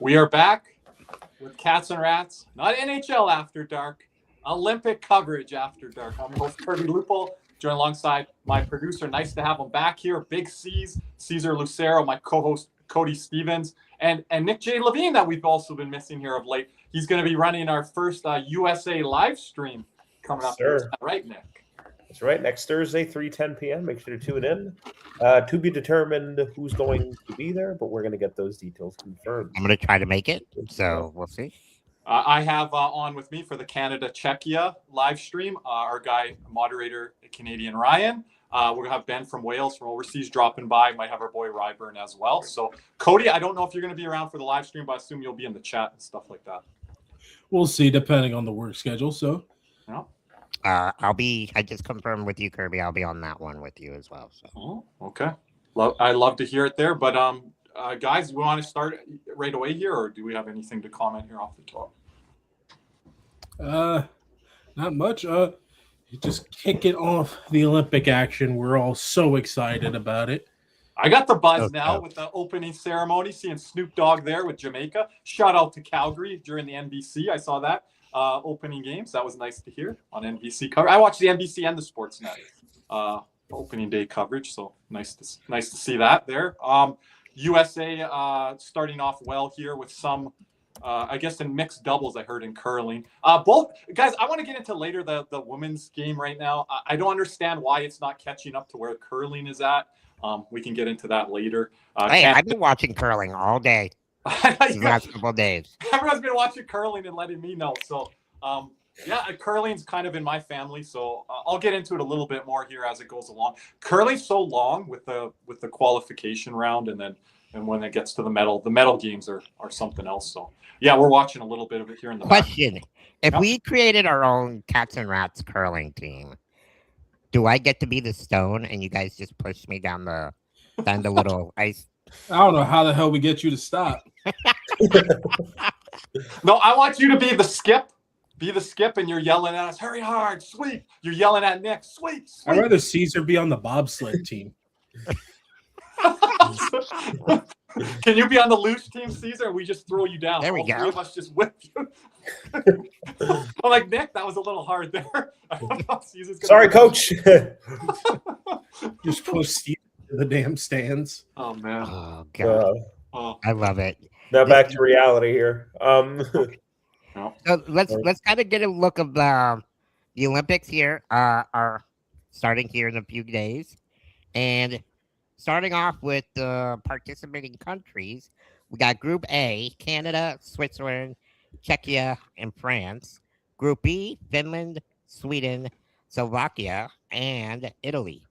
We are back with Cats and Rats, not NHL After Dark, Olympic coverage After Dark. I'm your host, Kirby Lupo, joined alongside my producer. Nice to have him back here. Big C's, Cesar Lucero, my co-host, Cody Stevens, and Nick J. Levine that we've also been missing here of late. He's going to be running our first USA live stream coming up. Is that right, Nick? That's right. Next Thursday, 3:10 p.m. Make sure to tune in. To be determined who's going to be there, but we're going to get those details confirmed. I'm going to try to make it, so we'll see. I have on with me for the Canada-Czechia live stream our guy, moderator, Canadian Ryan. We're going to have Ben from Wales from overseas dropping by. Might have our boy Ryburn as well. So, Cody, I don't know if you're going to be around for the live stream, but I assume you'll be in the chat and stuff like that. We'll see, depending on the work schedule. So, yeah. I just confirmed with you, Kirby. I'll be on that one with you as well. So. Oh, okay. I love to hear it there. But guys, we want to start right away here, or do we have anything to comment here off the top? Not much. Just kicking off the Olympic action. We're all so excited about it. I got the buzz now with the opening ceremony, seeing Snoop Dogg there with Jamaica. Shout out to Calgary during the NBC. I saw that. Opening games. That was nice to hear on NBC cover. I watched the NBC and the Sportsnet opening day coverage, so nice to see that there. USA starting off well here with some, I guess in mixed doubles. I heard in curling. Both guys. I want to get into later the women's game right now. I don't understand why it's not catching up to where curling is at. We can get into that later. Hey, I've been watching curling all day. The last couple of days. Everyone's been watching curling and letting me know. So, curling's kind of in my family. So I'll get into it a little bit more here as it goes along. Curling's so long with the qualification round, and when it gets to the medal games are something else. So yeah, we're watching a little bit of it here in the question. If we created our own Cats and Rats curling team, do I get to be the stone and you guys just push me down the little ice? I don't know how the hell we get you to stop. No, I want you to be the skip. Be the skip, and you're yelling at us, hurry hard, sweep. You're yelling at Nick, sweep. I'd rather Caesar be on the bobsled team. Can you be on the loose team, Caesar? Or we just throw you down. There we go. Three of us just whip you. I'm like, Nick, that was a little hard there. Sorry, coach. Just push Caesar to the damn stands. Oh man. Oh god. I love it. Now back to reality here. So let's kind of get a look of the Olympics here. Are starting here in a few days, and starting off with the participating countries, we got Group A: Canada, Switzerland, Czechia, and France. Group B: Finland, Sweden, Slovakia, and Italy.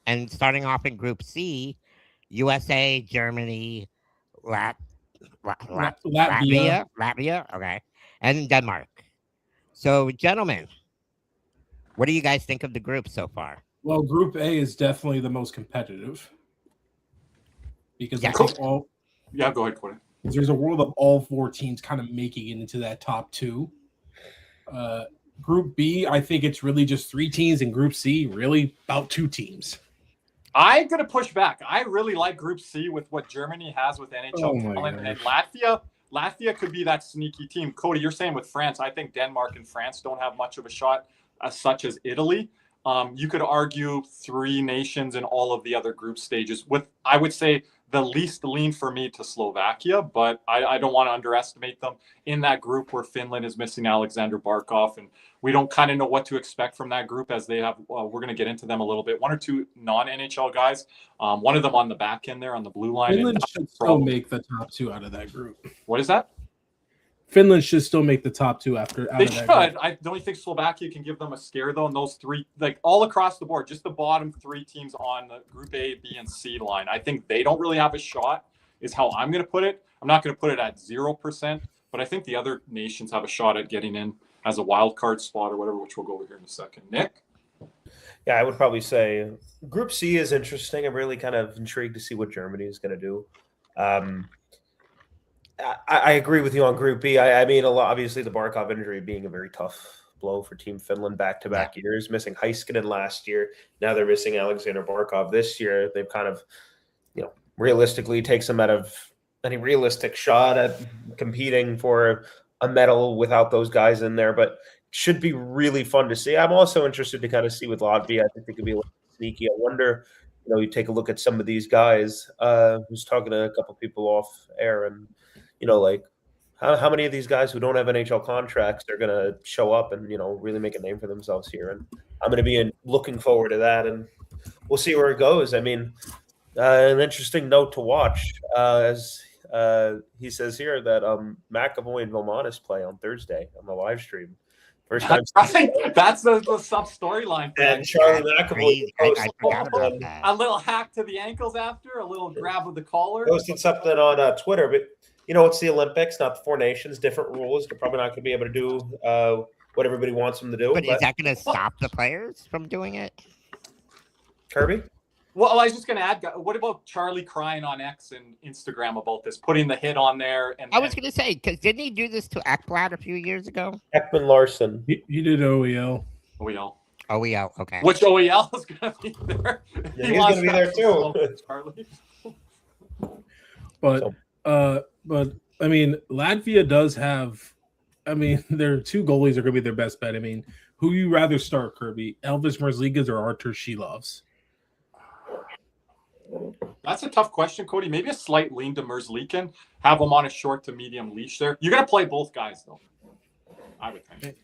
And starting off in Group C: USA, Germany, Latvia, okay, and Denmark. So, gentlemen, what do you guys think of the group so far? Well, Group A is definitely the most competitive because go ahead, Cody. There's a world of all four teams kind of making it into that top two. Group B, I think it's really just three teams, and Group C, really about two teams. I'm going to push back. I really like Group C with what Germany has with NHL talent, and Latvia. Latvia could be that sneaky team. Cody, you're saying with France. I think Denmark and France don't have much of a shot as such as Italy. You could argue three nations in all of the other group stages with, I would say, the least lean for me to Slovakia, but I don't want to underestimate them in that group where Finland is missing Alexander Barkov, and we don't kind of know what to expect from that group as they have, we're going to get into them a little bit. One or two non-NHL guys, one of them on the back end there on the blue line. Finland should still make the top two out of that group. What is that? Finland should still make the top two out they of that should. group. I don't think Slovakia can give them a scare though. And those three, like all across the board, just the bottom three teams on the Group A, B, and C line, I think they don't really have a shot. Is how I'm going to put it. I'm not going to put it at 0%, but I think the other nations have a shot at getting in as a wild card spot or whatever, which we'll go over here in a second. Nick. Yeah, I would probably say Group C is interesting. I'm really kind of intrigued to see what Germany is going to do. I agree with you on Group B. I mean, obviously the Barkov injury being a very tough blow for Team Finland back-to-back years, missing Heiskanen last year. Now they're missing Alexander Barkov this year. They've kind of, realistically takes them out of any realistic shot at competing for a medal without those guys in there, but should be really fun to see. I'm also interested to kind of see with Latvia. I think they could be a little sneaky. I wonder, you take a look at some of these guys. I was talking to a couple people off air, and like how many of these guys who don't have NHL contracts are going to show up and really make a name for themselves here. And I'm going to be looking forward to that, and we'll see where it goes. I mean, an interesting note to watch, as he says here, that McAvoy and Vilmanis play on Thursday on the live stream. First time. That's the sub storyline. And Charlie McAvoy I forgot about that. A little hack to the ankles after, a little grab with the collar. Posted something on Twitter, but it's the Olympics, not the Four Nations, different rules. They're probably not going to be able to do what everybody wants them to do. But is that going to stop the players from doing it? Kirby? Well, I was just going to add, what about Charlie crying on X and Instagram about this, putting the hit on there? And I was going to say, because didn't he do this to Ekblad a few years ago? Ekman Larson. He did OEL. OEL, okay. Which OEL is going to be there? Yeah, he's going to be there too. Charlie. But I mean, Latvia does have. I mean, their two goalies are going to be their best bet. I mean, who you rather start, Kirby? Elvis Merzligas or Artur Shilovs? That's a tough question, Cody. Maybe a slight lean to Merzlikin. Have him on a short to medium leash there. You're going to play both guys, though. I would think.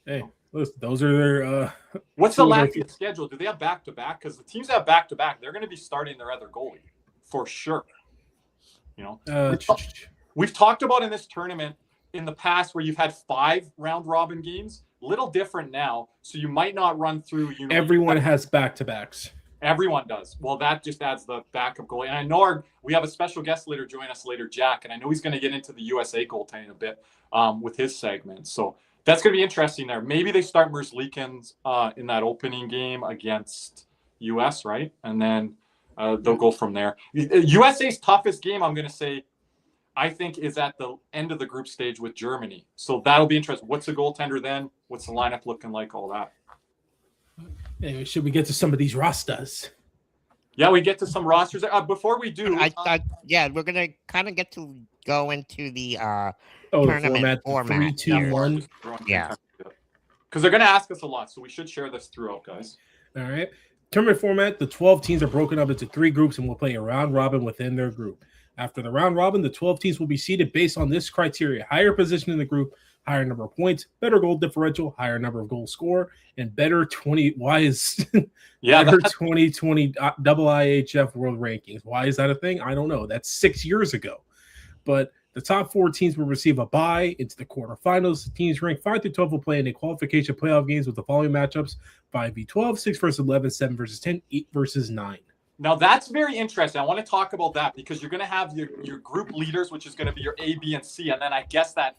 Hey, listen, those are their. What's the Latvia schedule? Do they have back-to-back? Because the teams that have back-to-back, they're going to be starting their other goalie for sure. We've talked about in this tournament in the past where you've had 5 round-robin games. Little different now, so you might not run through. Everyone has back-to-backs. Everyone does. Well, that just adds the backup goalie. And I know we have a special guest later join us later, Jack, and I know he's going to get into the USA goaltending a bit with his segment. So that's going to be interesting there. Maybe they start Merzlikins in that opening game against US, right? And then they'll go from there. USA's toughest game, I'm going to say, I think, is at the end of the group stage with Germany. So that'll be interesting. What's the goaltender then? What's the lineup looking like? All that. Anyway, should we get to some of these rosters? Yeah, we get to some rosters. Before we do, we're gonna kind of get to go into the tournament format. 3-2-1. Yeah, because they're gonna ask us a lot, so we should share this throughout, guys. All right. Tournament format: the 12 teams are broken up into 3 groups, and will play a round robin within their group. After the round robin, the 12 teams will be seeded based on this criteria: higher position in the group, higher number of points, better goal differential, higher number of goals scored, and better 20. Why is better 2020 IIHF World Rankings? Why is that a thing? I don't know. That's 6 years ago. But the top 4 teams will receive a bye into the quarterfinals. The teams ranked 5 through 12 will play in a qualification playoff games with the following matchups: 5v12, 6 versus 11, 7 versus 10, 8 versus 9. Now, that's very interesting. I want to talk about that because you're going to have your group leaders, which is going to be your A, B, and C, and then I guess that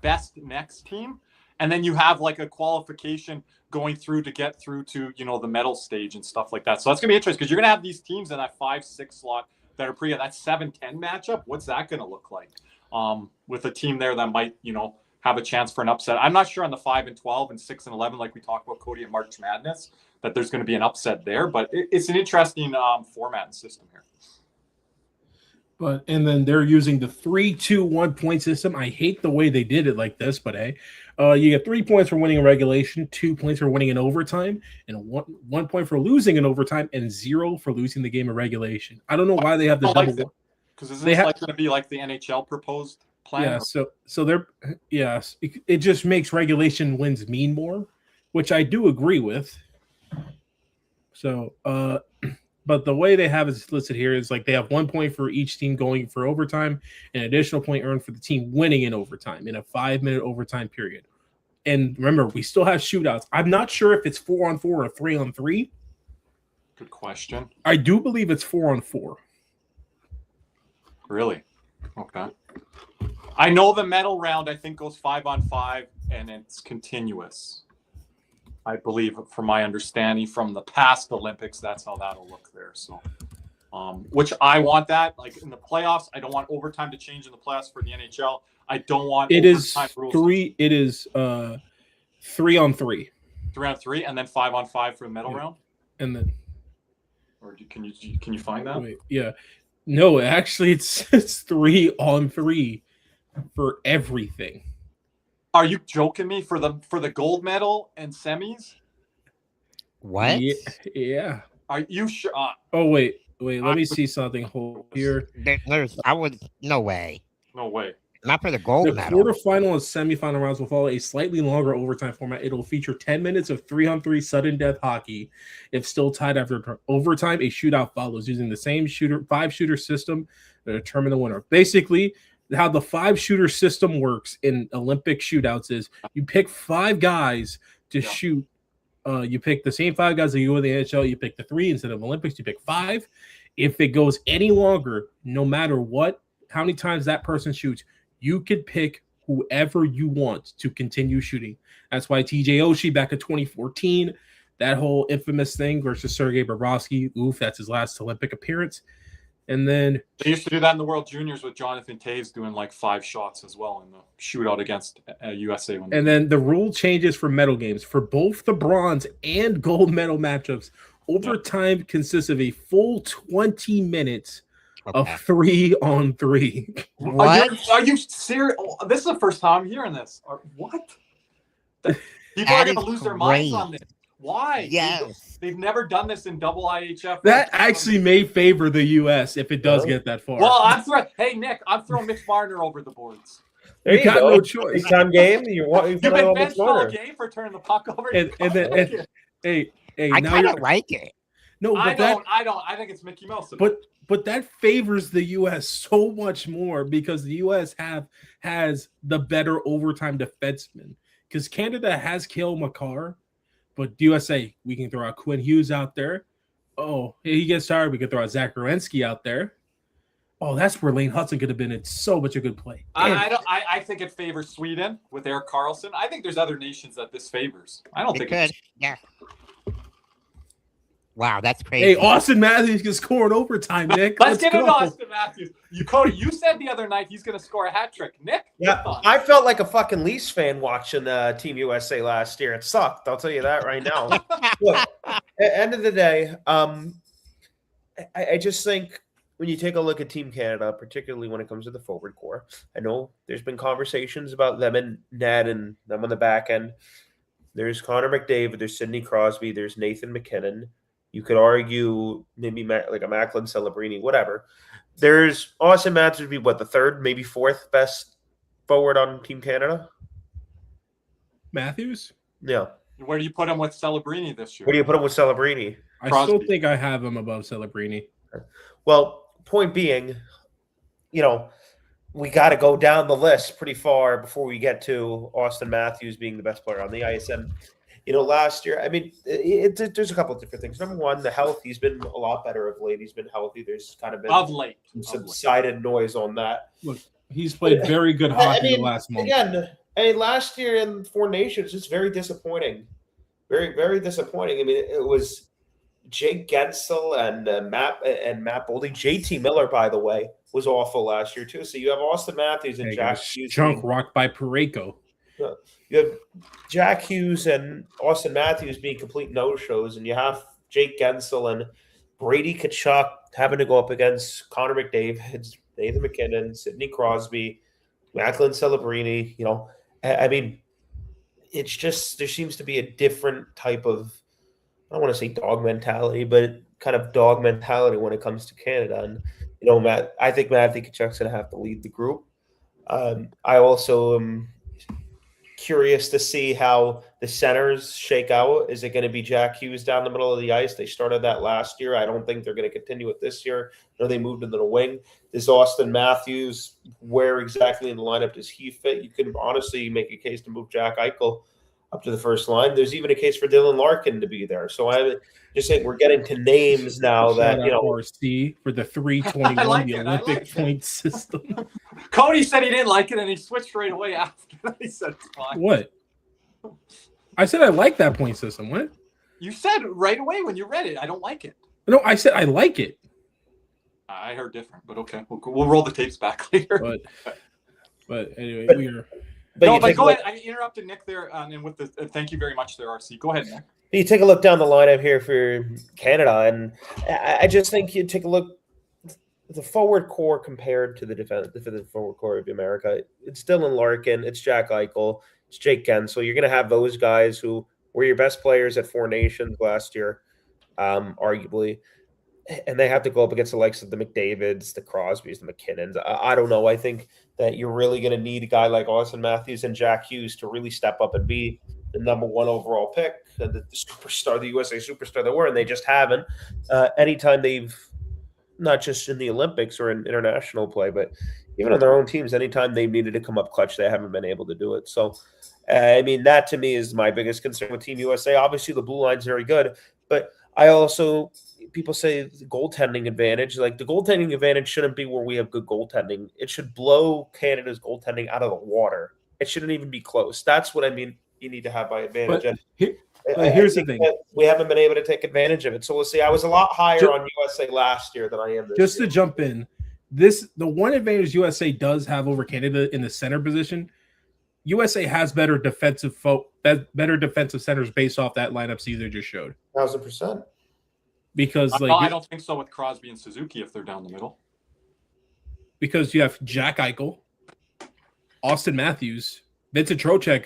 best next team. And then you have like a qualification going through to get through to, the medal stage and stuff like that. So that's going to be interesting because you're going to have these teams in that 5-6 slot that are pretty, that 7-10 matchup. What's that going to look like with a team there that might, have a chance for an upset? I'm not sure on the 5 and 12 and 6 and 11, like we talked about Cody and March Madness, that there's going to be an upset there, but it's an interesting format and system here. And then they're using the 3-2-1 point system. I hate the way they did it like this, but hey, you get 3 points for winning in regulation, 2 points for winning in overtime, and one point for losing in overtime, and 0 for losing the game in regulation. I don't know why they have the double. Because isn't this going to be like the NHL proposed plan? Yeah, so they're it just makes regulation wins mean more, which I do agree with. So, but the way they have it listed here is like they have 1 point for each team going for overtime, an additional point earned for the team winning in overtime in a 5-minute overtime period. And remember, we still have shootouts. I'm not sure if it's 4-on-4 or 3-on-3. Good question. I do believe it's 4-on-4. Really? Okay. I know the medal round, I think, goes 5-on-5, and it's continuous. I believe, from my understanding from the past Olympics, that's how that'll look there. So, which I want that. Like in the playoffs, I don't want overtime to change in the playoffs for the NHL. I don't want overtime rules. It is 3-on-3. 3-on-3, and then 5-on-5 for the medal round. And then, or can you find that? Wait, yeah, no, actually, it's 3-on-3 for everything. Are you joking me for the gold medal and semis? What? Yeah. Are you sure? Oh wait. Let me see something. Hold here. No way. No way. Not for the gold The medal. quarterfinal and semifinal rounds will follow a slightly longer overtime format. It'll feature 10 minutes of 3-on-3 sudden death hockey. If still tied after overtime, a shootout follows using the same 5-shooter system to determine the winner. Basically, how the 5-shooter system works in Olympic shootouts is you pick 5 guys to shoot. You pick the same 5 guys that you do in the NHL. You pick the 3 instead of Olympics. You pick 5. If it goes any longer, no matter how many times that person shoots, you could pick whoever you want to continue shooting. That's why TJ Oshie back in 2014, that whole infamous thing versus Sergei Bobrovsky. Oof, that's his last Olympic appearance. And then they used to do that in the World Juniors with Jonathan Toews doing like 5 shots as well in the shootout against USA. And then the rule changes for medal games. For both the bronze and gold medal matchups, overtime consists of a full 20 minutes of 3-on-3. What? Are you serious? Oh, this is the first time I'm hearing this. What? People are going to lose their minds on this. Why? Yes. They've never done this in double IHF. That actually may favor the U.S. if it does get that far. Well, hey, Nick, I'm throwing Mitch Marner over the boards. There you got go. no choice. Big time game. You've been benched all game for turning the puck over. Hey, I kind of like it. No, but I don't. I think it's Mickey Mouse. But that favors the U.S. so much more because the U.S. has the better overtime defenseman. Because Canada has Cale Makar, but USA, we can throw out Quinn Hughes out there. Oh, he gets tired. We can throw out Zach Werenski out there. Oh, that's where Lane Hudson could have been. It's so much a good play. I think it favors Sweden with Erik Karlsson. I think there's other nations that this favors. I don't think it could. Yeah. Wow, that's crazy. Hey, Austin Matthews can score in overtime, Nick. Let's get into Austin Matthews. Cody, you said the other night he's going to score a hat trick. Nick? Yeah, I felt like a fucking Leafs fan watching Team USA last year. It sucked. I'll tell you that right now. Look, at the end of the day, I just think when you take a look at Team Canada, particularly when it comes to the forward core, I know there's been conversations about them and Ned and them on the back end. There's Connor McDavid, there's Sidney Crosby, there's Nathan McKinnon. You could argue maybe like a Macklin Celebrini, whatever. There's Austin Matthews would be the 3rd, maybe 4th best forward on Team Canada. Matthews? Yeah. Where do you put him with Celebrini this year? Where do you put him with Celebrini? I still think I have him above Celebrini. Well, point being, we got to go down the list pretty far before we get to Austin Matthews being the best player on the ice. And last year, I mean, there's a couple of different things. Number one, the health. He's been a lot better of late. He's been healthy. There's kind of been some subsided noise on that. Look, he's played very good hockey the last month. Again, last year in Four Nations, it's very disappointing. Very, very disappointing. I mean, it was Jake Gensel and Matt Boldy. JT Miller, by the way, was awful last year too. So you have Austin Matthews and Jack Hughes. Junk rocked by Parayko. You have Jack Hughes and Austin Matthews being complete no-shows, and you have Jake Gensel and Brady Tkachuk having to go up against Connor McDavid, Nathan McKinnon, Sidney Crosby, Macklin Celebrini. I mean, it's just there seems to be a different type of, I don't want to say dog mentality, but kind of dog mentality when it comes to Canada. And, I think Matthew Tkachuk's going to have to lead the group. I also am curious to see how the centers shake out. Is it going to be Jack Hughes down the middle of the ice? They started that last year. I don't think they're going to continue it this year. No, they moved into the wing. Is Austin Matthews, where exactly in the lineup does he fit? You can honestly make a case to move Jack Eichel up to the first line. There's even a case for Dylan Larkin to be there. So I'm just saying we're getting to names now that, RC for the 321, the Olympic point system. Cody said he didn't like it, and he switched right away after. He said it's fine. What? I said I like that point system. What? You said right away when you read it, I don't like it. No, I said I like it. I heard different, but okay. We'll roll the tapes back later. But anyway, we're... But go ahead. I interrupted Nick there, and with the thank you very much there, RC. Go ahead, Nick. You take a look down the lineup here for Canada, and I just think you take a look. the forward core compared to the forward core of America, it's Dylan Larkin, it's Jack Eichel, it's Jake Gensel. You're going to have those guys who were your best players at Four Nations last year, arguably. And they have to go up against the likes of the McDavids, the Crosbys, the McKinnons. I don't know. I think that you're really going to need a guy like Austin Matthews and Jack Hughes to really step up and be the number one overall pick, the superstar, the USA superstar they were, and they just haven't. Anytime they've, not just in the Olympics or in international play, but even on their own teams, anytime they've needed to come up clutch, they haven't been able to do it. So, I mean, that to me is my biggest concern with Team USA. Obviously, the blue line's very good, but I also, people say the goaltending advantage. Like, the goaltending advantage shouldn't be where we have good goaltending. It should blow Canada's goaltending out of the water. It shouldn't even be close. That's what I mean. You need to have by advantage. Here's the thing: we haven't been able to take advantage of it. So we'll see. I was a lot higher on USA last year than I am this just year. To jump in, the one advantage USA does have over Canada in the center position. USA has better defensive centers based off that lineup Caesar just showed. 1,000%. Because I don't think so with Crosby and Suzuki if they're down the middle. Because you have Jack Eichel, Austin Matthews, Vincent Trocheck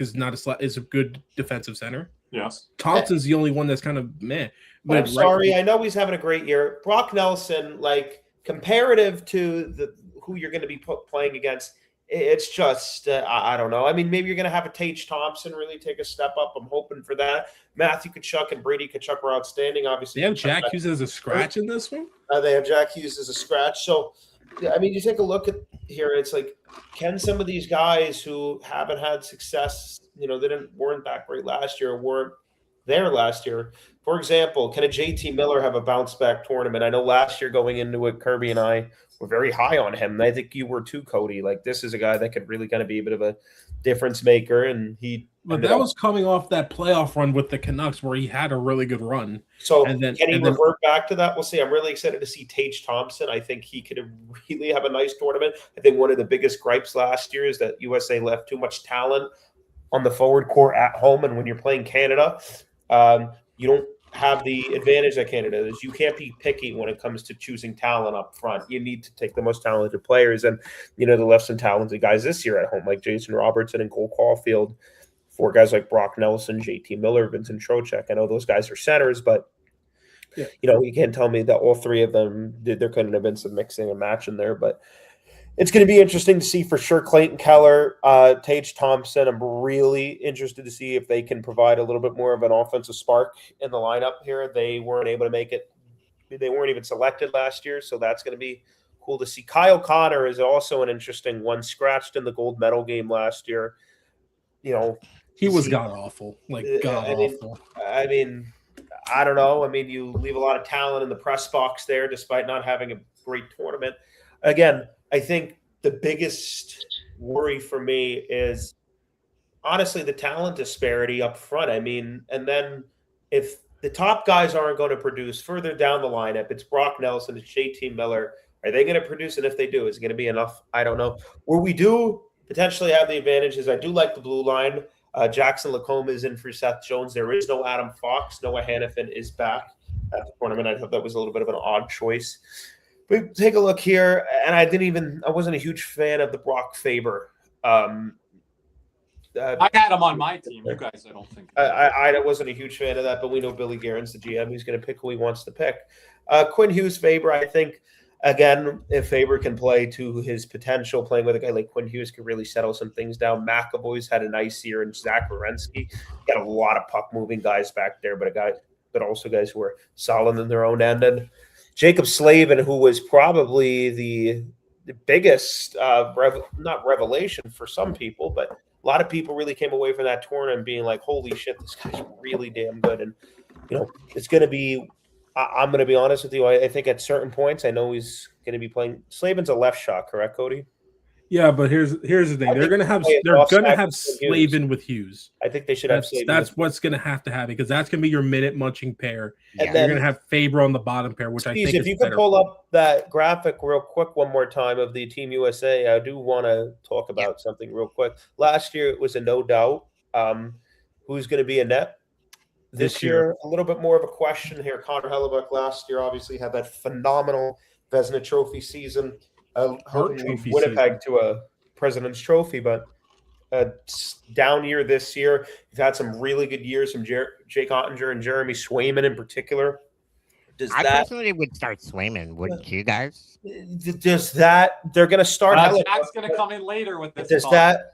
is a good defensive center. Yes. Thompson's the only one that's kind of meh. But I'm sorry, I know he's having a great year. Brock Nelson, like, comparative to who you're going to be playing against, it's just I don't know. I mean, maybe you're going to have a Tage Thompson really take a step up. I'm hoping for that. Matthew Tkachuk and Brady Tkachuk were outstanding. Obviously, they have Jack Hughes as a scratch in this one. They have Jack Hughes as a scratch. So, I mean, you take a look at here. It's like, can some of these guys who haven't had success, they weren't that great last year, weren't there last year. For example, can a JT Miller have a bounce back tournament? I know last year going into it, Kirby and I were very high on him. And I think you were too, Cody. Like, this is a guy that could really kind of be a bit of a difference maker. And but that was coming off that playoff run with the Canucks where he had a really good run. So can he revert back to that? We'll see. I'm really excited to see Tage Thompson. I think he could really have a nice tournament. I think one of the biggest gripes last year is that USA left too much talent on the forward core at home. And when you're playing Canada, you don't have the advantage that Canada is. You can't be picky when it comes to choosing talent up front. You need to take the most talented players. And, they left some talented guys this year at home, like Jason Robertson and Cole Caulfield, for guys like Brock Nelson, JT Miller, Vincent Trocheck. I know those guys are centers, but, you can't tell me that all three of them, there couldn't have been some mixing and matching there. But it's going to be interesting to see for sure. Clayton Keller, Tage Thompson. I'm really interested to see if they can provide a little bit more of an offensive spark in the lineup here. They weren't able to make it. They weren't even selected last year, so that's going to be cool to see. Kyle Connor is also an interesting one. Scratched in the gold medal game last year. He was god-awful. God-awful. I mean, I don't know. I mean, you leave a lot of talent in the press box there despite not having a great tournament. Again, I think the biggest worry for me is honestly the talent disparity up front. I mean, and then if the top guys aren't going to produce further down the lineup, it's Brock Nelson, it's JT Miller. Are they going to produce? And if they do, is it going to be enough? I don't know. Where we do potentially have the advantage is I do like the blue line. Jackson Lacombe is in for Seth Jones. There is no Adam Fox. Noah Hannafin is back at the tournament. I thought that was a little bit of an odd choice. But take a look here, and I wasn't a huge fan of the Brock Faber. I had him on my team. You guys, I don't think. I wasn't a huge fan of that, but we know Billy Guerin's the GM. He's going to pick who he wants to pick. Quinn Hughes Faber, I think, again, if Faber can play to his potential, playing with a guy like Quinn Hughes could really settle some things down. McAvoy's had a nice year, and Zach Werenski got a lot of puck-moving guys back there, but also guys who are solid in their own end. And Jacob Slavin, who was probably the biggest, not revelation for some people, but a lot of people really came away from that tournament being like, holy shit, this guy's really damn good. And, it's going to be – I'm going to be honest with you. I think at certain points, I know he's going to be playing – Slavin's a left shot, correct, Cody? Yeah, but here's the thing. They're gonna have Slavin with Hughes. I think they should have Slavin. That's what's gonna have to happen because that's gonna be your minute munching pair. And you're gonna have Faber on the bottom pair, which I think if you could pull up that graphic real quick one more time of the Team USA, I do want to talk about something real quick. Last year it was a no doubt. Who's going to be a net? This year, a little bit more of a question here. Connor Hellebuck last year obviously had that phenomenal Vezina Trophy season, hurting Trophy Winnipeg to a President's Trophy, but a down year this year. We've had some really good years from Jake Ottinger and Jeremy Swayman in particular. I personally would start Swayman, wouldn't you guys? Does that they're going to start? Jack's going to come in later with this. Does that?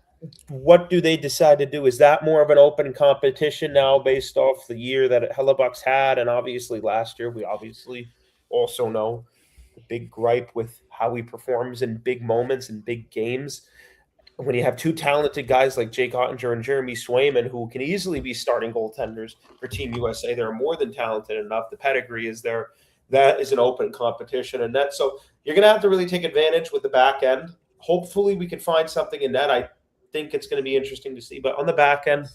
What do they decide to do? Is that more of an open competition now based off the year that Hellebuck's had? And obviously last year, we obviously also know the big gripe with how he performs in big moments and big games. When you have two talented guys like Jake Ottinger and Jeremy Swayman, who can easily be starting goaltenders for Team USA, they're more than talented enough. The pedigree is there. That is an open competition. And that, so you're going to have to really take advantage with the back end. Hopefully we can find something in that. I think it's going to be interesting to see. But on the back end,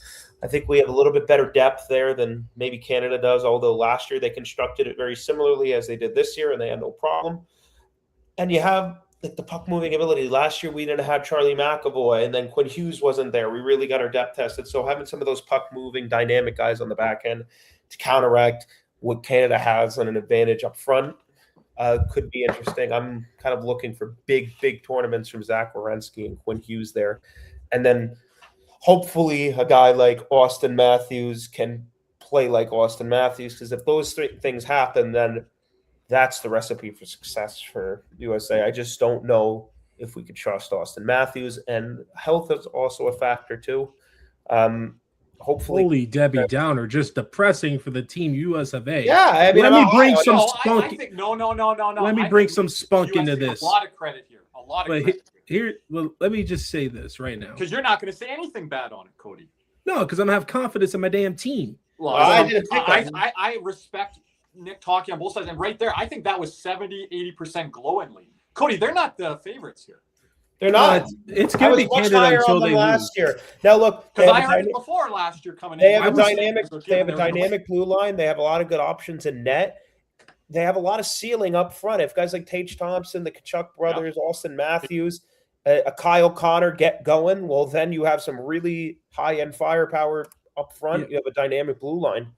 I think we have a little bit better depth there than maybe Canada does, although last year they constructed it very similarly as they did this year, and they had no problem. And you have like the puck-moving ability. Last year we didn't have Charlie McAvoy, and then Quinn Hughes wasn't there. We really got our depth tested. So having some of those puck-moving, dynamic guys on the back end to counteract what Canada has on an advantage up front could be interesting. I'm kind of looking for big tournaments from Zach Werenski and Quinn Hughes there. And then hopefully a guy like Austin Matthews can play like Austin Matthews, because if those three things happen, then that's the recipe for success for USA. I just don't know if we could trust Austin Matthews, and health is also a factor too. Hopefully, holy Debbie Downer, just depressing for the Team US of A. Yeah, I mean, let me bring some spunk. I think, no. Let me bring some spunk into this. A lot of credit here. A lot of credit. Well, let me just say this right now. Because you're not going to say anything bad on it, Cody. No, because I'm going to have confidence in my damn team. Well, I respect Nick talking on both sides. And right there, I think that was 70-80% glowingly. Cody, they're not the favorites here. They're not. It's going to be Canada until they last year. Now look, because I heard it before last year coming in. They have a dynamic blue line. They have a lot of good options in net. They have a lot of ceiling up front. If guys like Tage Thompson, the Kachuk brothers, Austin Matthews, a Kyle Connor get going, well, then you have some really high-end firepower up front. Yeah. You have a dynamic blue line.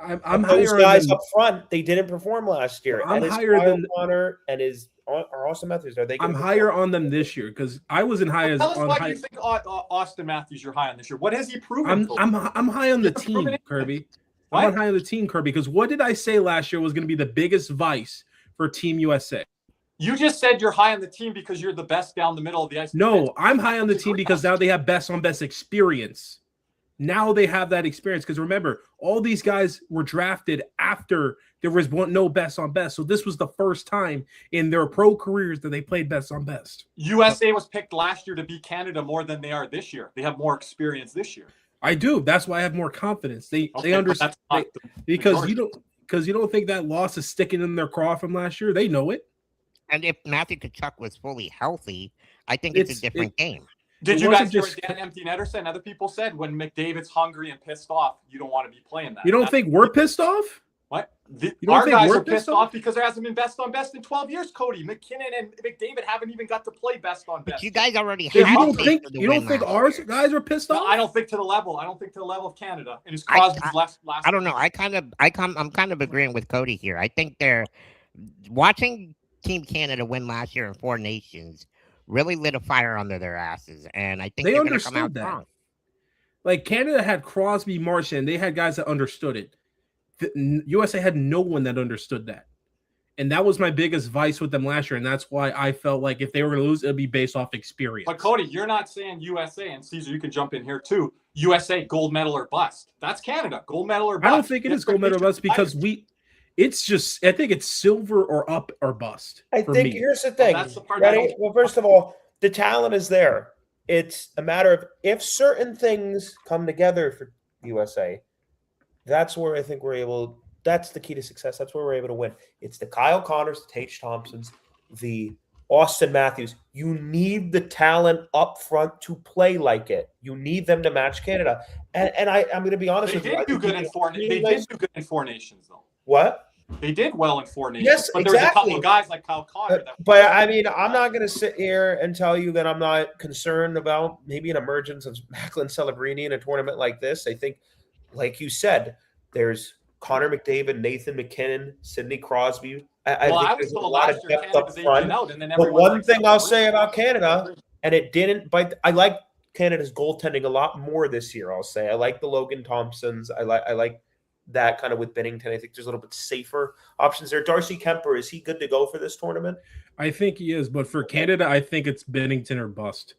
I'm those guys up front. They didn't perform last year. I'm higher than Connor and Austin Matthews. Are they? I'm higher on them this year because I wasn't high as. Tell us why you think Austin Matthews you're high on this year. What has he proven? I'm high on the team, Kirby. I'm high on the team, Kirby, because what did I say last year was going to be the biggest vice for Team USA? You just said you're high on the team because you're the best down the middle of the ice. No, I'm high on the team because now they have best on best experience. Now they have that experience because remember, all these guys were drafted after there was no best on best. So this was the first time in their pro careers that they played best on best. USA was picked last year to beat Canada more than they are this year. They have more experience this year. I do. That's why I have more confidence. They understand because you don't think that loss is sticking in their craw from last year. They know it. And if Matthew Tkachuk was fully healthy, I think it's a different game. Did you guys hear what Dan Empty Netter said and other people said? When McDavid's hungry and pissed off, you don't want to be playing that. You don't think we're pissed off? What? Our guys are pissed off because there hasn't been best on best in 12 years, Cody. McKinnon and McDavid haven't even got to play best on best. But you guys already have. You don't think ours guys are pissed off? No, I don't think to the level. I don't think to the level of Canada. And it's Crosby's last. I don't know. I'm kind of agreeing with Cody here. I think they're watching Team Canada win last year in Four Nations really lit a fire under their asses, and I think they're going to come out strong. Like Canada had Crosby, Marchand, they had guys that understood it. The USA had no one that understood that, and that was my biggest vice with them last year, and that's why I felt like if they were going to lose, it would be based off experience. But Cody, you're not saying USA, and Caesar, you can jump in here too. USA gold medal or bust. That's Canada gold medal or bust. I don't think it is gold medal or bust because It's just, I think it's silver or up or bust. I think here's the thing. Well, first of all, the talent is there. It's a matter of if certain things come together for USA, that's where I think that's the key to success. That's where we're able to win. It's the Kyle Connors, the Tage Thompsons, the Austin Matthews. You need the talent up front to play like it. You need them to match Canada. And I'm going to be honest with you. They did do good in Four Nations, though. What? They did well in Four Nations. Yes, but there's a couple of guys like Kyle Connor. But I mean, I'm not going to sit here and tell you that I'm not concerned about maybe an emergence of Macklin Celebrini in a tournament like this. I think, like you said, there's Connor McDavid, Nathan McKinnon, Sidney Crosby, I Well, think I was there's a told lot last of year depth Canada up they front. out, and then But everyone's one like, thing I'll say about Canada, and it didn't bite. I like Canada's goaltending a lot more this year. I'll say I like the Logan Thompsons. I like that kind of with Binnington. I think there's a little bit safer options there. Darcy Kemper, is he good to go for this tournament? I think he is, but for Canada, I think it's Binnington or bust.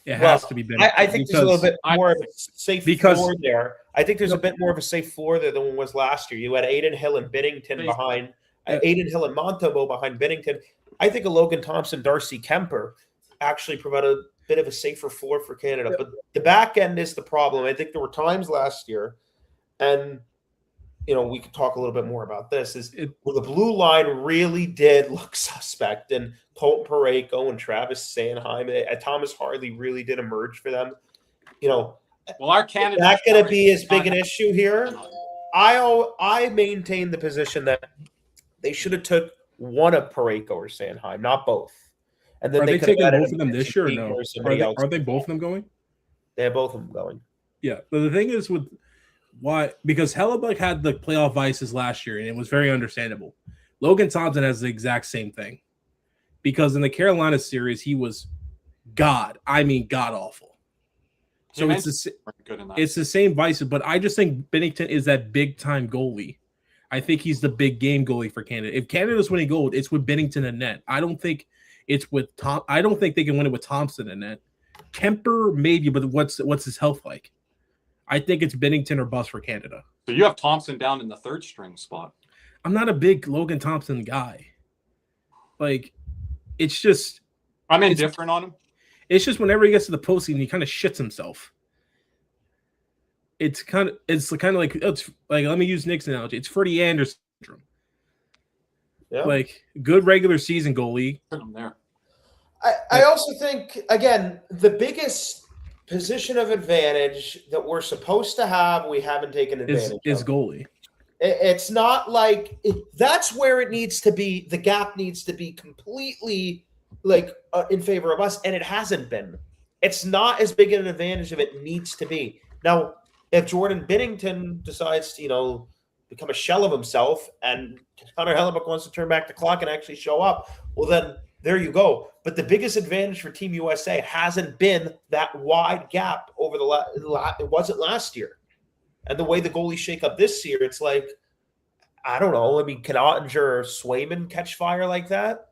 It has to be Binnington. I think there's a little bit more of a safe floor there. I think there's a bit more of a safe floor there than one was last year. You had Aiden Hill and Binnington behind, Aiden Hill and Montembeault behind Binnington. I think a Logan Thompson, Darcy Kemper actually provide a bit of a safer floor for Canada. But the back end is the problem. I think there were times last year, and we could talk a little bit more about this, where the blue line really did look suspect, and Colton Parayko and Travis Sanheim and Thomas Harley really did emerge for them. Well, our Canada, not going to be as big an issue here. I maintain the position that they should have took one of Parayko or Sanheim, not both. And then are they taking both of them this year or no? Are they both of them going? They have both of them going. Yeah, but the thing is with why, because Hellebuck had the playoff vices last year, and it was very understandable. Logan Thompson has the exact same thing, because in the Carolina series he was god awful. So it's the same vices, but I just think Binnington is that big time goalie. I think he's the big game goalie for Canada. If Canada's winning gold, it's with Binnington and net. I don't think it's with Tom. I don't think they can win it with Thompson and net. Kemper maybe, but what's his health like? I think it's Binnington or bust for Canada. So you have Thompson down in the third string spot. I'm not a big Logan Thompson guy. Like, it's just I'm indifferent on him. It's just whenever he gets to the postseason, he kind of shits himself. It's kind of like let me use Nick's analogy. It's Freddie Anderson syndrome. Yeah. Like good regular season goalie. I'm there. I also think, again, the biggest position of advantage that we're supposed to have, we haven't taken advantage is goalie. It's not like that's where it needs to be. The gap needs to be completely in favor of us, and it hasn't been. It's not as big an advantage as it needs to be. Now, if Jordan Binnington decides to, become a shell of himself, and Connor Hellebuck wants to turn back the clock and actually show up, well, then there you go. But the biggest advantage for Team USA hasn't been that wide gap over it wasn't last year. And the way the goalies shake up this year, it's like, I don't know. I mean, can Ottinger or Swayman catch fire like that?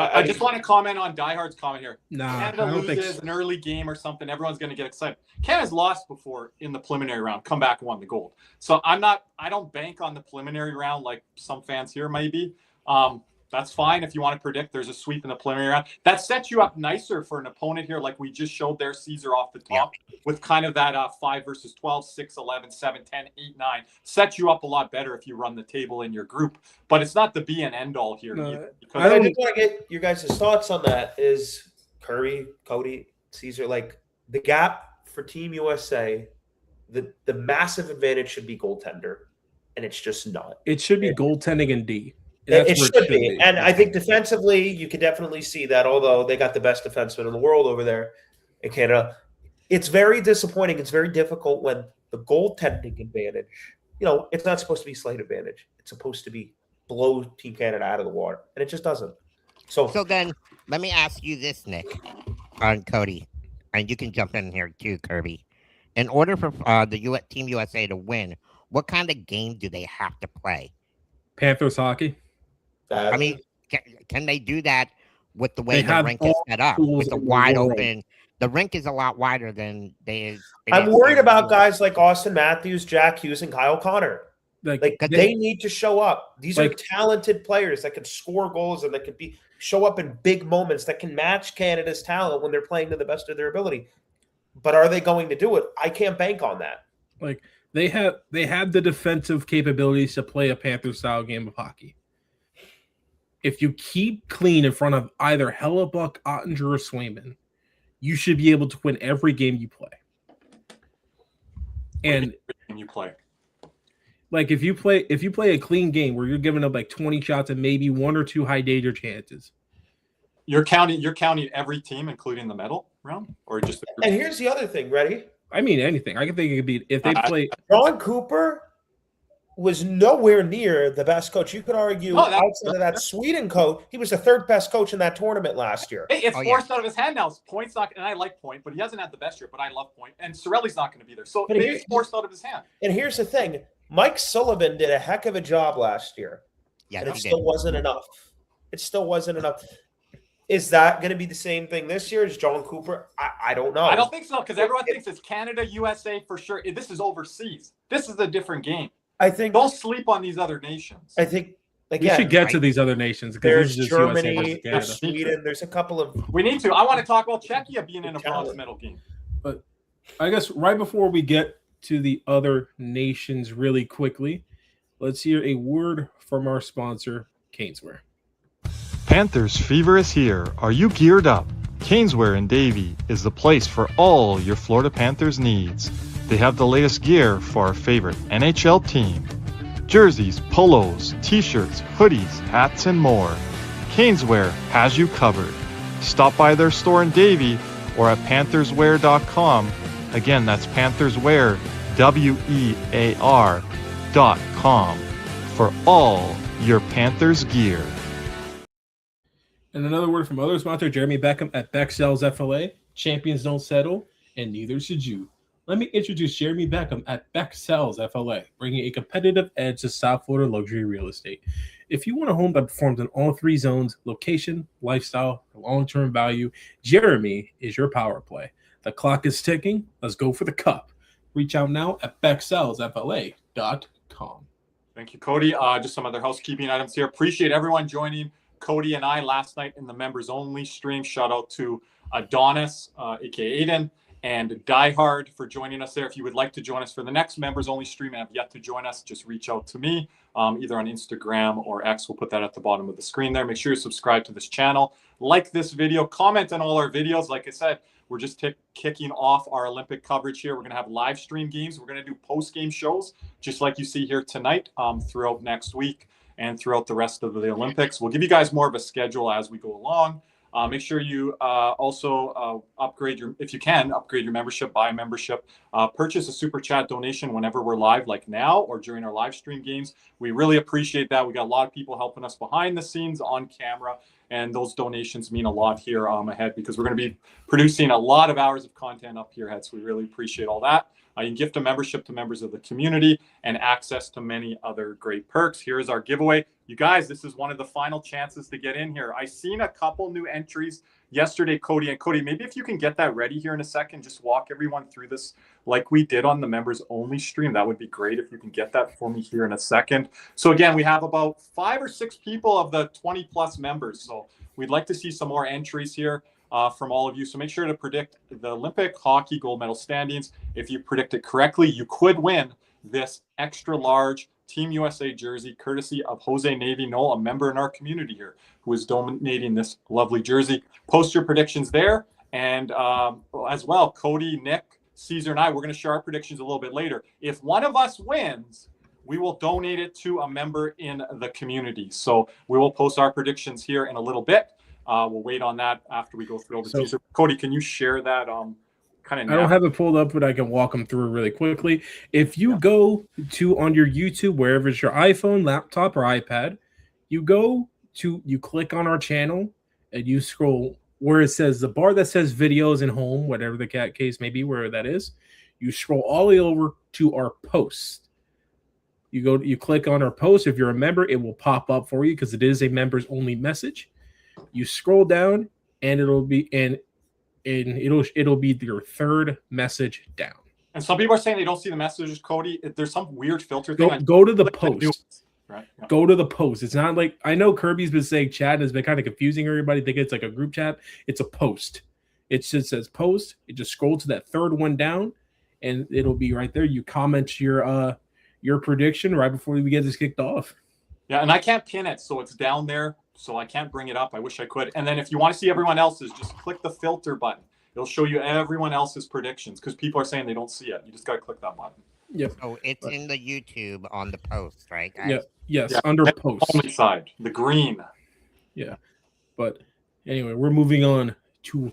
I just want to comment on Diehard's comment here. Canada loses an early game or something, everyone's going to get excited. Canada's lost before in the preliminary round, come back and won the gold. So I don't bank on the preliminary round like some fans here maybe. That's fine if you want to predict there's a sweep in the preliminary round. That sets you up nicer for an opponent here, like we just showed there, Caesar off the top, with kind of that 5 versus 12, 6, 11, 7, 10, 8, 9. Sets you up a lot better if you run the table in your group. But it's not the be and end all here. Either, I just want to get your guys' thoughts on that. Is Kirby, Cody, Caesar, like the gap for Team USA, the massive advantage should be goaltender, and it's just not. It should be goaltending and D. It should be. And I think defensively, you can definitely see that, although they got the best defenseman in the world over there in Canada. It's very disappointing. It's very difficult when the goaltending advantage, it's not supposed to be slight advantage. It's supposed to be blow Team Canada out of the water. And it just doesn't. So then let me ask you this, Nick, and Cody, and you can jump in here too, Kirby. In order for the Team USA to win, what kind of game do they have to play? Panthers hockey. I mean, can they do that with the way the rink is set up? With the wide open, the rink is a lot wider than I'm worried about guys like Austin Matthews, Jack Hughes, and Kyle Connor. They need to show up. These are talented players that can score goals and that can show up in big moments that can match Canada's talent when they're playing to the best of their ability. But are they going to do it? I can't bank on that. They have the defensive capabilities to play a Panther-style game of hockey. If you keep clean in front of either Hellebuck, Ottinger, or Swayman, you should be able to win every game you play. And you play. If you play a clean game where you're giving up 20 shots and maybe 1 or 2 high danger chances. You're counting every team, including the medal round, or just. And here's the other thing. Ready? I mean anything. I can think it could be if they play. Ron Cooper was nowhere near the best coach. You could argue outside of that Sweden coach, he was the third best coach in that tournament last year. Hey, it's forced out of his hand now. Point's not, and I like Point, but he hasn't had the best year. But I love Point, and Cirelli's not going to be there, so maybe it's forced out of his hand. And here's the thing: Mike Sullivan did a heck of a job last year, and it still wasn't enough. It still wasn't enough. Is that going to be the same thing this year as John Cooper? I don't know. I don't think so, because everyone thinks it's Canada, USA for sure. This is overseas. This is a different game. I think don't sleep on these other nations. I think we should get to these other nations. There's Germany, there's Sweden, there's a couple of. We need to. I want to talk about Czechia being in a bronze medal game. But I guess right before we get to the other nations, really quickly, let's hear a word from our sponsor, Caneswear. Panthers fever is here. Are you geared up? Caneswear in Davie is the place for all your Florida Panthers needs. They have the latest gear for our favorite NHL team. Jerseys, polos, t-shirts, hoodies, hats, and more. Caneswear has you covered. Stop by their store in Davie or at pantherswear.com. Again, that's pantherswear, WEAR.com for all your Panthers gear. And another word from other sponsor, Jeremy Beckham at Beck Sells FLA. Champions don't settle, and neither should you. Let me introduce Jeremy Beckham at Beck Sells FLA, bringing a competitive edge to South Florida luxury real estate. If you want a home that performs in all three zones, location, lifestyle, and long-term value, Jeremy is your power play. The clock is ticking. Let's go for the cup. Reach out now at BeckSellsFLA.com. Thank you, Cody. Just some other housekeeping items here. Appreciate everyone joining Cody and I last night in the members-only stream. Shout out to Adonis, a.k.a. Aiden, and Diehard for joining us there. If you would like to join us for the next members only stream and have yet to join us, just reach out to me either on Instagram or X. We'll put that at the bottom of the screen there. Make sure you subscribe to this channel, like this video, comment on all our videos. Like I said, we're just kicking off our Olympic coverage here. We're going to have live stream games. We're going to do post-game shows, just like you see here tonight, throughout next week and throughout the rest of the Olympics. We'll give you guys more of a schedule as we go along. Make sure you also upgrade if you can, upgrade your membership, buy a membership, purchase a super chat donation whenever we're live, like now or during our live stream games. We really appreciate that. We got a lot of people helping us behind the scenes on camera, and those donations mean a lot here ahead, because we're going to be producing a lot of hours of content up here ahead. So we really appreciate all that. You can gift a membership to members of the community and access to many other great perks. Here's our giveaway. You guys, this is one of the final chances to get in here. I seen a couple new entries yesterday, Cody. And Cody, maybe if you can get that ready here in a second, just walk everyone through this like we did on the members only stream. That would be great if you can get that for me here in a second. So again, we have about 5 or 6 people of the 20 plus members. So we'd like to see some more entries here from all of you. So make sure to predict the Olympic hockey gold medal standings. If you predict it correctly, you could win this extra large Team USA jersey, courtesy of Jose Navy Knoll, a member in our community here, who is donating this lovely jersey. Post your predictions there. And as well, Cody, Nick, Caesar, and I, we're going to share our predictions a little bit later. If one of us wins, we will donate it to a member in the community. So we will post our predictions here in a little bit. We'll wait on that after we go through all the Caesar. Cody, can you share that kind of? I don't have it pulled up, but I can walk them through really quickly. If you go to on your YouTube, wherever it's your iPhone, laptop, or iPad, you click on our channel and you scroll where it says the bar that says videos and home, whatever the case may be, wherever that is. You scroll all the way over to our post. You click on our post. If you're a member, it will pop up for you because it is a members only message. You scroll down and it'll be it'll be your third message down. And some people are saying they don't see the messages, Cody. There's some weird filter thing. Go to the post. Right. Yeah. Go to the post. It's not like, I know Kirby's been saying chat and has been kind of confusing everybody. Think it's like a group chat. It's a post. It just says post. It just scrolls to that third one down, and it'll be right there. You comment your prediction right before we get this kicked off. Yeah, and I can't pin it, so it's down there. So I can't bring it up. I wish I could. And then if you want to see everyone else's, just click the filter button. It'll show you everyone else's predictions, because people are saying they don't see it. You just got to click that button. Yep. So it's in the YouTube on the post, right, guys? Yeah. Yes, under post. Only side, the green. Yeah. But anyway, we're moving on to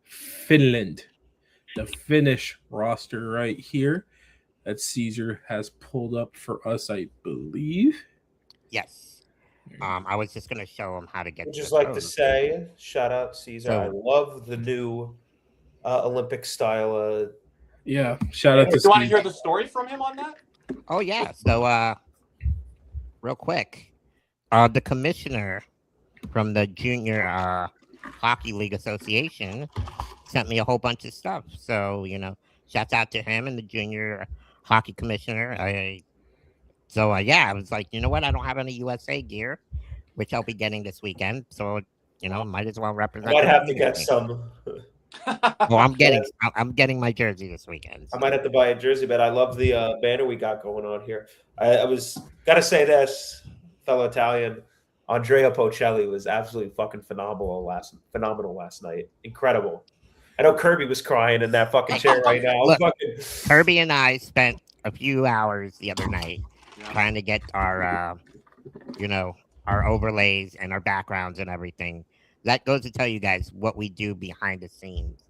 Finland. The Finnish roster right here. that Caesar has pulled up for us, I believe. Yes. I was just gonna show him how to get. I'd just like to say, shout out Caesar. So- I love the new Olympic style. Yeah, shout out to You want to Caesar. hear the story from him on that? Oh yeah. So real quick, the commissioner from the Junior Hockey League Association sent me a whole bunch of stuff. So shouts out to him and the Junior Hockey Commissioner. I was like, you know what? I don't have any USA gear, which I'll be getting this weekend. So might as well represent. I might have to get some. Well, I'm getting my jersey this weekend. I might have to buy a jersey, but I love the banner we got going on here. I was gotta say this, fellow Italian, Andrea Bocelli was absolutely fucking phenomenal last night. Incredible. I know Kirby was crying in that fucking chair right now. Look, Kirby and I spent a few hours the other night trying to get our our overlays and our backgrounds and everything. That goes to tell you guys what we do behind the scenes.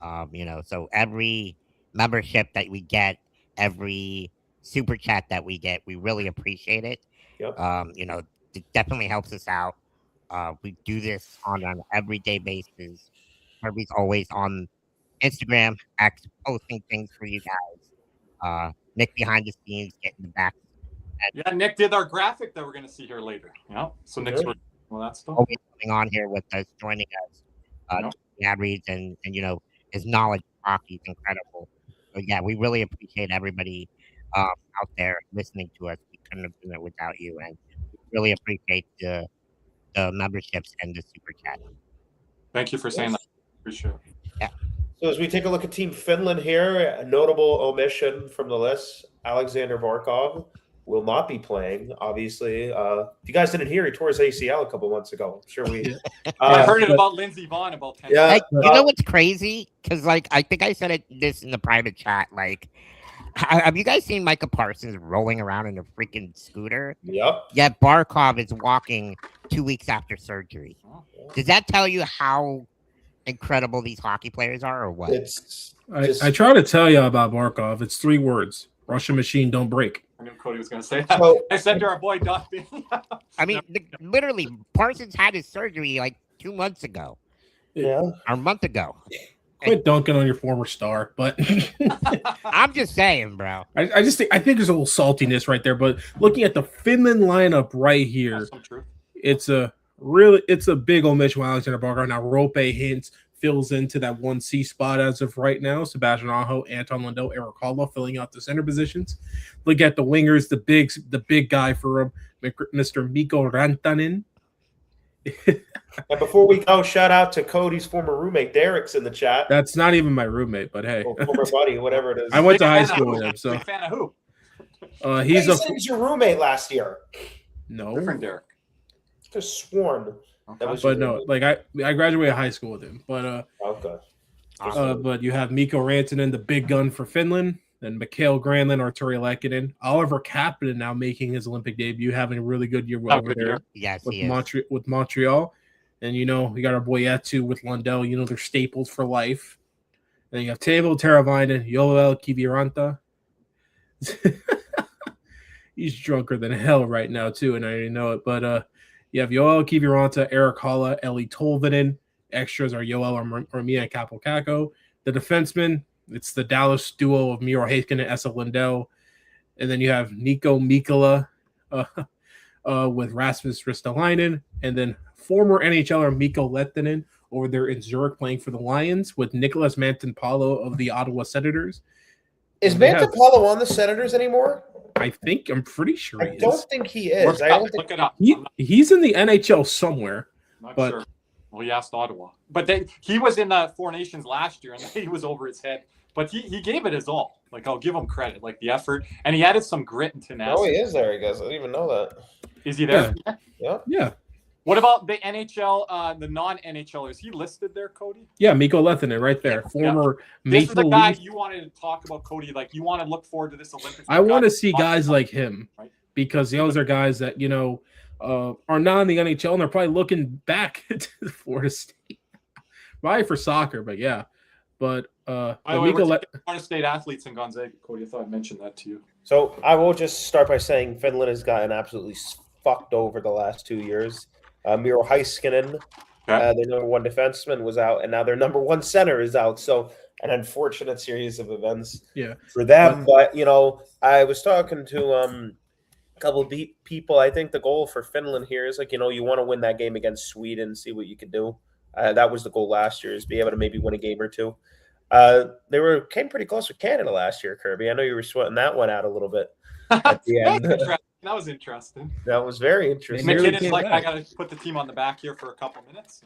So every membership that we get, every super chat that we get, we really appreciate it. Yep. It definitely helps us out. We do this on an everyday basis. Kirby's always on Instagram, posting things for you guys. Nick behind the scenes, getting the back. Yeah, Nick did our graphic that we're going to see here later. Yeah, so Nick's that stuff. Always coming on here with us, joining us, ad reads, and his knowledge of hockey is incredible. So yeah, we really appreciate everybody out there listening to us. We couldn't have done it without you, and we really appreciate the memberships and the super chat. Thank you for saying that. Appreciate it. Yeah. So as we take a look at Team Finland here, a notable omission from the list, Alexander Barkov will not be playing, obviously. If you guys didn't hear, he tore his ACL a couple months ago. I'm sure we... I heard it about Lindsey Vonn about 10 Yeah. Hey, you know what's crazy? Because, I think I said this in the private chat. Have you guys seen Micah Parsons rolling around in a freaking scooter? Yep. Yeah, Barkov is walking 2 weeks after surgery. Does that tell you how incredible these hockey players are, or what? I try to tell you about Barkov. It's 3 words. Russian machine don't break. I knew Cody was going to say that. So, I said to our boy Duffy. I mean, literally, Parsons had his surgery 2 months ago. Yeah. Or a month ago. Quit dunking on your former star, but I'm just saying, bro. I think there's a little saltiness right there. But looking at the Finland lineup right here, it's a big omission with Alexander Barkov. Now Rope Hintz fills into that 1C spot as of right now. Sebastian Aho, Anton Lundell, Eric Holla filling out the center positions. Look at the wingers, the big guy for him, Mr. Mikko Rantanen. And before we go, shout out to Cody's former roommate, Derek's in the chat. That's not even my roommate, but hey. Or former buddy, whatever it is. I went to high school with him. So. Big fan of who? He was your roommate last year. No. Different Derek. Just sworn. That was but no, I graduated high school with him. But okay. But you have Mikko Rantanen, the big gun for Finland, then Mikael Granlund, Arturi Lehkonen, Oliver Kapanen now making his Olympic debut, having a really good year over there. Yes, with Montreal. And we got our boy Etu with Lundell, they're staples for life. And then you have Teuvo Teravainen, Joel Kiviranta. He's drunker than hell right now too, and I already know it. But you have Joel Kiviranta, Eric Holla, Eli Tolvanen. Extras are Yoel or Mia Kapokako. The defenseman, it's the Dallas duo of Miro Heiskanen and Esa Lundell. And then you have Nico Mikkola with Rasmus Ristolainen. And then former NHLer Mikko Lehtinen over there in Zurich playing for the Lions with Nicholas Manton-Paulo of the Ottawa Senators. Is Manton-Paulo on the Senators anymore? I'm pretty sure he is. I don't think he is. Look it up. He's in the NHL somewhere. Not but sure. Well, he asked Ottawa. But he was in the Four Nations last year, and he was over his head. But he gave it his all. I'll give him credit, the effort. And he added some grit and tenacity. Oh, he is there, I guess. I didn't even know that. Is he there? Yeah. What about the NHL, the non-NHLers? Is he listed there, Cody? Yeah, Mikko Lehtinen right there. Former This is the Maple guy Leaf. you wanted to talk about, Cody. You want to look forward to this Olympics. I want to see guys like him, right? Because those are guys that, are not in the NHL, and they're probably looking back to Florida State. Probably for soccer, but yeah. But By the way, we're Florida State athletes in Gonzaga, Cody. I thought I mentioned that to you. So I will just start by saying Finland has gotten absolutely fucked over the last 2 years. Miro Heiskanen, their number one defenseman, was out, and now their number one center is out. So an unfortunate series of events for them. But I was talking to a couple of people. I think the goal for Finland here is you want to win that game against Sweden, see what you can do. That was the goal last year, is be able to maybe win a game or two. They came pretty close with Canada last year, Kirby. I know you were sweating that one out a little bit at the end. That was interesting. That was very interesting. McKinnon's like, I got to put the team on the back here for a couple minutes.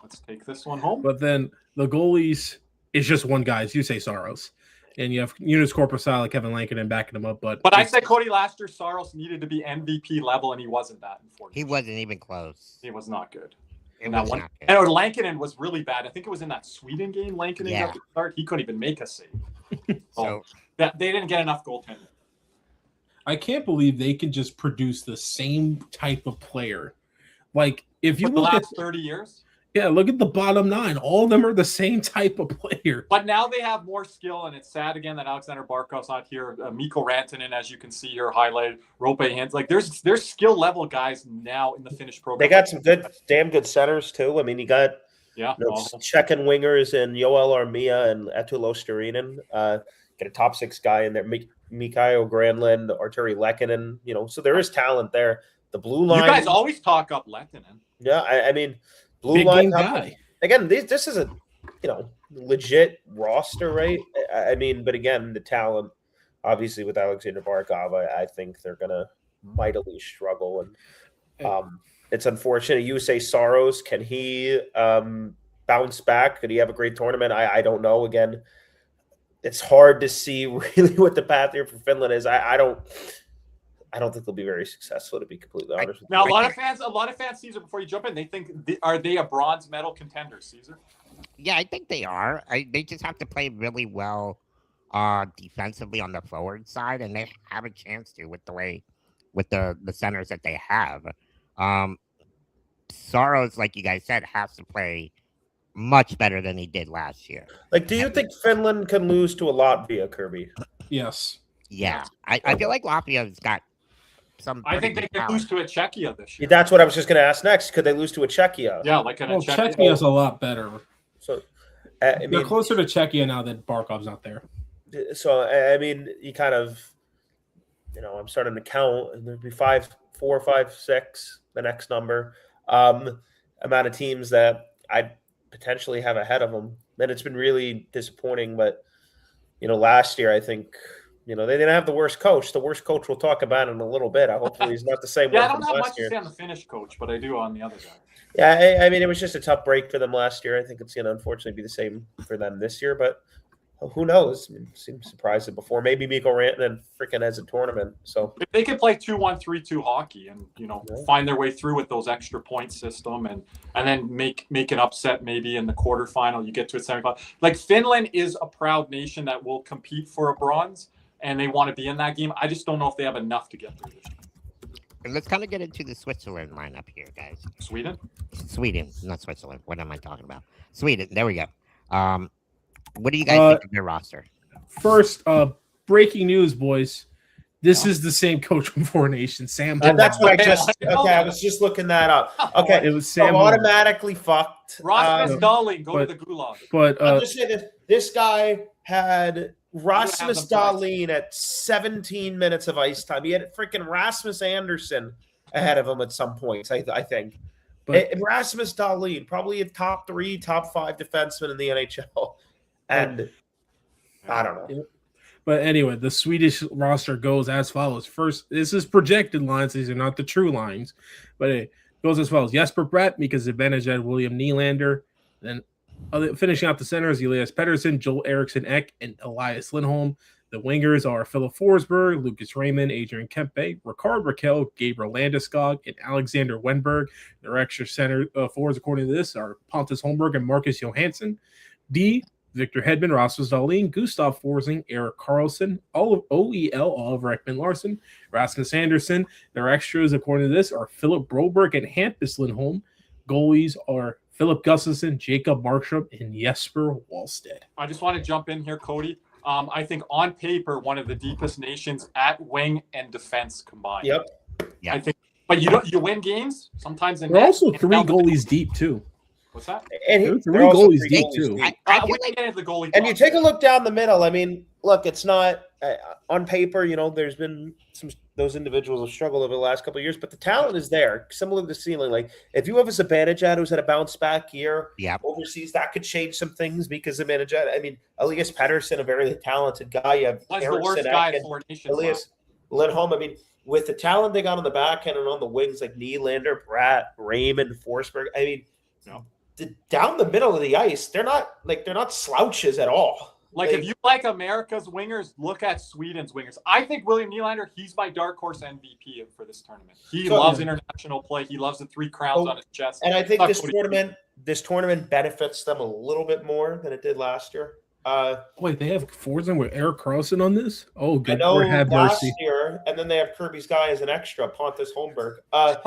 Let's take this one home. But then the goalies is just one guy, as you say, Saros. And you have Eunice Corpusala, Kevin Lankinen backing him up. But I said Cody last year, Saros needed to be MVP level, and he wasn't that, unfortunately. He wasn't even close. He was not good. And Lankinen was really bad. I think it was in that Sweden game. Lankinen got the start. He couldn't even make a save. So they didn't get enough goaltending. I can't believe they can just produce the same type of player. Like if you look the at last 30 years. Yeah, look at the bottom 9. All of them are the same type of player. But now they have more skill, and it's sad again that Alexander Barkov's not here. Mikko Rantanen, as you can see here, highlighted. Rope Hintz. Like there's skill level guys now in the Finnish program. They got some damn good centers too. I mean, you got Czech and wingers and Joel Armia and Etulo Starinen. Get a top 6 guy in there. Mikhail Granlund, Arturi Lekkinen. So there is talent there. The blue line. You guys always talk up Lekkinen. Yeah, I mean. Blue big line guy. Again, this is a legit roster, right? I mean, but again, the talent, obviously, with Alexander Barkov, I think they're gonna mightily struggle, and it's unfortunate. You say Saros, can he bounce back? Could he have a great tournament? I don't know. Again, it's hard to see really what the path here for Finland is. I don't think they'll be very successful, to be completely honest with you. Now, a lot of fans, Caesar, before you jump in, they think, are they a bronze medal contender, Caesar? Yeah, I think they are. They just have to play really well defensively on the forward side, and they have a chance to with the centers that they have. Saros, like you guys said, has to play much better than he did last year. Do you think Finland can lose to a Latvia, Kirby? Yes. Yeah. I feel like Latvia's got I think they could lose to a Czechia this year. That's what I was just going to ask next. Could they lose to a Czechia? Yeah, like Czechia is a lot better. So they're closer to Czechia now that Barkov's not there. So I mean, you kind of, I'm starting to count, and there'd be 4, 5, 6, the next number, amount of teams that I'd potentially have ahead of them. Then it's been really disappointing, but last year I think. They didn't have the worst coach. The worst coach we'll talk about in a little bit. Hopefully he's not the same one. I don't have much to say on the Finnish coach, but I do on the other side. Yeah, I mean, it was just a tough break for them last year. I think it's going to unfortunately be the same for them this year, but who knows? I mean, seems surprising before. Maybe Mikko Rantanen freaking has a tournament. So if they could play 2-1-3-2 hockey and find their way through with those extra point system and then make an upset maybe in the quarterfinal, you get to a semifinal. Like Finland is a proud nation that will compete for a bronze. And they want to be in that game. I just don't know if they have enough to get through this game. And let's kind of get into the Switzerland lineup here, guys. Sweden, not Switzerland. What am I talking about? Sweden. There we go. What do you guys think of their roster? First, breaking news, boys. This is the same coach from Four Nations, Sam. That's what I just. Okay, I was just looking that up. Okay, it was Sam. Automatically fucked. Rasmus Dahlin, go to the gulag. But I'm just saying this guy had Rasmus Dahlin at 17 minutes of ice time. He had freaking Rasmus Anderson ahead of him at some points, I think. But Rasmus Dahlin, probably a top 3, top 5 defenseman in the NHL. And I don't know. But anyway, the Swedish roster goes as follows. First, this is projected lines. These are not the true lines. But it goes as follows. Jesper Bratt, Mika Zibanejad, William Nylander. Then finishing out the centers, Elias Pettersson, Joel Eriksson Ek, and Elias Lindholm. The wingers are Philip Forsberg, Lucas Raymond, Adrian Kempe, Ricard Raquel, Gabriel Landeskog, and Alexander Wenberg. Their extra center forwards, according to this, are Pontus Holmberg and Marcus Johansson. D, Victor Hedman, Rasmus Dahlin, Gustav Forsling, Erik Karlsson, OEL, Oliver Ekman-Larsson, Rasmus Andersson. Their extras, according to this, are Philip Broberg and Hampus Lindholm. Goalies are Philip Gustafson, Jacob Markstrom, and Jesper Wallstedt. I just want to jump in here, Cody. I think on paper, one of the deepest nations at wing and defense combined. Yep. I think, but you win games sometimes. They're also 3 goalies deep too. What's that? And they're 3 goalies deep too. I feel like the goalie. And you take a look down the middle. I mean, look, it's not on paper. There's been those individuals have struggled over the last couple of years, but the talent is there. Similar to the ceiling, like if you have a Zibanejad who's had a bounce back year overseas, that could change some things because Zibanejad. I mean, Elias Pettersson, a very talented guy. You have the worst guy for nations. Elias Lindholm. I mean, with the talent they got on the back end and on the wings, like Nylander, Bratt, Raymond, Forsberg. I mean, down the middle of the ice, they're not slouches at all. Like if you like America's wingers, look at Sweden's wingers. I think William Nylander, he's my dark horse MVP for this tournament. He loves international play. He loves the 3 crowns on his chest. And I think this tournament benefits them a little bit more than it did last year. Wait, they have Forsberg with Erik Karlsson on this? Oh, good. I know have last mercy. year, and then they have Kirby's guy as an extra, Pontus Holmberg. I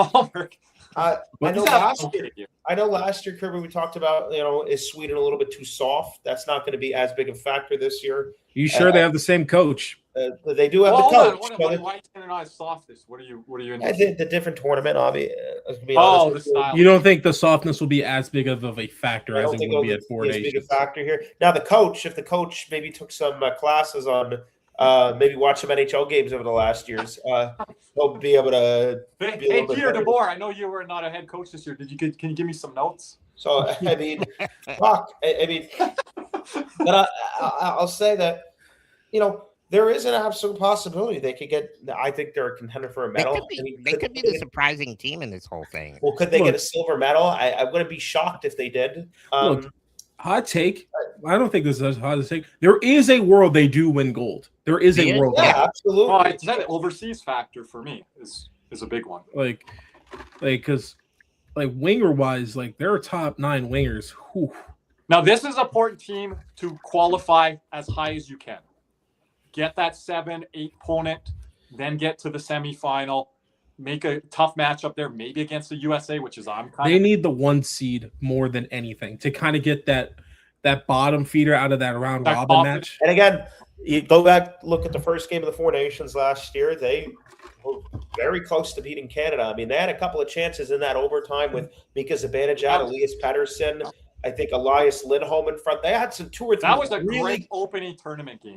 know last year, Kirby, we talked about, is Sweden a little bit too soft? That's not going to be as big a factor this year. You sure they have the same coach? They do have the coach. Why are you saying not as soft? What are you the different tournament, obviously. The style. You don't think the softness will be as big of a factor as it would be at 4 Nations? Big a factor here. Now, the coach, if the coach maybe took some classes on maybe watch some NHL games over the last years, he'll be able to. Hey, Peter DeBoer, I know you were not a head coach this year. Can you give me some notes? So I mean, but I'll say that there is an absolute possibility they could get. I think they're a contender for a medal. They could be the surprising team in this whole thing. Well, could they get a silver medal? I wouldn't be shocked if they did. Look, hot take. I don't think this is hot take. There is a world they do win gold. There is a world. Yeah, absolutely. It's that overseas factor for me is a big one. Because winger wise, there are top 9 wingers. Whew. Now this is an important team to qualify as high as you can. Get that 7-8 opponent, then get to the semifinal. Make a tough matchup there, maybe against the USA, which is They need the 1 seed more than anything to kind of get that bottom feeder out of that round robin match. And again, you go back, look at the first game of the 4 Nations last year. They were very close to beating Canada. I mean, they had a couple of chances in that overtime with Mika Zibanejad, Elias Pettersson. I think Elias Lindholm in front. They had some 2 or 3. That was a great opening tournament game.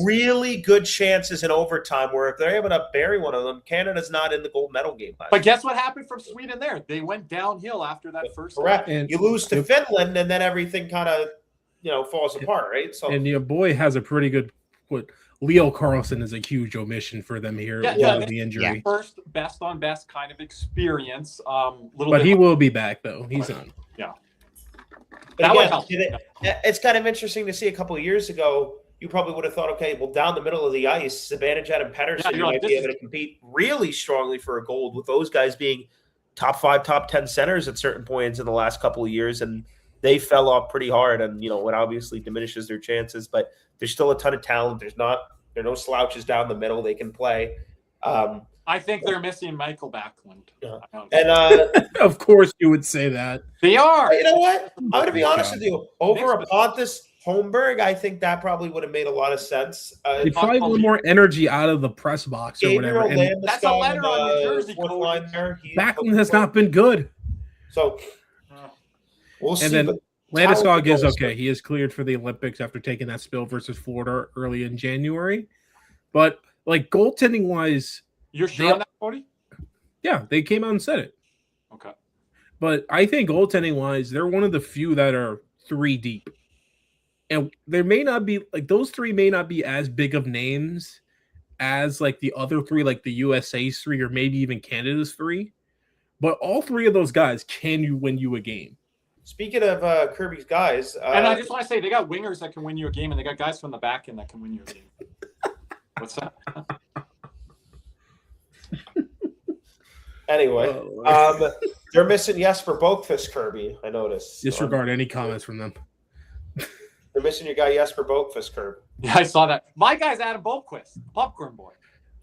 Really good chances in overtime where if they're able to bury one of them, Canada's not in the gold medal game. But guess what happened from Sweden there? They went downhill after that first. Correct. And you lose to Finland, and then everything kind of falls apart, right? So and your boy has a pretty good. Leo Carlson is a huge omission for them here with the injury. Yeah. First best on best kind of experience. But he will be back though. He's on. Yeah. It's kind of interesting to see a couple of years ago, you probably would have thought, okay, well, down the middle of the ice, Zibanejad and Pettersson might be able to compete really strongly for a gold with those guys being top 5, top 10 centers at certain points in the last couple of years. And they fell off pretty hard. And, it obviously diminishes their chances, but there's still a ton of talent. There are no slouches down the middle. They can play. I think they're missing Michael Backlund. And of course you would say that. They are. You know what? I'm going to be honest with you. Over a Pontus Holmberg, I think that probably would have made a lot of sense. They probably want more energy out of the press box or whatever. And that's a letter on New Jersey. Backlund has not been good. So we'll see. And then Landeskog is okay. He is cleared for the Olympics after taking that spill versus Florida early in January. But goaltending wise, you're sure on that, Cody? Yeah, they came out and said it. Okay. But I think goaltending wise, they're one of the few that are 3 deep. And there may not be those 3 may not be as big of names as the other 3, the USA's 3 or maybe even Canada's 3. But all 3 of those guys can win you a game. Speaking of Kirby's guys, and I just want to say they got wingers that can win you a game, and they got guys from the back end that can win you a game. What's that? Anyway, they're missing Jesper Boqvist, Kirby. I noticed. Disregard any comments from them. They're missing your guy Jesper Boqvist, Kirby. Yeah, I saw that. My guy's Adam Boqvist, popcorn boy.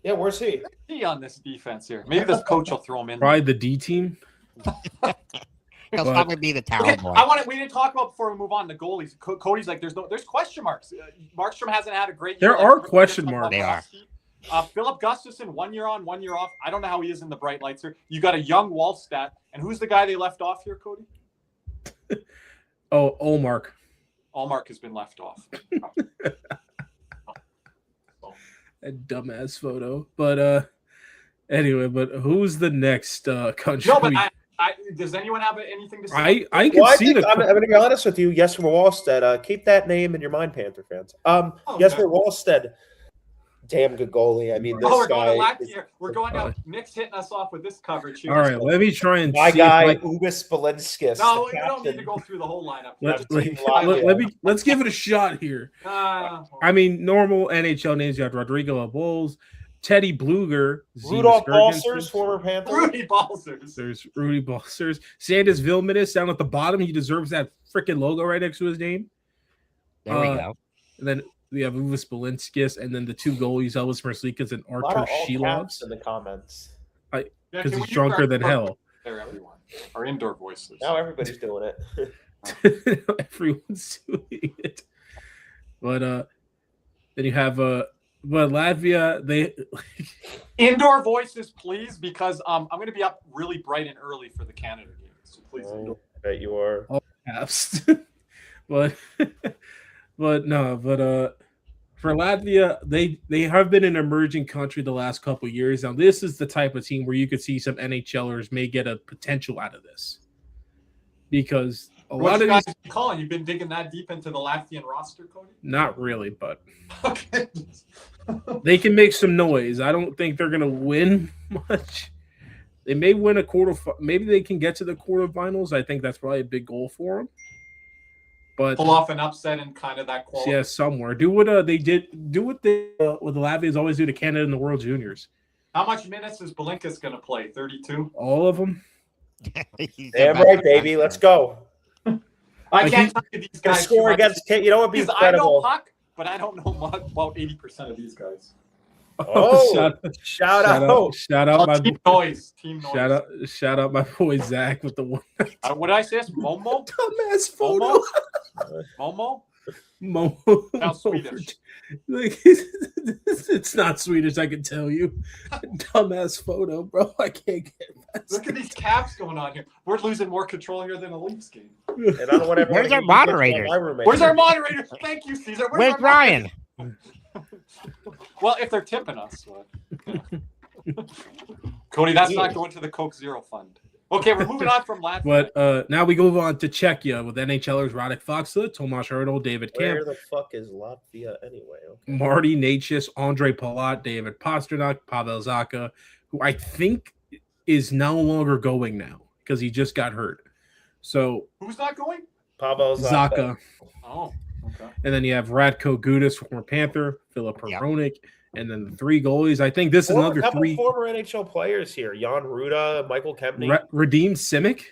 Yeah, where's he? He on this defense here. Maybe this coach will throw him in. Probably the D team. He'll probably be the tower Okay, boy. we didn't talk about before we move on the goalies. Cody's like, there's question marks. Markstrom hasn't had a great year. There are question marks. They are. Philip Gustafson, 1 year on, 1 year off. I don't know how he is in the bright lights here. You got a young Wallstat. And who's the guy they left off here, Cody? Olmark. Allmark has been left off. A dumbass photo. But anyway, but who's the next country? No, but does anyone have anything to say? I can see I'm going to be honest with you. Jesper Wallstedt. Keep that name in your mind, Panther fans. Jesper Wallstedt, damn good goalie. I mean, this we're guy. going to Latvia. We're going out. Nick's hitting us off with this coverage here. All right, let me try and My see guy, Ubis Belinskis. No, we don't need to go through the whole lineup. Let's give it a shot here. I mean, normal NHL names. You have Rodrigo Abols, Teddy Bluger, Rudolph Balcers, former Panther. Rudy Balcers. There's Rudy Balcers. Sandis Vilmanis down at the bottom. He deserves that freaking logo right next to his name. There we go. And then we have Uvis Belinskis, and then the two goalies, Elvis Merzlikas and Artur Shilovs. In the comments. Because he's drunker than hell. There, everyone. Our indoor voices. Now everybody's doing it. Everyone's doing it. But then you have but Latvia, they indoor voices, please, because I'm going to be up really bright and early for the Canada game. So please, I bet you are. all caps. but for Latvia, they have been an emerging country the last couple of years. Now, this is the type of team where you could see some NHLers may get a potential out of this, because a lot of guys calling. You've been digging that deep into the Latvian roster, Cody? not really, but Okay. they can make some noise. I don't think they're going to win much. They may win a maybe they can get to the quarterfinals. I think that's probably a big goal for them. But pull off an upset in kind of that quality. Yeah, somewhere. Do what they did. Do what the Latvians always do to Canada in the World Juniors. How much minutes is Belinkas going to play? 32. All of them. Damn right, baby. Let's go. I can't tell you these guys. Score against. You know what would be incredible? I know puck, but I don't know much about 80% of these guys. Oh, shout out! Shout out my team noise. Team noise. Shout out my boy Zach with the one. What did I say? Momo. Dumbass photo. Momo. Sounds Swedish. Like, it's not Swedish, I can tell you. Dumbass photo, bro. I can't get past Look at these caps going on here. We're losing more control here than a Leafs game. And I don't want everyone. Where's our moderator? Where's our moderator? Thank you, Caesar. Where's Ryan? Well, if they're tipping us. Cody, that's not going to the Coke Zero Fund. Okay, we're moving on from Latvia. But now we go on to Czechia with NHLers Radek Faksa, Tomáš Hrdal, David Kemp. Where the fuck is Latvia anyway? Okay. Marty Natchez, Andrei Palat, David Pastrnak, Pavel Zacha, who I think is no longer going now because he just got hurt. So who's not going? Pavel Zacha. Oh, okay. And then you have Radko Gudas, former Panther, Filip Hronek, and then the three goalies. I think this is another three former NHL players here: Jan Ruda, Michael Kempny, Radim Simic,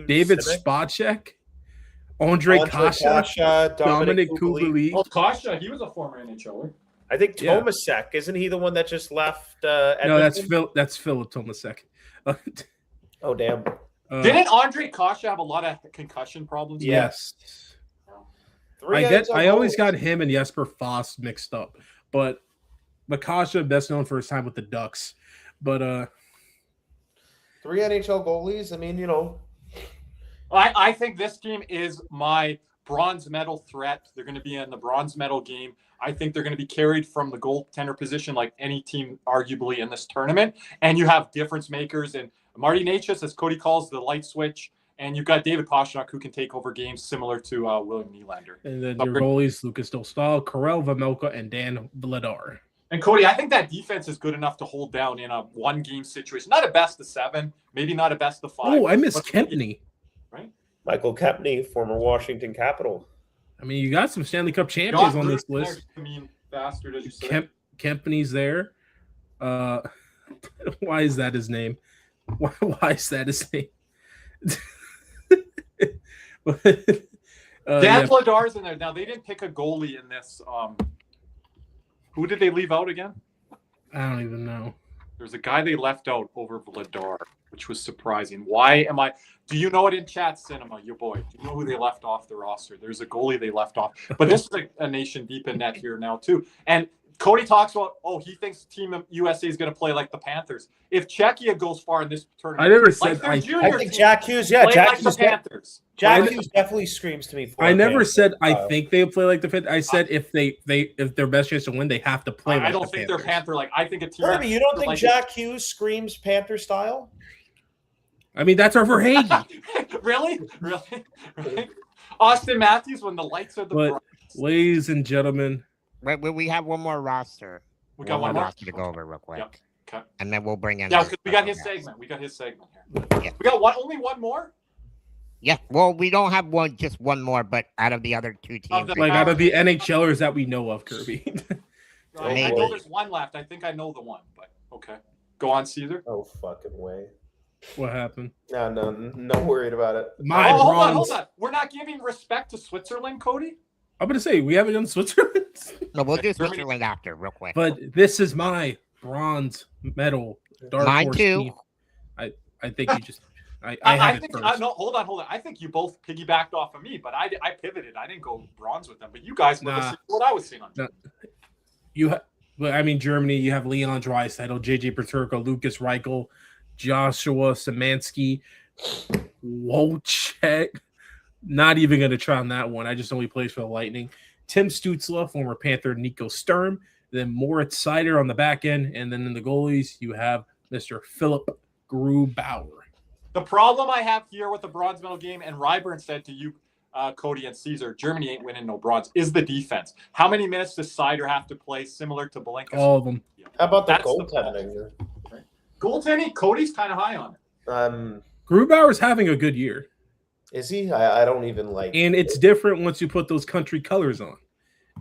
David Spacek, Ondrej Kase, Dominic Kubalik. Oh, Kase, he was a former NHLer. I think Tomasek, isn't he the one that just left? No, that's Philip Tomasek. Oh damn! Didn't Ondrej Kase have a lot of concussion problems? Yes. I always got him and Jesper Foss mixed up, but Kase best known for his time with the Ducks. But three NHL goalies. I mean, you know, I think this team is my bronze medal threat. They're going to be in the bronze medal game. I think they're going to be carried from the goaltender position like any team arguably in this tournament. And you have difference makers and Marty Natchez, as Cody calls the light switch. And you've got David Pastrnak, who can take over games similar to William Nylander. And then your goalies, Lucas Dostal, Karel Vejmelka, and Dan Vladar. And Cody, I think that defense is good enough to hold down in a one-game situation. Not a best of 7, maybe not a best of 5. Oh, I missed Kempny. Right? Michael Kempny, former Washington Capital. I mean, you got some Stanley Cup champions on this list. Bastard, as you say. Kempny's there. Why is that his name? Why is that his name? Dan Vladar's in there. Now, they didn't pick a goalie in this. Who did they leave out again? I don't even know. There's a guy they left out over Vladar. which was surprising. Why am I? Do you know it in chat, Cinema, your boy? Do you know who they left off the roster? There's a goalie they left off. But this is a nation deep in net here now, too. And Cody talks about, he thinks Team USA is going to play like the Panthers. If Czechia goes far in this tournament, I never said I think Jack Hughes, Jack like Hughes, the Panthers. Jack Hughes definitely screams to me. I never said I think they play like the Panthers. I said if their best chance to win, they have to play. I don't think they're Panther like. I think a team. Kirby, you don't think Jack Hughes screams Panther style? I mean, that's our Verhage. Really? Austin Matthews, when the lights are the But, brightest. ladies and gentlemen, We have one more roster. We got one more roster to go over real quick. Yep. Okay. And then we'll bring in. Yeah, because we got his segment. Here. Yeah. We got only one more? Yeah. Well, we don't have just one more, but out of the other two teams. out of the NHLers that we know of, Kirby. I know there's one left. I think I know the one, but okay. Go on, Caesar. Oh, fucking way. What happened? No worried about it. Hold on. We're not giving respect to Switzerland, Cody? I'm going to say, we haven't done Switzerland. No, we'll do Switzerland after, real quick. But this is my bronze medal. Mine horse too. team. I think you just... I think no, hold on. I think you both piggybacked off of me, but I pivoted. I didn't go bronze with them, but you guys were listening to what I was saying on. Germany, you have Leon Draisaitl, JJ Peterka, Lucas Reichel, Joshua Szymanski, Wojciech. Not even going to try on that one. I just know he plays for the Lightning. Tim Stützle, former Panther Nico Sturm, then Moritz Seider on the back end, and then in the goalies, you have Mr. Philip Grubauer. The problem I have here with the bronze medal game, and Ryburn said to you, Cody and Caesar, Germany ain't winning no bronze, is the defense. How many minutes does Seider have to play similar to Belinka? All of them. How about the goaltending? Goaltending, Cody's kind of high on it. Grubauer's having a good year. Is he? I don't even like. And it's different once you put those country colors on.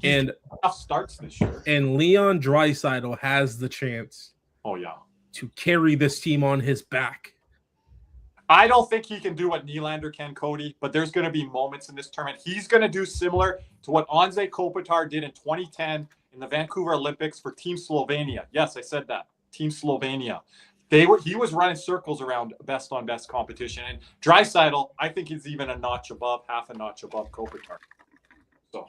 And starts this year. And Leon Draisaitl has the chance. Oh yeah. To carry this team on his back. I don't think he can do what Nylander can, Cody, but there's going to be moments in this tournament. He's going to do similar to what Anze Kopitar did in 2010 in the Vancouver Olympics for Team Slovenia. Yes, I said that. Team Slovenia. He was running circles around best on best competition. And Draisaitl, I think he's even half a notch above Kopitar. So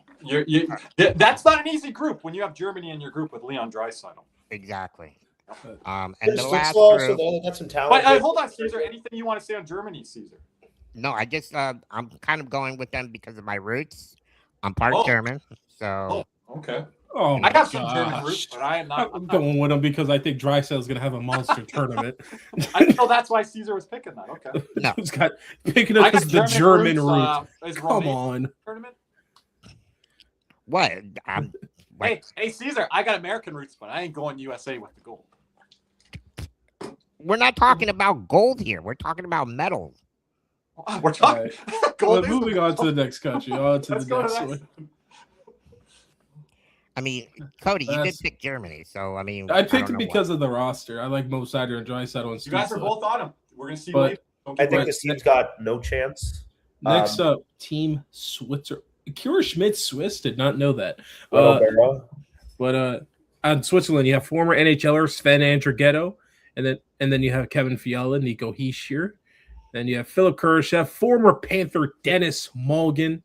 that's not an easy group when you have Germany in your group with Leon Draisaitl. Exactly. And the last so they got some talent. But hold on, Caesar. Anything you want to say on Germany, Caesar? No, I just I'm kind of going with them because of my roots. I'm part German, so okay. Oh, I got some German roots, but I am not. I'm going with them because I think Draisaitl is going to have a monster tournament. I know that's why Caesar was picking that. Okay. No, he's got picking up as the German route. Come on. Tournament. What? Hey, Caesar, I got American roots, but I ain't going USA with the gold. We're not talking about gold here. We're talking about medals. We're talking gold. Well, moving on to the next country. Let's go to the next. I mean, Cody, you did pick Germany, so I mean, I picked it because of the roster. I like Mo Seider and Draisaitl and you guys are both on him. We're gonna see. I think this team's got no chance. Next up, Team Switzer. Kira Schmidt Swiss did not know that. But on Switzerland, you have former NHLer Sven Andrighetto, and then you have Kevin Fiala, Nico Hischier. Then you have Philip Kurashev, former Panther Dennis Mulligan,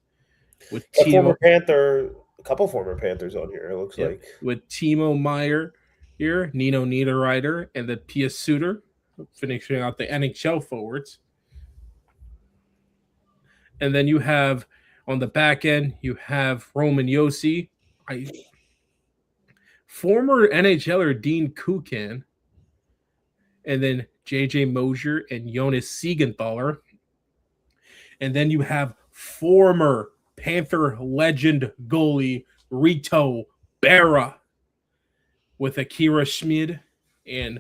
with a couple former Panthers on here. It looks like with Timo Meyer here, Nino Niederreiter, and then Pia Suter finishing out the NHL forwards. And then you have on the back end, you have Roman Josi, former NHLer Dean Kukan, and then JJ Mosier and Jonas Siegenthaler. And then you have former Panther legend goalie Rito Berra with Akira Schmid. And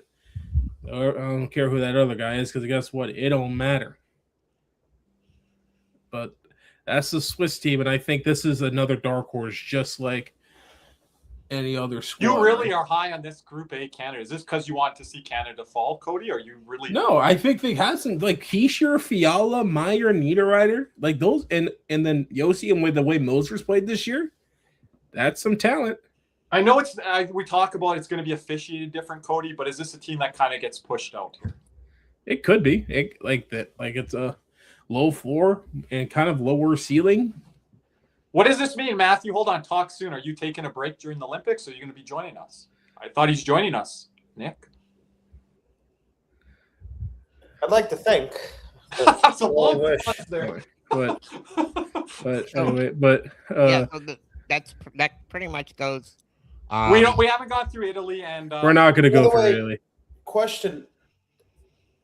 I don't care who that other guy is because guess what? It don't matter. But that's the Swiss team, and I think this is another dark horse just like any other squad. You really are high on this Group A Canada. Is this because you want to see Canada fall, Cody? Or you really? No, I think they have some like Hischier, Fiala, Meyer, Niederreiter, like those, and then Josi, and with the way Moser's played this year, that's some talent. I know it's we talk about it's going to be officiated different, Cody, but is this a team that kind of gets pushed out here? It could be like that. Like it's a low floor and kind of lower ceiling. What does this mean, Matthew? Hold on. Talk soon. Are you taking a break during the Olympics, or are you going to be joining us? I thought he's joining us, Nick. I'd like to think. That's a long pause there. But anyway, that pretty much goes. We haven't gone through Italy, and we're not going to go through Italy. Question: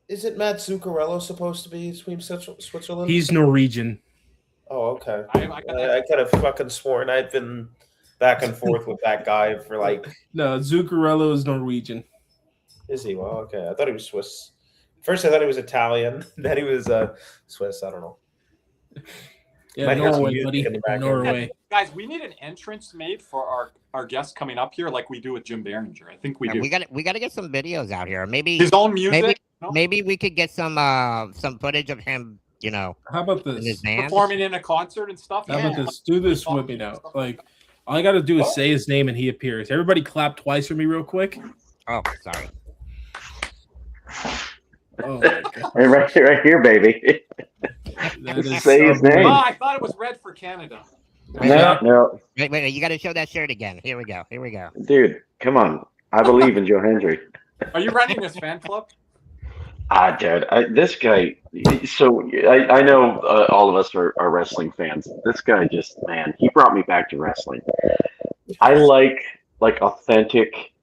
isn't Matt Zuccarello supposed to be Team Switzerland? He's Norwegian. Oh, okay. I kind of fucking sworn I've been back and forth with that guy for like. No, Zuccarello is Norwegian. Is he? Well, okay. I thought he was Swiss. First, I thought he was Italian. Then he was Swiss. I don't know. Yeah, Norway, buddy. Norway. Guys, we need an entrance made for our guests coming up here, like we do with Jim Behringer. I think we do. We got to get some videos out here. Maybe his own music. Maybe we could get some footage of him. You know, how about this? Performing in a concert and stuff. How about this? Do this with me now. Like, all I got to do is say his name and he appears. Everybody clap twice for me real quick. Oh, sorry. Oh, my God. Right here, baby. Say his name. Oh, I thought it was red for Canada. No. Wait, you got to show that shirt again. Here we go. Dude, come on. I believe in Joe Hendry. Are you running this fan club? Dude, this guy. So I know all of us are wrestling fans. This guy man, he brought me back to wrestling. I like authentic,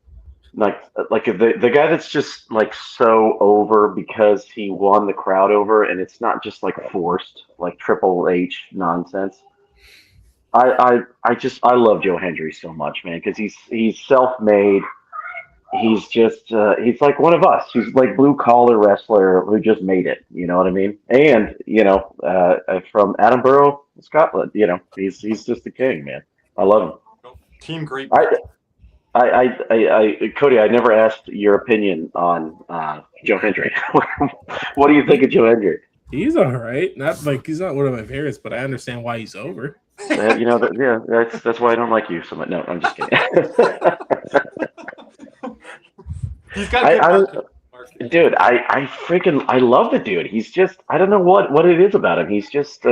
like the guy that's just like so over because he won the crowd over, and it's not just like forced, like Triple H nonsense. I love Joe Hendry so much, man, because he's self-made. He's just he's like one of us. He's like blue collar wrestler who just made it. You know what I mean? And from Edinburgh, Scotland. You know, he's just the king, man. I love him. Team great. Cody, I never asked your opinion on Joe Hendry. What do you think of Joe Hendry? He's all right. He's not one of my favorites, but I understand why he's over. That's why I don't like you so much. No, I'm just kidding. He's got dude, I love the dude. He's just, I don't know what it is about him. He's just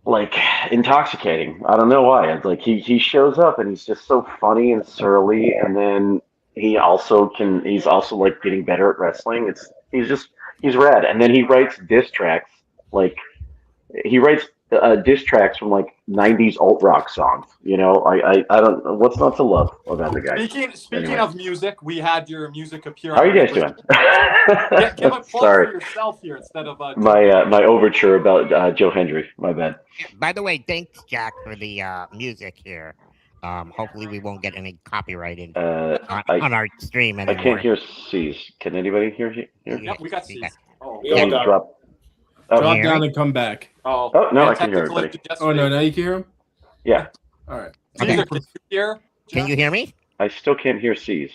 like intoxicating. I don't know why. It's like he shows up and he's just so funny and surly, and then he's also like getting better at wrestling. He's rad. And then he writes diss tracks, like he writes diss tracks from like 90s alt rock songs. You know, I don't know what's not to love about the guy. Speaking of music, we had your music appear. How are you guys doing? Give a plug for yourself here instead of my overture about Joe Hendry. My bad. By the way, thanks Jack for the music here. Hopefully we won't get any copyrighted on our stream anymore. I can't hear C's. Can anybody hear you? Yeah, we got C's. Oh, drop down and come back. Oh no, I can hear everybody. Oh no, now you can hear him? Yeah. All right. Okay. Can you hear me? I still can't hear C's.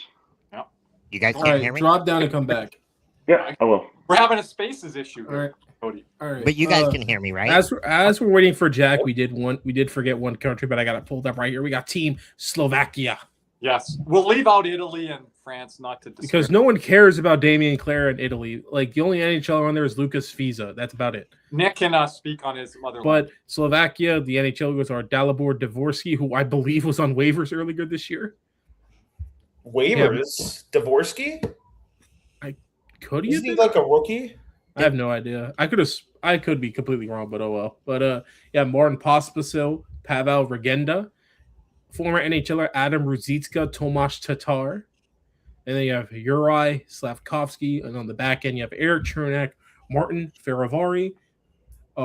No. You guys can't hear me? Drop down and come back. Yeah, I will. We're having a spaces issue. All right. Cody. All right. But you guys can hear me, right? As we're waiting for Jack, we did forget one country, but I got it pulled up right here. We got Team Slovakia. Yes. We'll leave out Italy and France not to discuss. Because no one cares about Damien Clare in Italy. Like the only NHL on there is Lucas Fiza. That's about it. Nick can speak on his motherland. But Slovakia, the NHLers are Dalibor Dvorsky, who I believe was on waivers earlier this year. Waivers? Yeah. Dvorsky? Isn't he like a rookie? I have no idea. I could be completely wrong, but oh well. But Martin Pospisil, Pavel Regenda, former NHLer Adam Ruzicka, Tomasz Tatar, and then you have Juraj Slavkovsky, and on the back end you have Eric Chernak, Martin Feravari,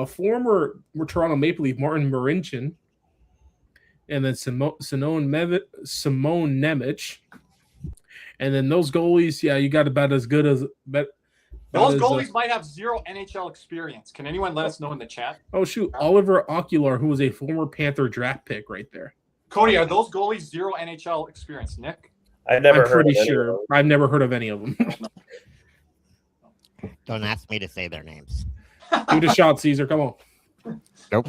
former Toronto Maple Leaf Martin Marincin, and then Simone Nemec. And then those goalies, you got about as good as. Those goalies might have zero NHL experience. Can anyone let us know in the chat? Oh, shoot. Oliver Okular, who was a former Panther draft pick right there. Cody, are those goalies zero NHL experience? Nick? I'm pretty sure. I've never heard of any of them. Don't ask me to say their names. Do the shot, Caesar. Come on. Nope.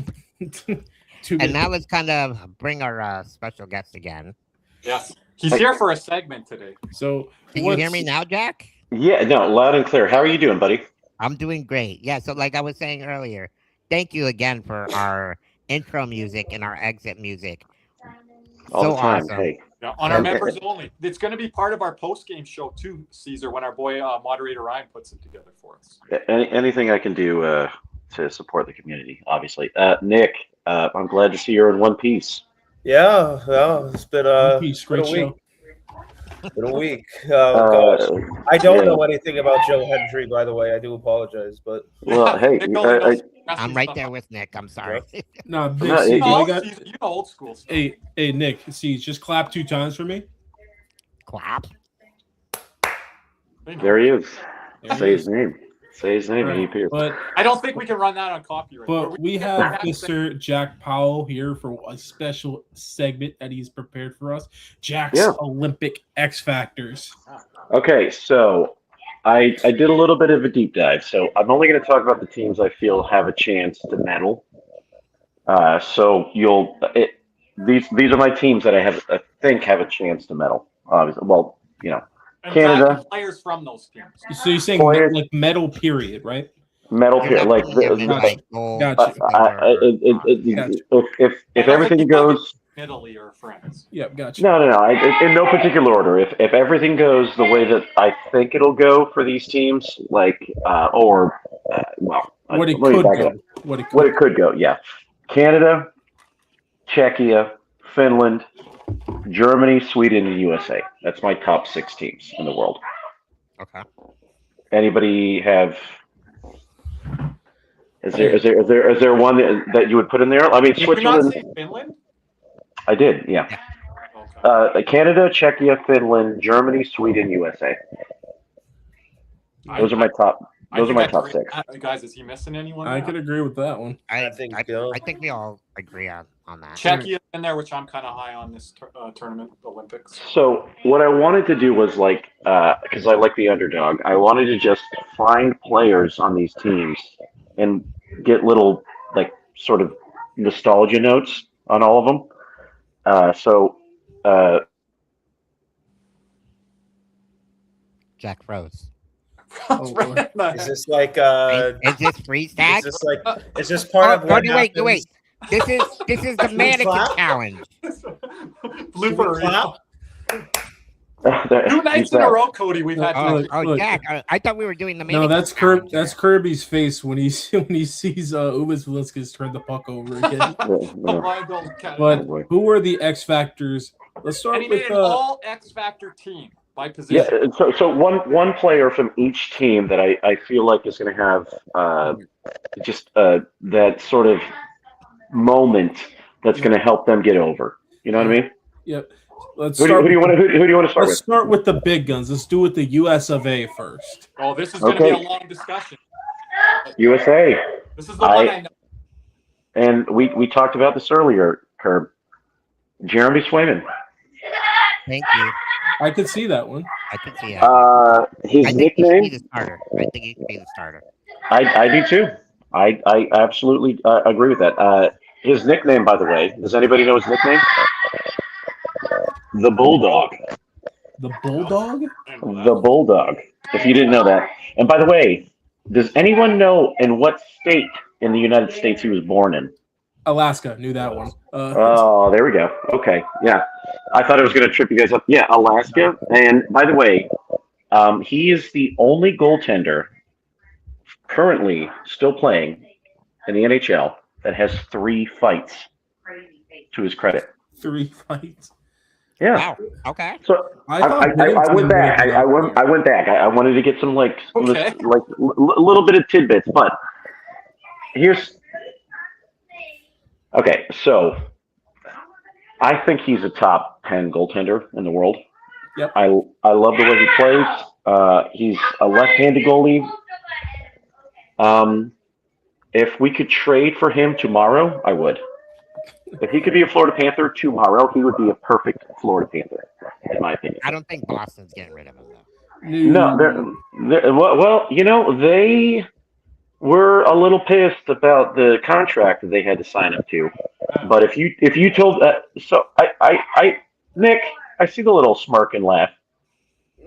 And now let's kind of bring our special guest again. Yes. He's here for a segment today. So can you hear me now, Jack? Yeah, no, loud and clear. How are you doing, buddy? I'm doing great. Yeah, so like I was saying earlier, thank you again for our intro music and our exit music. All So the time. awesome. Hey. Yeah, on our members only. It's going to be part of our post-game show too, Caesar, when our boy moderator Ryan puts it together for us. Anything I can do to support the community, obviously. Nick, I'm glad to see you're in one piece. Yeah, well, it's been a Peace, great week. show. Been a week. Oh gosh, I don't know anything about Joe Hendry, by the way. I do apologize, but well, hey, I'm right there with Nick. I'm sorry. No, Nick, No, see, it- all I got, you know old school stuff. hey, Nick, see, just clap 2 times for me. Clap. there he is. There Say he his is. name. Say his name, and he Right. appears. But I don't think we can run that on copyright. we have Mr. Jack Powell here for a special segment that he's prepared for us. Jack's Olympic X Factors. Okay, so I did a little bit of a deep dive. So I'm only going to talk about the teams I feel have a chance to medal. So these are my teams that I think have a chance to medal. Obviously, well, And Canada. players from those teams. So you're saying Players- like medal period, right? Medal You're period, not like putting them in, the- like, gold, Gotcha. silver, if everything goes. Italy or France. Yep, gotcha. No. In no particular order. If everything goes the way that I think it'll go for these teams, like What it let me could back it go. up. What it What could. it could go, yeah. Canada, Czechia, Finland, Germany, Sweden, and USA. That's my top 6 teams in the world. Okay. Anybody have? Is there one that you would put in there? I mean, Did you not Switzerland. say Finland? I did, yeah. Okay. Canada, Czechia, Finland, Germany, Sweden, USA. Those are my top. Those are my top 6. Guys, is he missing anyone? I now? could agree with that one. I think think so. I think we all agree on that. Czechia in there, which I'm kind of high on this tournament, Olympics. So what I wanted to do was because I like the underdog, I wanted to just find players on these teams and get little sort of nostalgia notes on all of them. Jack froze. is this like Is this free stack? is this part of what wait. happens? This is the mannequin clap? challenge. Blooper clap? reel. 2 nights in a row, Cody. We've had. Look. Jack, I thought we were doing the No, mannequin that's challenge. That's Kirby's face when he sees Ubis Velasquez turn the puck over again. But who were the X Factors? Let's start And he with made an all X Factor team by position. Yeah, so one player from each team that I feel like is going to have that sort of moment that's going to help them get over. You know what I mean? Yep. Who do you want to start with? Let's start with the big guns. Let's do it the US of A first. Oh, this is going to be a long discussion. USA. This is the one I know. And we talked about this earlier, Herb. Jeremy Swayman. Thank you. I could see that one. I could see that. His I think nickname. he should be the starter. I think he should be the starter. I do too. I absolutely agree with that. His nickname, by the way, does anybody know his nickname? The Bulldog. The Bulldog? The Bulldog. If you didn't know that. And by the way, does anyone know in what state in the United States he was born in? Alaska. Knew that one. Oh, there we go. Okay. Yeah. I thought it was going to trip you guys up. Yeah, Alaska. And by the way, he is the only goaltender currently still playing in the NHL that has 3 fights to his credit. 3 fights. Yeah. Wow. Okay. So I went back. I went back. I wanted to get some Okay. little bit of tidbits, but here's okay. So I think he's a top 10 goaltender in the world. Yep. I love the way he plays. He's a left-handed goalie. If we could trade for him tomorrow, I would. If he could be a Florida Panther tomorrow, he would be a perfect Florida Panther, in my opinion. I don't think Boston's getting rid of him though. No, well, they were a little pissed about the contract that they had to sign up to. But if you told, so I Nick, I see the little smirk and laugh.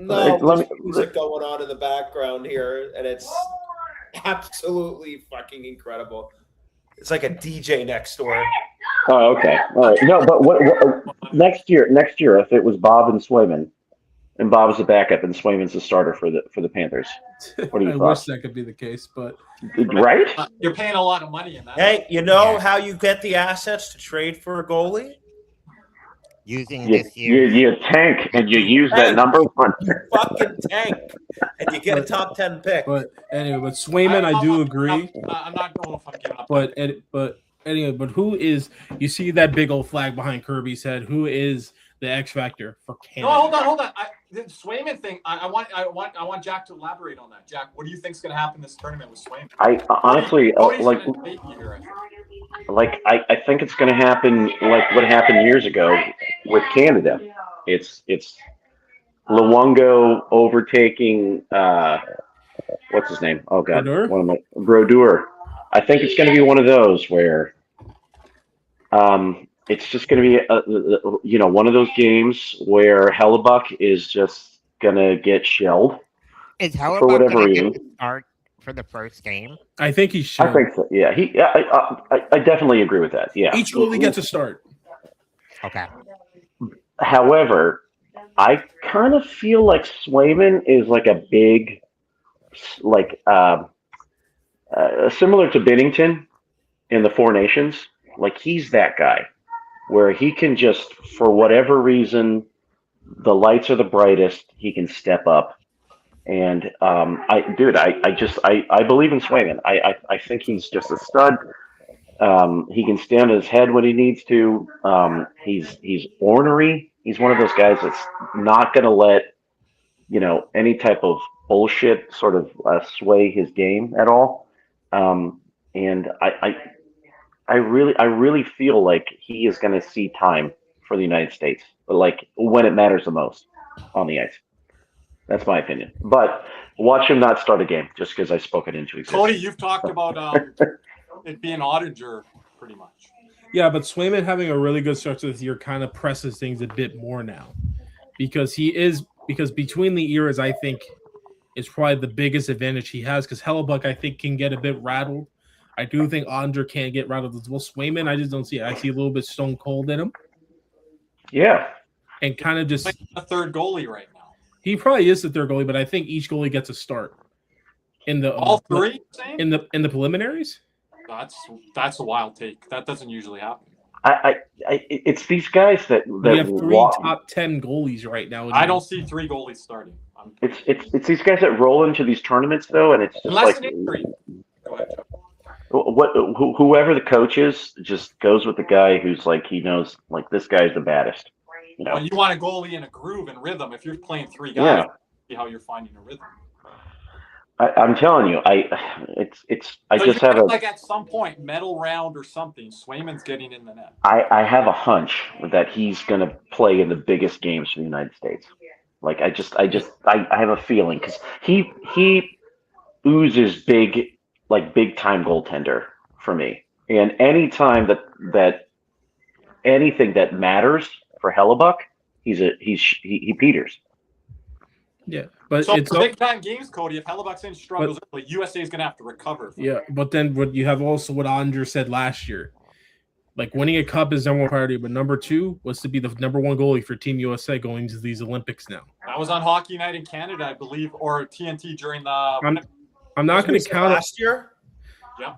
No, there's music going on in the background here, and it's absolutely fucking incredible. It's like a DJ next door. Oh, okay. All right. No, but what next year, if it was Bob and Swayman, and Bob's the backup and Swayman's the starter for the Panthers, what do you I thought? wish that could be the case, but Right? You're paying a lot of money in that. Hey, you know how you get the assets to trade for a goalie? This year. You tank and you use that number one. You fucking tank, and you get a top 10 pick. But Swayman, I do agree. I'm not going if I'm giving up. But who is? You see that big old flag behind Kirby's head? Who is the X factor for Canada? No, hold on. The Swayman thing. I want Jack to elaborate on that. Jack, what do you think is going to happen this tournament with Swayman? I honestly I think it's going to happen like what happened years ago with Canada. It's Luongo overtaking what's his name? Oh God, Brodeur. I think it's going to be one of those where it's just going to be one of those games where Hellebuck is just going to get shelled. Is Hellebuck going to get the start for the first game? I think he should. I think so. Yeah, I definitely agree with that. Yeah, each goalie gets a start. Okay. However, I kind of feel like Swayman is like a big, similar to Binnington in the Four Nations. Like he's that guy where he can just, for whatever reason, the lights are the brightest, he can step up. And I believe in Swayman. I think he's just a stud. He can stand on his head when he needs to. He's ornery. He's one of those guys that's not going to let any type of bullshit sort of sway his game at all. And I really feel like he is going to see time for the United States, but like when it matters the most on the ice. That's my opinion. But watch him not start a game just because I spoke it into existence. Cody, you've talked about it being Ottinger pretty much. Yeah, but Swayman having a really good start to this year kind of presses things a bit more now because between the eras, I think is probably the biggest advantage he has because Hellebuck, I think, can get a bit rattled. I do think Ottinger can get rattled as well. Swayman, I just don't see it. I see a little bit stone cold in him. Yeah. And kind of just a third goalie right now. He probably is the third goalie, but I think each goalie gets a start in the all three in the preliminaries. That's a wild take. That doesn't usually happen. It's these guys that we have three top 10 goalies right now. I don't see three goalies starting. It's these guys that roll into these tournaments though, and it's just unless like Go ahead, whoever the coach is just goes with the guy who's like he knows like this guy's the baddest. When you want a goalie in a groove and rhythm, if you're playing three guys, see how you're finding a rhythm. I'm telling you, just have like at some point, medal round or something, Swayman's getting in the net. I have a hunch that he's going to play in the biggest games for the United States. Like I have a feeling because he oozes big time goaltender for me. And any time that anything that matters for Hellebuck, he peters. Yeah, but so it's big time games, Cody. If Hellebuck's in struggles, early, USA is going to have to recover. Yeah, but then what you have also what Ottinger said last year, like winning a cup is number one priority, but number two was to be the number one goalie for Team USA going to these Olympics now. That was on Hockey Night in Canada, I believe, or TNT during the. I'm not going to count last year. Yeah,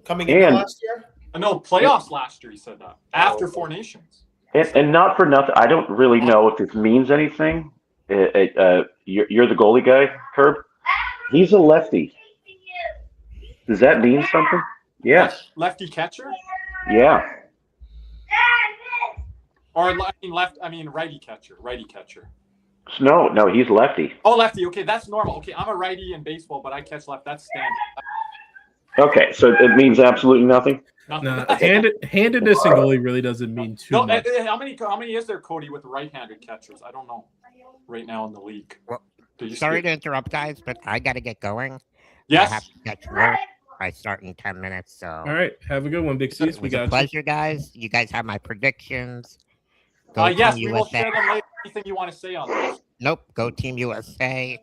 coming in last year. No, playoffs last year. He said that after Four Nations. And not for nothing, I don't really know if this means anything. You're the goalie guy, Herb. He's a lefty. Does that mean something? Yes. Lefty catcher. Yeah. Or righty catcher. Righty catcher. No, he's lefty. Oh, lefty. Okay, that's normal. Okay, I'm a righty in baseball, but I catch left. That's standard. Okay, so it means absolutely nothing. No, handedness in goalie really doesn't mean too much. How many is there, Cody, with right-handed catchers? I don't know. Right now in the league. Well, sorry to interrupt, guys, but I got to get going. Yes. I have to get to work. I start in 10 minutes. So. All right, have a good one, Big C's. It was a pleasure, guys. You guys have my predictions. Yes, we will share them later. anything you want to say on this? Nope. Go Team USA.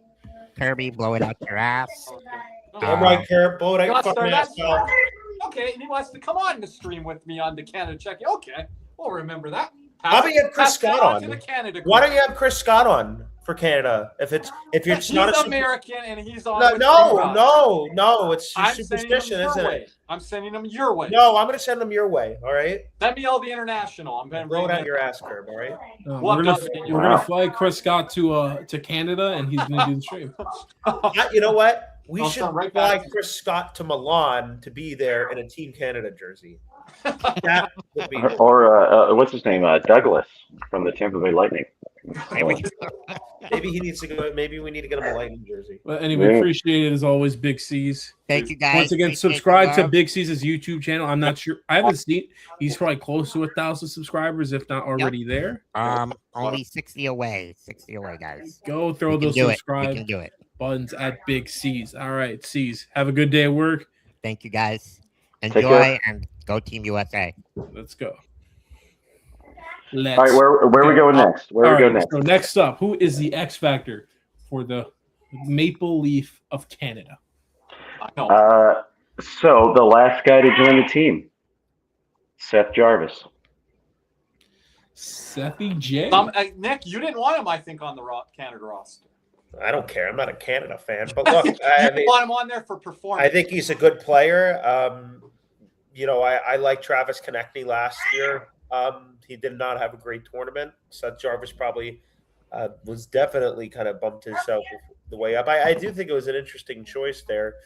Kirby, blow it out your ass. Damn right, Kurt. Blow it out your fucking ass, pal. Okay, and he wants to come on the stream with me on the Canada check. Okay, we'll remember that. How about you have Chris Scott on? Why don't you have Chris Scott on for Canada? If you're he's not American and he's on. No. It's superstition, isn't it? I'm sending him your way. No, I'm going to send them your way. All right. Send me all the international. I'm going to blow it out your ass, Curb. All right. We're gonna fly Chris Scott to Canada, and he's going to do the stream. You know what? We should fly Chris Scott to Milan to be there in a Team Canada jersey. That would be or what's his name? Douglas from the Tampa Bay Lightning. Maybe he needs to go. Maybe we need to get him a Lightning jersey. But anyway, appreciate it as always, Big C's. Thank you guys. Once again, subscribe to Big C's YouTube channel. I'm not sure. I haven't seen. He's probably close to 1,000 subscribers, if not already there. Only 60 away. 60 away, guys. Go throw those subscribe buttons at Big C's. All right, C's. Have a good day at work. Thank you, guys. Enjoy and go Team USA. Let's go. All right, where are we going next? Where are we going next? So next up, who is the X Factor for the Maple Leaf of Canada? So the last guy to join the team, Seth Jarvis. Sethy J. Nick, you didn't want him, I think, on the Canada roster. I don't care. I'm not a Canada fan, but look, I want him on there for performance. I think he's a good player. I like Travis Konechny last year. He did not have a great tournament. Seth Jarvis probably was definitely kind of bumped himself the way up. I do think it was an interesting choice there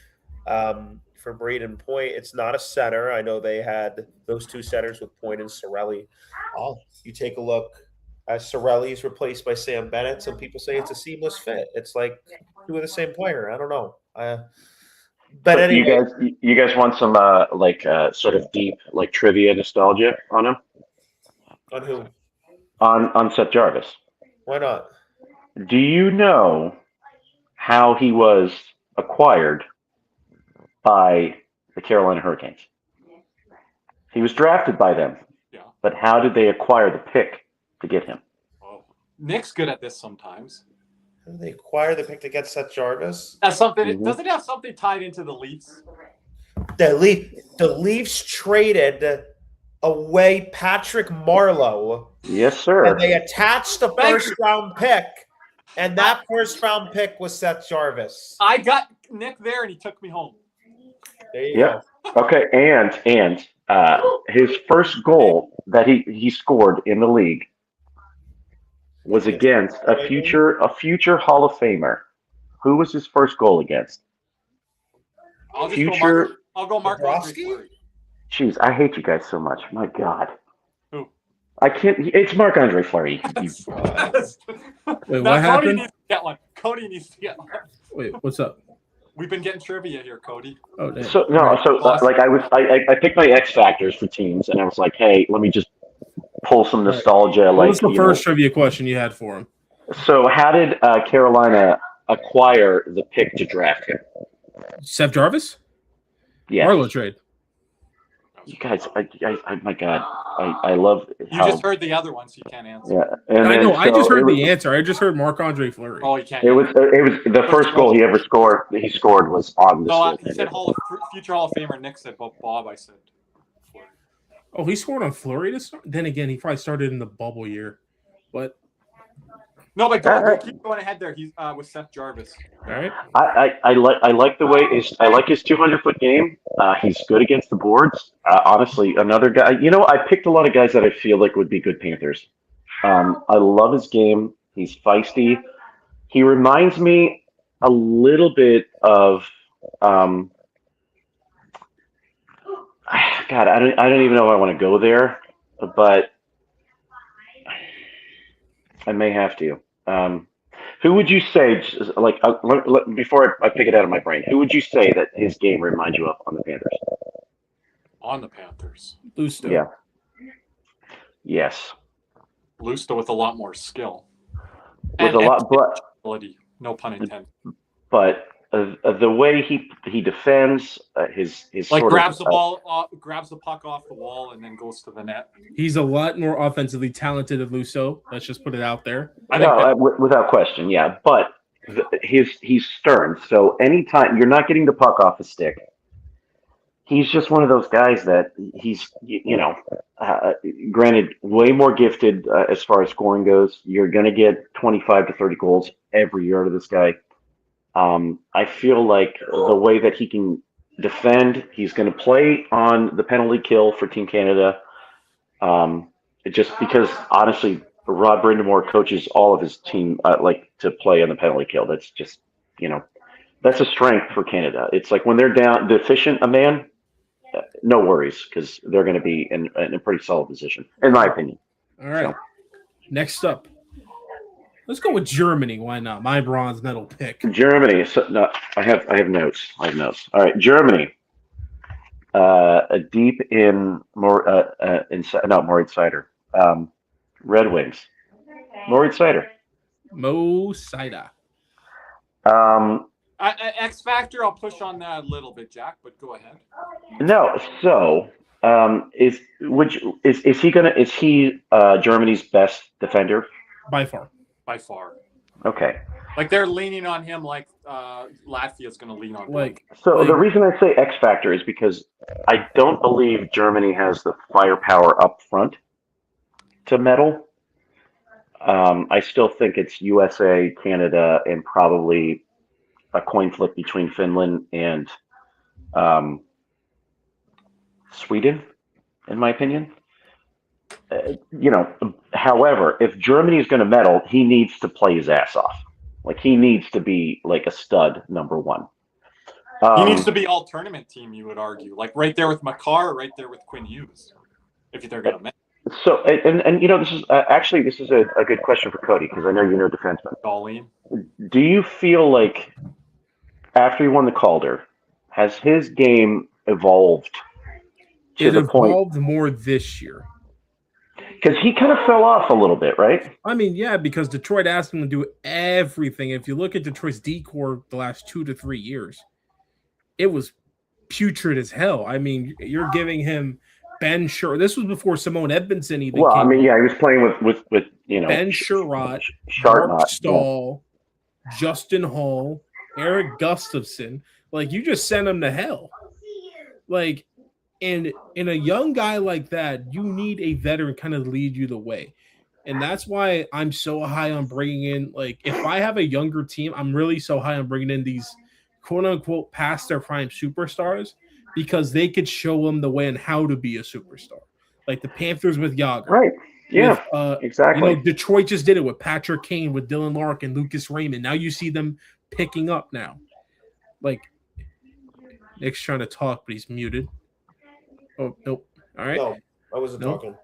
for Braden Point. It's not a center. I know they had those two centers with Point and Cirelli. You take a look. Cirelli is replaced by Sam Bennett. Some people say it's a seamless fit. It's like two of the same player. I don't know. But anyway, you guys want some sort of deep trivia nostalgia on him? On who? On Seth Jarvis. Why not? Do you know how he was acquired by the Carolina Hurricanes? He was drafted by them. Yeah. But how did they acquire the pick to get him? Oh, Nick's good at this sometimes. How did they acquire the pick to get Seth Jarvis? That's something. Does it have something tied into the Leafs? The Leafs traded away Patrick Marleau. Yes, sir. And they attached the first-round pick, and that first-round pick was Seth Jarvis. I got Nick there, and he took me home. There you go. Okay, and his first goal that he scored in the league was against a future Hall of Famer. Who was his first goal against? I'll go Mark Andre. Jeez, I hate you guys so much. My God. Who? I can't. It's Marc Andre Fleury. Wait, what happened? Cody needs to get one. Wait, what's up? We've been getting trivia here, Cody. Oh, damn. I picked my X factors for teams, and I was like, hey, let me just pull some nostalgia. What was the first trivia question you had for him? So, how did Carolina acquire the pick to draft him? Seth Jarvis? Yeah. Marleau trade. You guys, my God, I love. You just heard the other one, so you can't answer. Yeah, I know. I just heard the answer. I just heard Marc Andre Fleury. Oh, you can't. It was the first goal he ever scored. He scored was on the. No, he said future Hall of Famer. Nick said Bob. I said. Oh, he scored on Fleury to start. Then again, he probably started in the bubble year, but. No, but keep going ahead there. He's with Seth Jarvis. All right. I like the way I like his 200-foot game. He's good against the boards. Honestly, another guy. I picked a lot of guys that I feel like would be good Panthers. I love his game. He's feisty. He reminds me a little bit of. God, I don't even know if I want to go there, but I may have to. Who would you say, before I pick it out of my brain, who would you say that his game reminds you of on the Panthers? On the Panthers. Lusto. Yeah. Yes. Lusto with a lot more skill. With a lot, but ability. No pun intended. But the way he defends, his like sort grabs of, the ball, grabs the puck off the wall, and then goes to the net. He's a lot more offensively talented than Lusso. Let's just put it out there. I think without question, yeah. But he's stern. So anytime you're not getting the puck off the stick, he's just one of those guys that he's, granted, way more gifted as far as scoring goes. You're going to get 25 to 30 goals every year out of this guy. I feel like the way that he can defend, he's going to play on the penalty kill for Team Canada. Just because, honestly, Rod Brindamore coaches all of his team to play on the penalty kill. That's just, that's a strength for Canada. It's like when they're down deficient a man, no worries, because they're going to be in a pretty solid position, in my opinion. All right. So. Next up, let's go with Germany. Why not? My bronze medal pick. Germany. So, no, I have notes. All right, Germany. Deep in more Moritz Seider. Red Wings. Moritz Seider. Mo Seider. X Factor, I'll push on that a little bit, Jack, but go ahead. No, so is he Germany's best defender? By far. Okay. Like they're leaning on him like Latvia's going to lean on him. The reason I say X Factor is because I don't believe Germany has the firepower up front to medal. I still think it's USA, Canada, and probably a coin flip between Finland and Sweden, in my opinion. However, if Germany is going to medal, he needs to play his ass off. Like, he needs to be like a stud number one. He needs to be all tournament team, you would argue. Like right there with Makar, right there with Quinn Hughes, if they're going to medal. So, and this is a good question for Cody, because I know you know defensemen. Darlene. Do you feel like after he won the Calder, has his game evolved to the point? It evolved more this year. Because he kind of fell off a little bit, right? I mean, yeah, because Detroit asked him to do everything. If you look at Detroit's D-core the last 2 to 3 years, it was putrid as hell. I mean, you're giving him Ben Sherratt. This was before Simone Edmondson even came. I mean, yeah, he was playing with Ben Sherratt, Mark Stahl, Justin Hall, Eric Gustafson. Like, you just sent him to hell. Like, and in a young guy like that, you need a veteran kind of lead you the way. And that's why I'm so high on bringing in, like, if I have a younger team, I'm really so high on bringing in these quote-unquote past their prime superstars, because they could show them the way and how to be a superstar. Like the Panthers with Yager. Right. Yeah, exactly. Detroit just did it with Patrick Kane, with Dylan Larkin, Lucas Raymond. Now you see them picking up now. Like, Nick's trying to talk, but he's muted. Oh, nope. All right. No, I wasn't talking.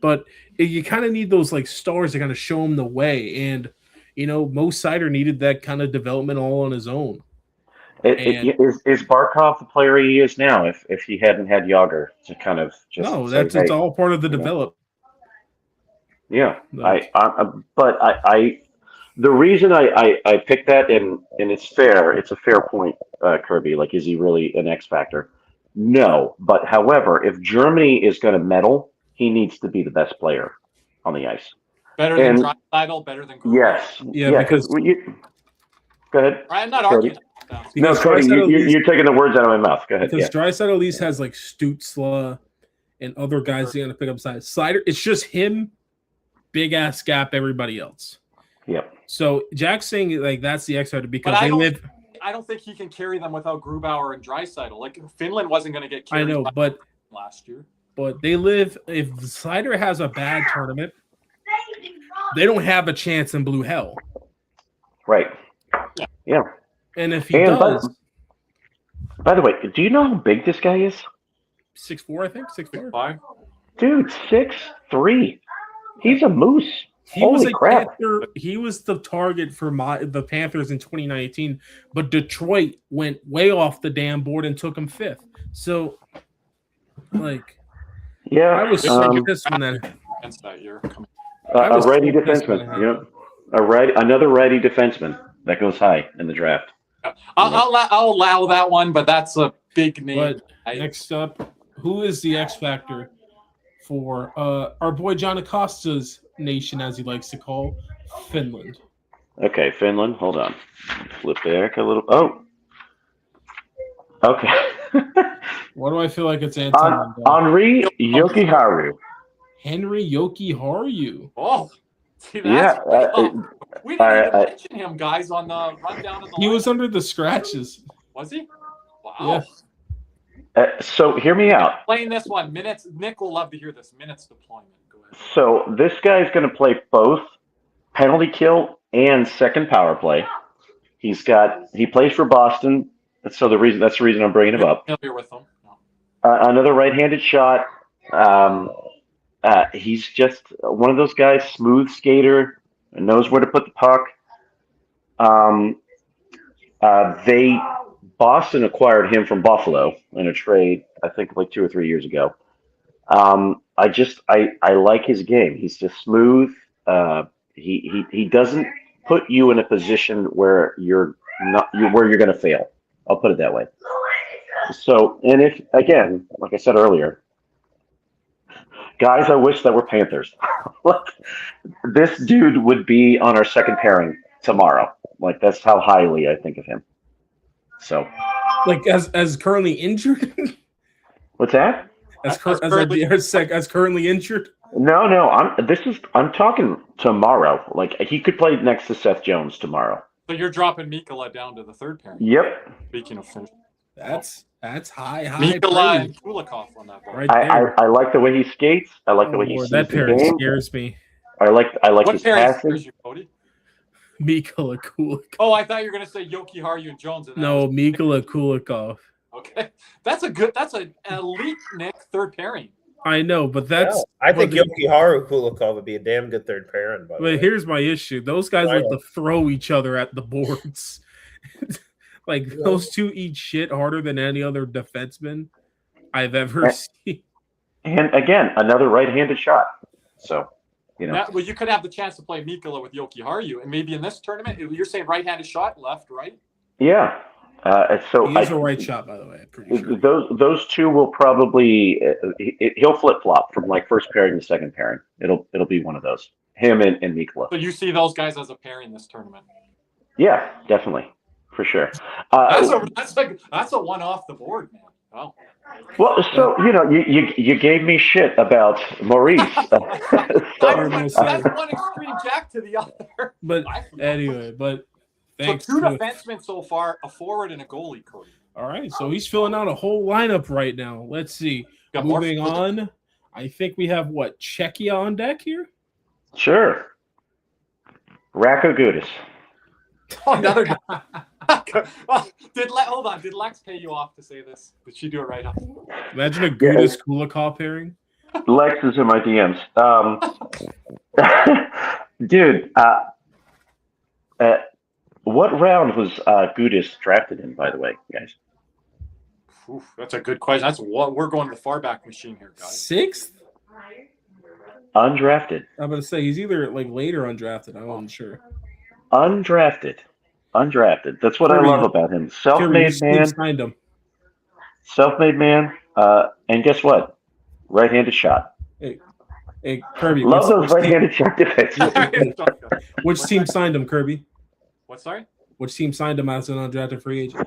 But you kind of need those like stars to kind of show him the way. And, Mo Seider needed that kind of development all on his own. Is Barkov the player he is now if he hadn't had Yager to kind of just it's all part of the development. Yeah. The reason I picked that, and it's a fair point, Kirby, like, is he really an X factor? No, but however, if Germany is going to medal, he needs to be the best player on the ice. Better than Draisaitl, better than Grubauer. Yes. Yeah, because go ahead. I'm not arguing. No, Cody, you're taking the words out of my mouth. Go ahead. Because Draisaitl at least has like Stützle and other guys going to pick up sides. Seider, it's just him, big ass gap, everybody else. Yep. So Jack's saying like that's the X factor because they live. I don't think he can carry them without Grubauer and Draisaitl. Like Finland wasn't going to get carried. I know, but last year. But they live. If Seider has a bad tournament, they don't have a chance in blue hell. Right. Yeah. And if he does, by the way, do you know how big this guy is? 6'4", I think 6'4". 6'5". Dude, 6'3". He's a moose. Holy crap! Panther. He was the target for the Panthers in 2019, but Detroit went way off the damn board and took him 5th. So, like, yeah, I was so pissed when that. That year. A righty defenseman. Yep. Another righty defenseman that goes high in the draft. I'll allow that one, but that's a big name. But next up, who is the X factor for our boy John Acosta's nation, as he likes to call Finland? Okay, Finland. Hold on. Flip back a little. Oh. Okay. Why do I feel like it's Anton? Henri Jokiharju. Henry Jokiharju. Oh, see, Yeah. We didn't even mention him, guys, on the rundown of the He lineup. was under the scratches. Was he? Wow. Yeah. So hear me out. Playing this one, minutes. Nick will love to hear this. Minutes deployment. Go ahead. So this guy's going to play both penalty kill and second power play. He plays for Boston. That's the reason I'm bringing him up. Familiar with him. No. Another right-handed shot. He's just one of those guys, smooth skater, knows where to put the puck. Boston acquired him from Buffalo in a trade, I think like 2 or 3 years ago. I like his game. He's just smooth. He doesn't put you in a position where you're going to fail. I'll put it that way. So, and if again, like I said earlier, guys, I wish that were Panthers. This dude would be on our second pairing tomorrow. Like, that's how highly I think of him. So, like as currently injured. What's that? As currently injured. No. I'm talking tomorrow. Like, he could play next to Seth Jones tomorrow. So you're dropping Mikkola down to the third pairing. Yep. Speaking of Finland. That's high. Mikkola and Kulikov on that board. Right there. I like the way he skates. I like the way he sees that the pairing game. scares me. I like What his pairing passing. scares you, Cody? Mikola Kulikov. Oh, I thought you were going to say Jokiharju and Jones. No, Mikola Kulikov. Okay. That's an elite, Nick, third pairing. I know, but that's... Yeah, I think Jokiharju Kulikov would be a damn good third pairing. But here's my issue. Those guys like to throw each other at the boards. Those two eat shit harder than any other defenseman I've ever seen. And again, another right-handed shot. So, Well, you could have the chance to play Mikkola with Jokiharju, and maybe in this tournament, you're saying right-handed shot, left, right? Yeah. So he's a right shot, by the way. I'm pretty sure. Those two will probably he'll flip-flop from like first pairing to second pairing. It'll be one of those. Him and Mikkola. So you see those guys as a pairing this tournament? Yeah, definitely, for sure. That's a one off the board, man. Oh. Well, so you gave me shit about Maurice. That's one extreme jack to the other. But anyway, thanks. So two defensemen so far, a forward and a goalie, Cody. All right, so he's filling out a whole lineup right now. Let's see. Moving on, I think we have Czechia on deck here? Sure. Raka Gudis. Oh, another guy. Hold on. Did Lex pay you off to say this? Did she do it right off? Imagine a Gudis Kulikov pairing. Lex is in my DMs. Dude, what round was Gudis drafted in, by the way, guys? Oof, that's a good question. That's what we're going to the far back machine here, guys. 6th? Undrafted. I'm going to say he's either later undrafted. I'm not sure. Undrafted. That's what I love about him. Self-made man. Signed him. Self-made man. And guess what? Right-handed shot. Hey Kirby. Love those right-handed shot defense. Which team signed him, Kirby? What, sorry? Which team signed him as an undrafted free agent?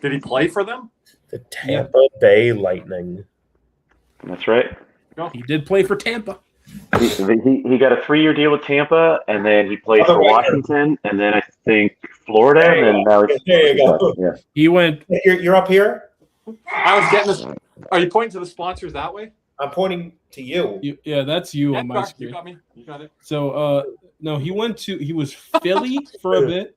Did he play for them? The Tampa Bay Lightning. That's right. He did play for Tampa. He got a 3-year deal with Tampa, and then he played for Washington, and then I think Florida, and now he's there you go. Yeah. He went. You're up here. I was getting this. Are you pointing to the sponsors that way? I'm pointing to you. Yeah, that's you on my screen. You got me. You got it. So, no, he was Philly for a bit.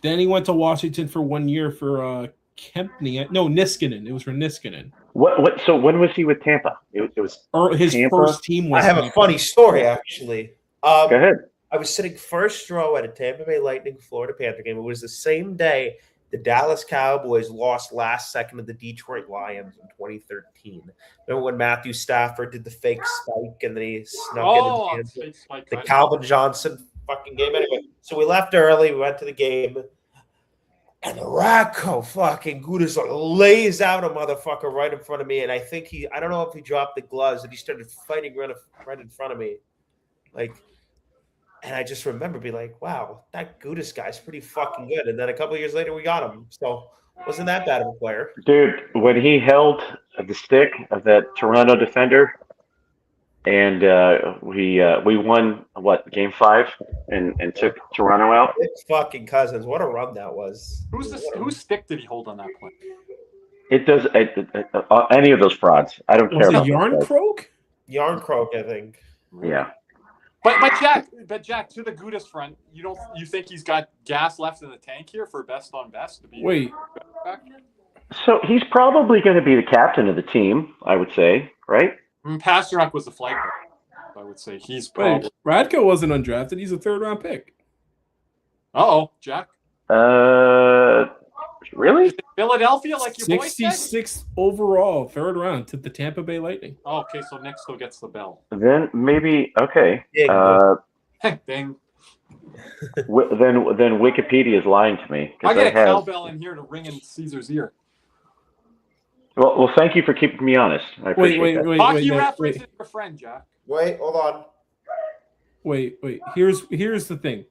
Then he went to Washington for 1 year for Kempney. No, Niskanen. It was for Niskanen. What? So when was he with Tampa? It was his Tampa? first team was. I have Tampa. a funny story, actually. Go ahead. I was sitting first row at a Tampa Bay Lightning Florida Panther game. It was the same day the Dallas Cowboys lost last second to the Detroit Lions in 2013. Remember when Matthew Stafford did the fake spike and then he snuck in the Calvin Johnson fucking game? Anyway, so we left early. We went to the game. And Radko fucking Gudis lays out a motherfucker right in front of me. And I think I don't know if he dropped the gloves and he started fighting right in front of me. Like, and I just remember being like, wow, that Gudis guy's pretty fucking good. And then a couple of years later, we got him. So wasn't that bad of a player. Dude, when he held the stick of that Toronto defender, and we won game 5 and took Toronto out. It's fucking Cousins. What a run that was. Whose stick did he hold on that play? It does any of those frauds. I don't care about Yarncroke? Yarncroke, I think. Yeah. But Jack, to the Gudis front, you think he's got gas left in the tank here for best on best to be? Wait. So he's probably going to be the captain of the team, I would say, right? Pasternak was the flight guy. I would say he's probably. Wait, Radko wasn't undrafted. He's a 3rd-round pick. Jack. Really? Philadelphia, like your boy said? 66th overall, 3rd round to the Tampa Bay Lightning. Oh, okay, so Nick still gets the bell. Then maybe okay. Ding. Then Wikipedia is lying to me. I get a cowbell in here to ring in Caesar's ear. Well, thank you for keeping me honest. I appreciate that. Hockey reference is your friend, Jack. Wait, hold on. Wait. Here's the thing.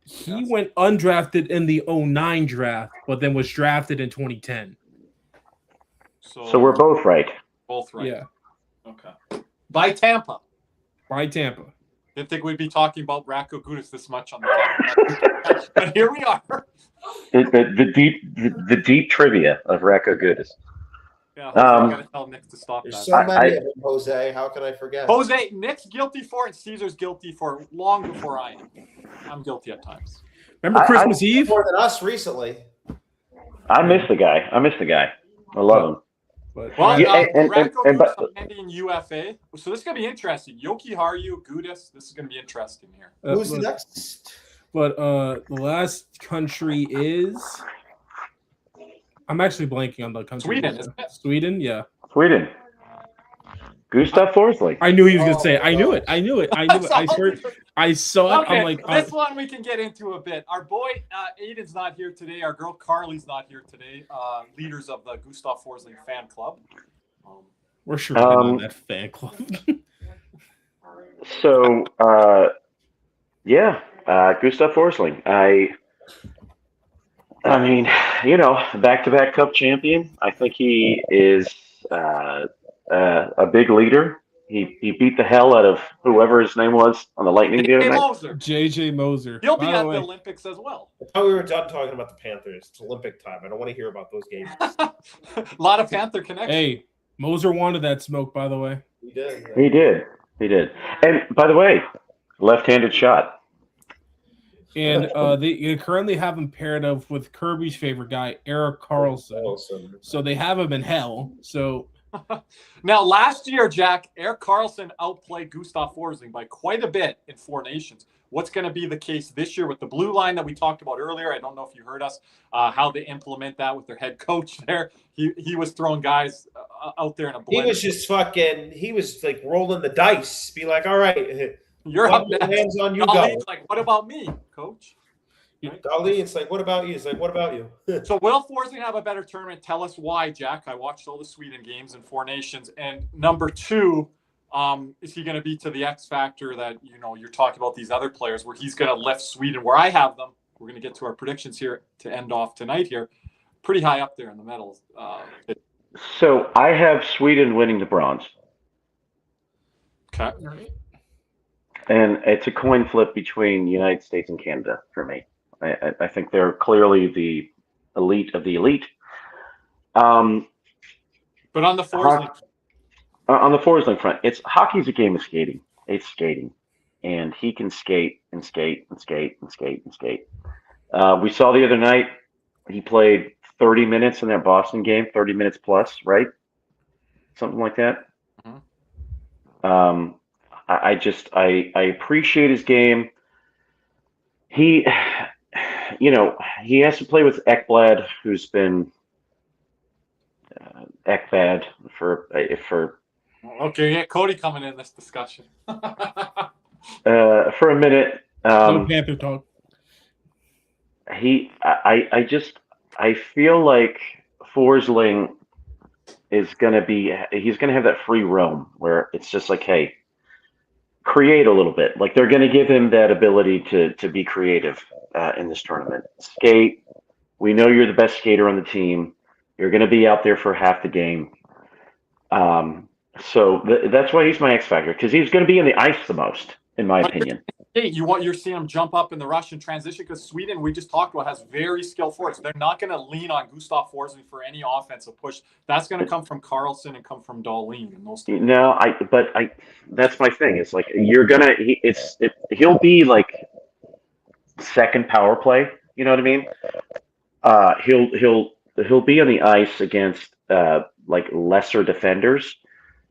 He went undrafted in the 2009 draft, but then was drafted in 2010. So we're both right. Both right. Yeah. Okay. By Tampa. Didn't think we'd be talking about Radko Gudis this much on the podcast. But here we are. The deep trivia of Radko Gudis. Yeah, I gotta tell Nick to stop There's that. so many of them, Jose. How can I forget? Jose, Nick's guilty for it. Caesar's guilty for it long before I am. I'm guilty at times. Remember Christmas Eve? More than us recently. I miss the guy. I love him. Well, Radko Gudis landing UFA. So this is gonna be interesting. Yoki Haru, Gudis. This is gonna be interesting here. Who's the next? But the last country is. I'm actually blanking on the country. Sweden, isn't it? Sweden, yeah. Sweden. Gustav Forsling. I knew he was going to say it. I knew it. I saw it. Okay, I'm like, this one we can get into a bit. Our boy Aiden's not here today. Our girl Carly's not here today. Leaders of the Gustav Forsling fan club. We're sure on that fan club. So, Gustav Forsling. I mean, back-to-back Cup champion. I think he is a big leader. He beat the hell out of whoever his name was on the Lightning the other night. JJ Moser. He'll be at the Olympics as well. I thought we were done talking about the Panthers. It's Olympic time. I don't want to hear about those games. A lot of Panther connection. Hey, Moser wanted that smoke, by the way. He did. He did. And by the way, left-handed shot. And they currently have him paired up with Kirby's favorite guy, Erik Karlsson. So they have him in hell. So now, last year, Jack, Erik Karlsson outplayed Gustav Forsling by quite a bit in Four Nations. What's going to be the case this year with the blue line that we talked about earlier? I don't know if you heard us, how they implement that with their head coach there. He was throwing guys out there in a blender. He was just he was like rolling the dice. Be like, all right. You're up next. Hands on you, Dali's like, what about me, coach? Right? Dali, it's like, what about you? It's like, what about you? So will Forsling have a better tournament? Tell us why, Jack. I watched all the Sweden games in Four Nations. And number two, is he going to be to the X factor that, you're talking about these other players where he's going to lift Sweden where I have them? We're going to get to our predictions here to end off tonight here. Pretty high up there in the medals. So I have Sweden winning the bronze. Okay. And it's a coin flip between the United States and Canada for me. I think they're clearly the elite of the elite. But on the Forsling front, hockey's a game of skating. It's skating, and he can skate and skate and skate and skate and skate. We saw the other night he played 30 minutes in that Boston game, 30 minutes plus, right? Something like that. Mm-hmm. I appreciate his game. He has to play with Ekblad, who's been Ekblad for. Okay, yeah, Cody coming in this discussion. For a minute. No Panther talk. I feel like Forsling is he's gonna have that free roam where it's just like, hey, create a little bit. Like they're gonna give him that ability to be creative in this tournament. Skate. We know you're the best skater on the team. You're gonna be out there for half the game. So that's why he's my X factor, because he's gonna be in the ice the most, in my opinion. Hey, you're seeing him jump up in the Russian transition because Sweden, we just talked about, has very skilled forwards. They're not going to lean on Gustav Forsling for any offensive push. That's going to come from Carlson and come from Dahlin. And those two. No, that's my thing. It's like he'll be like second power play. You know what I mean? He'll be on the ice against like lesser defenders.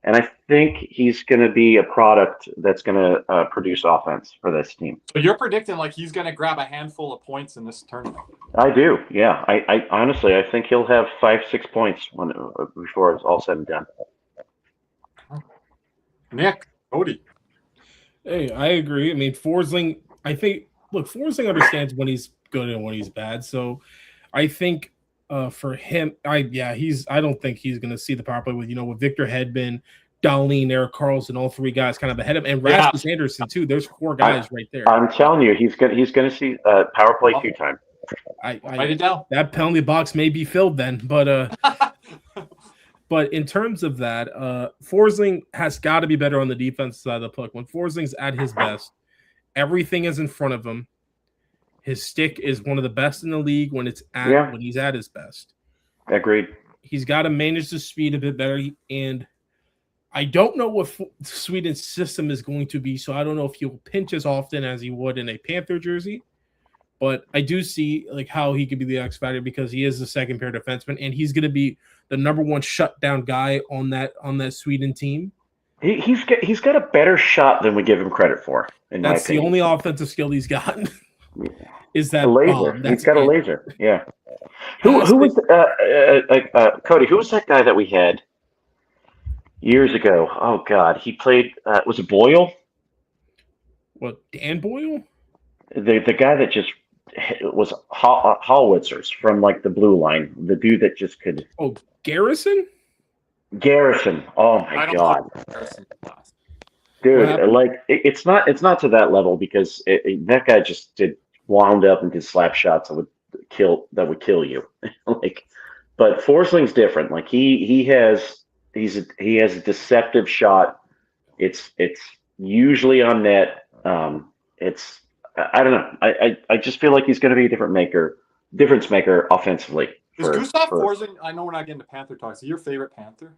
And I think he's going to be a product that's going to produce offense for this team. So you're predicting like he's going to grab a handful of points in this tournament? I do, yeah. I honestly, I think he'll have 5-6 points before it's all said and done. Nick, Cody. Hey, I agree. I mean, Forsling, Forsling understands when he's good and when he's bad. So I think for him, I don't think he's going to see the power play with Victor Hedman, Dahlin, Erik Karlsson, all three guys kind of ahead of him, and Rasmus Anderson too. There's 4 guys right there. I'm telling you, he's going to see power play 2 time. Write it down. That penalty box may be filled then, but but in terms of that, Forsling has got to be better on the defensive side of the puck. When Forsling's at his best, everything is in front of him. His stick is one of the best in the league when he's at his best. Agreed. He's got to manage the speed a bit better, and I don't know what Sweden's system is going to be, so I don't know if he'll pinch as often as he would in a Panther jersey. But I do see like how he could be the X factor because he is the second pair defenseman, and he's going to be the number 1 shutdown guy on that Sweden team. He's got a better shot than we give him credit for. That's the only offensive skill he's got. Is that a laser? He's got a laser. Yeah. Who was Cody? Who was that guy that we had years ago? Oh God, he played. Was it Boyle? What, Dan Boyle? The guy that just was Howitzers from like the blue line. The dude that just could. Oh, Garrison. Oh my God. Dude, like it's not to that level because that guy just wound up and did slap shots that would kill you. But Forsling's different. Like he has a deceptive shot. It's usually on net. I don't know. I just feel like he's going to be a difference maker offensively. Is Gustav Forsling? I know we're not getting to Panther talk. Is he your favorite Panther?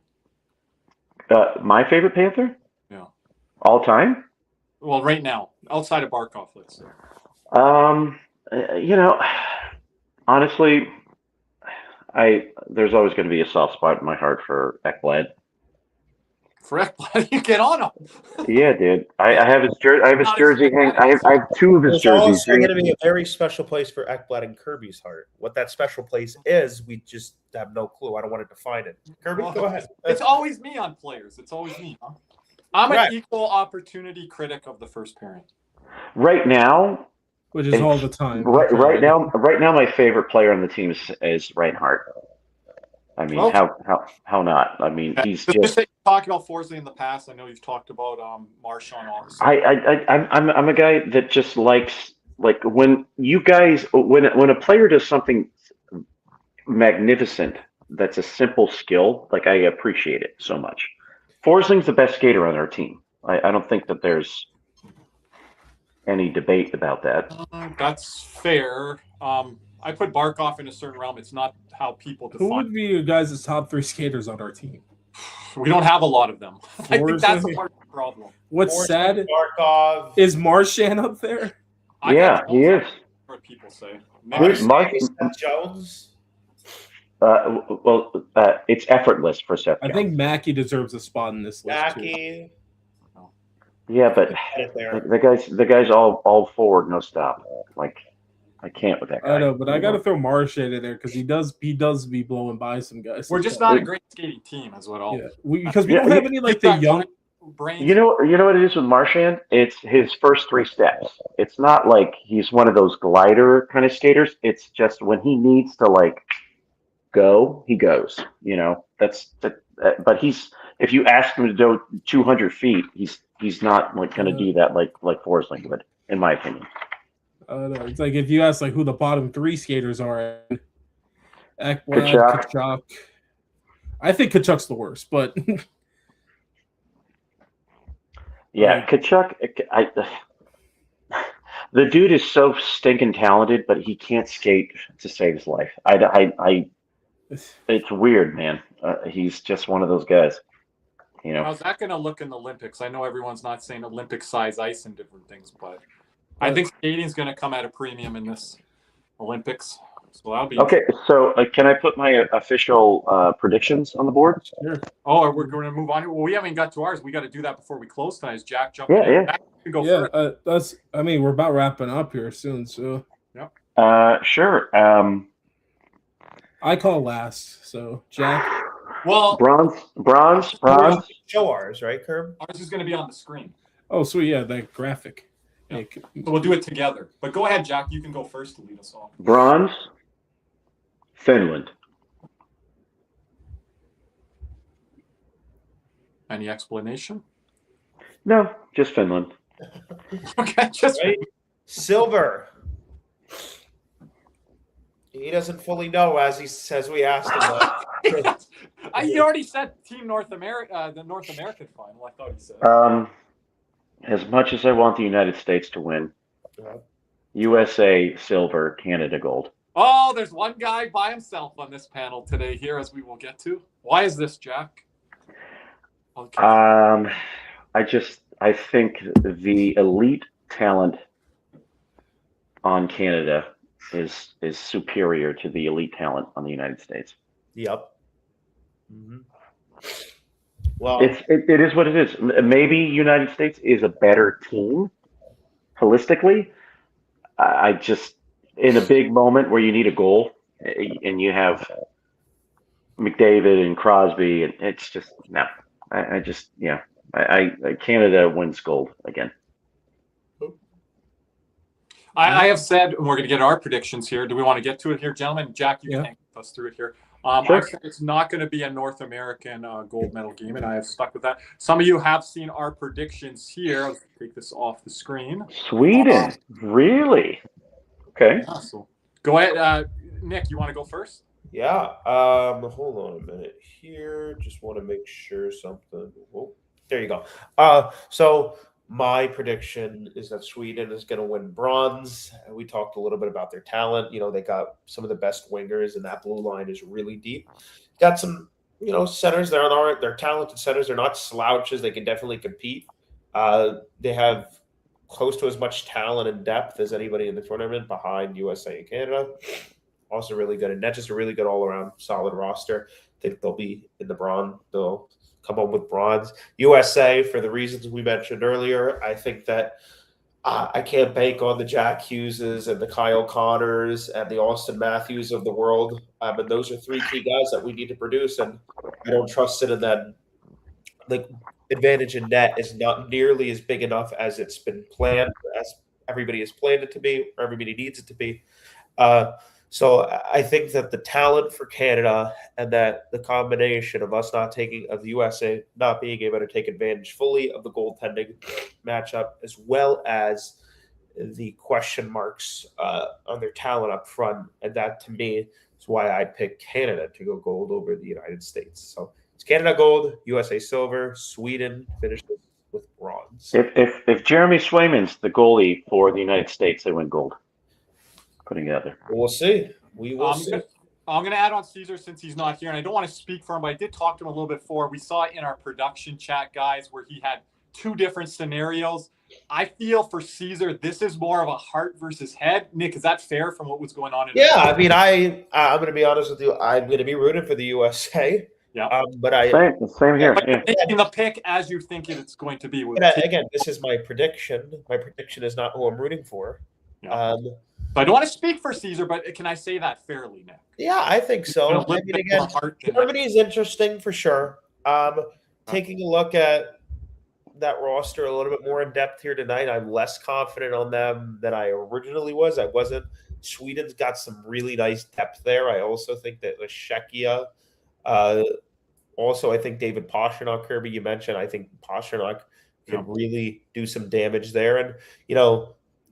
My favorite Panther? Yeah. All time? Well, right now, outside of Barkov, let's say. Honestly, there's always going to be a soft spot in my heart for Ekblad. For Ekblad, you get on him. Yeah, dude. I have his jersey. I have his jersey hanging. I have 2 of his jerseys. There's going to be a very special place for Ekblad in Kirby's heart. What that special place is, we just have no clue. I don't want to define it. Kirby, go ahead. It's always me on players. It's always me, huh? I'm an equal opportunity critic of the first pairing. Right now, which is all the time. Right now, my favorite player on the team is Reinhardt. I mean, how not? I mean, he's just talking about Forsling in the past. I know you've talked about Marchand. Obviously, I'm a guy that just likes when a player does something magnificent. That's a simple skill. Like I appreciate it so much. Forsling's the best skater on our team. I don't think that there's any debate about that. That's fair. I put Barkov in a certain realm. It's not how people define. Who would be you guys' top 3 skaters on our team? We don't have a lot of them. I think that's a part of the problem. What's sad? Barkov. Is Marchand up there? Yeah, he is. What people say. Jones. It's effortless for Seth. I think Mackey deserves a spot in this list too. Yeah, but the guy's all forward, no stop. Like I can't with that guy. I know, but I got to throw Marchand in there because he does be blowing by some guys. We're just not a great skating team, as well. Yeah, because we don't have any like the young. brains. You know what it is with Marchand? It's his first 3 steps. It's not like he's one of those glider kind of skaters. It's just when he needs to like go, he goes. You know, but if you ask him to do 200 feet, he's not like going to do that like Forsling would, in my opinion. No, it's like if you ask like who the bottom 3 skaters are, Ekblad, Kachuk. I think Kachuk's the worst, but yeah, Kachuk. The dude is so stinking talented, but he can't skate to save his life. It's weird, man. He's just one of those guys. You know. How's that going to look in the Olympics? I know everyone's not saying Olympic size ice and different things, but I think skating's going to come at a premium in this Olympics. So that'll be okay. So can I put my official predictions on the board? Sure. Oh, we're going to move on. Well, we haven't got to ours. We got to do that before we close tonight. Is Jack jumping in? Yeah. Jack, you can go first. That's. I mean, we're about wrapping up here soon, so. Yep. Sure. I call last. So Jack. Well, bronze. Show ours, right, Curb? Ours is going to be on the screen. Oh, so yeah, that graphic. Yeah. So we'll do it together. But go ahead, Jack. You can go first to lead us off. Bronze. Finland. Any explanation? No, just Finland. Okay, just right. Silver. He doesn't fully know as we asked him. He already said Team North America, the North American final. I thought he said. As much as I want the United States to win, USA silver, Canada gold. Oh, there's one guy by himself on this panel today here, as we will get to. Why is this, Jack? Okay. I think the elite talent on Canada is superior to the elite talent on the United States. Yep. Mm-hmm. Well, it is what it is. Maybe United States is a better team holistically. I just, in a big moment where you need a goal and you have McDavid and Crosby, and it's just no. Canada wins gold again. I have said, and we're going to get our predictions here. Do we want to get to it here, gentlemen? Jack, you can hang us through it here. Sure. I've said it's not going to be a North American gold medal game, and I have stuck with that. Some of you have seen our predictions here. I'll take this off the screen. Sweden, really? Okay. Yeah, so go ahead, Nick. You want to go first? Yeah. Hold on a minute here. Just want to make sure something. Whoa, there you go. So my prediction is that Sweden is going to win bronze. We talked a little bit about their talent. You know, they got some of the best wingers, and that blue line is really deep. Got some, centers. They're talented centers. They're not slouches. They can definitely compete. They have close to as much talent and depth as anybody in the tournament behind USA and Canada. Also really good. And that's just a really good all-around solid roster. I think they'll be in the bronze. They'll come home with bronze. USA, for the reasons we mentioned earlier, I think that I can't bank on the Jack Hugheses and the Kyle Connors and the Austin Matthews of the world. And those are 3 key guys that we need to produce, and I don't trust it in them. Like, advantage in net is not nearly as big enough as it's been planned, as everybody has planned it to be, or everybody needs it to be. So I think that the talent for Canada and that the combination of us of the USA not being able to take advantage fully of the goaltending matchup, as well as the question marks on their talent up front, and that to me is why I picked Canada to go gold over the United States. So it's Canada gold, USA silver, Sweden finishes with bronze. If Jeremy Swayman's the goalie for the United States, they win gold. Putting it out there. We'll see. We will see. I'm going to add on Caesar since he's not here, and I don't want to speak for him, but I did talk to him a little bit before. We saw it in our production chat, guys, where he had 2 different scenarios. I feel for Caesar, this is more of a heart versus head. Nick, is that fair from what was going on? I mean, I'm going to be honest with you. I'm going to be rooting for the USA. Yeah. But same here. But taking the pick as you think it's going to be. Again, this is my prediction. My prediction is not who I'm rooting for. Yeah. So I don't want to speak for Caesar, but can I say that fairly, Nick? Yeah, I think so. I mean, again, Germany is interesting for sure. Taking a look at that roster a little bit more in depth here tonight. I'm less confident on them than I originally was. I wasn't. Sweden's got some really nice depth there. I also think that the Czechia, also I think David Pastrnak, Kirby, you mentioned, I think Pastrnak can really do some damage there. And,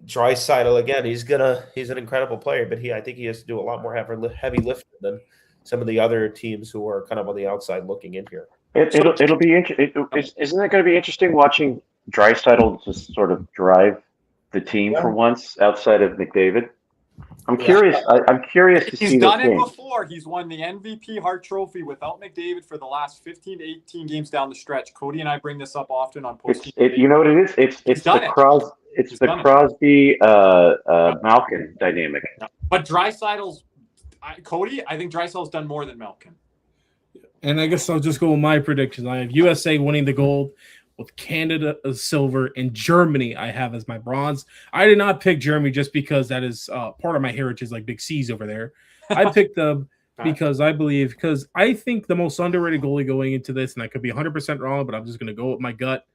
Draisaitl, again, he's an incredible player, but I think he has to do a lot more heavy lifting than some of the other teams who are kind of on the outside looking in here. It'll be interesting. Isn't it going to be interesting watching Draisaitl just sort of drive the team for once outside of McDavid? I'm curious. I'm curious to see. He's done it before. He's won the MVP Hart Trophy without McDavid for the last 15 to 18 games down the stretch. Cody and I bring this up often on post. You know what it is? It's the Crosby Malkin dynamic. But Draisaitl's Cody. I think Draisaitl's done more than Malkin. And I guess I'll just go with my predictions. I have USA winning the gold, with Canada as silver, and Germany I have as my bronze. I did not pick Germany just because that is part of my heritage, like Big C's over there. I picked them because I think the most underrated goalie going into this, and I could be 100% wrong, but I'm just going to go with my gut.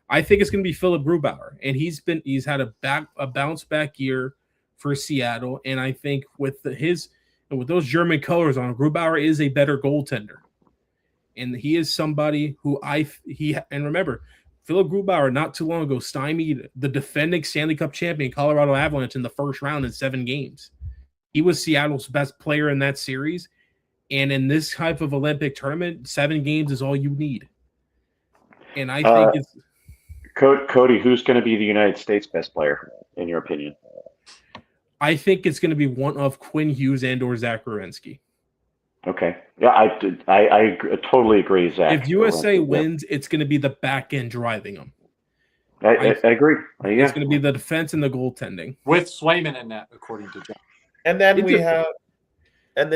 I think it's going to be Philip Grubauer, and he's had a bounce back year for Seattle, and I think with those German colors on, Grubauer is a better goaltender. And he is somebody who and remember, Philip Grubauer not too long ago stymied the defending Stanley Cup champion Colorado Avalanche in the first round in 7 games. He was Seattle's best player in that series. And in this type of Olympic tournament, 7 games is all you need. And I think it's Cody, who's going to be the United States best player, in your opinion? I think it's going to be one of Quinn Hughes and or Zach Werenski. Okay. Yeah, I totally agree, Zach. If USA wins, it's going to be the back end driving them. I agree. Yeah. It's going to be the defense and the goaltending. With Swayman in that, according to John. And then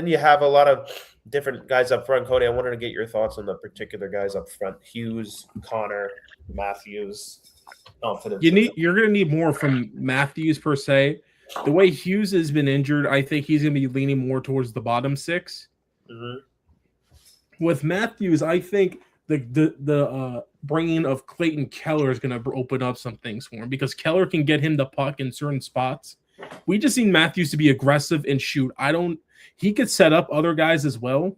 you have a lot of different guys up front. Cody, I wanted to get your thoughts on the particular guys up front. Hughes, Connor, Matthews. You're going to need more from Matthews per se. The way Hughes has been injured, I think he's going to be leaning more towards the bottom 6. Mm-hmm. With Matthews, I think the bringing of Clayton Keller is going to open up some things for him because Keller can get him the puck in certain spots. We just need Matthews to be aggressive and shoot. He could set up other guys as well,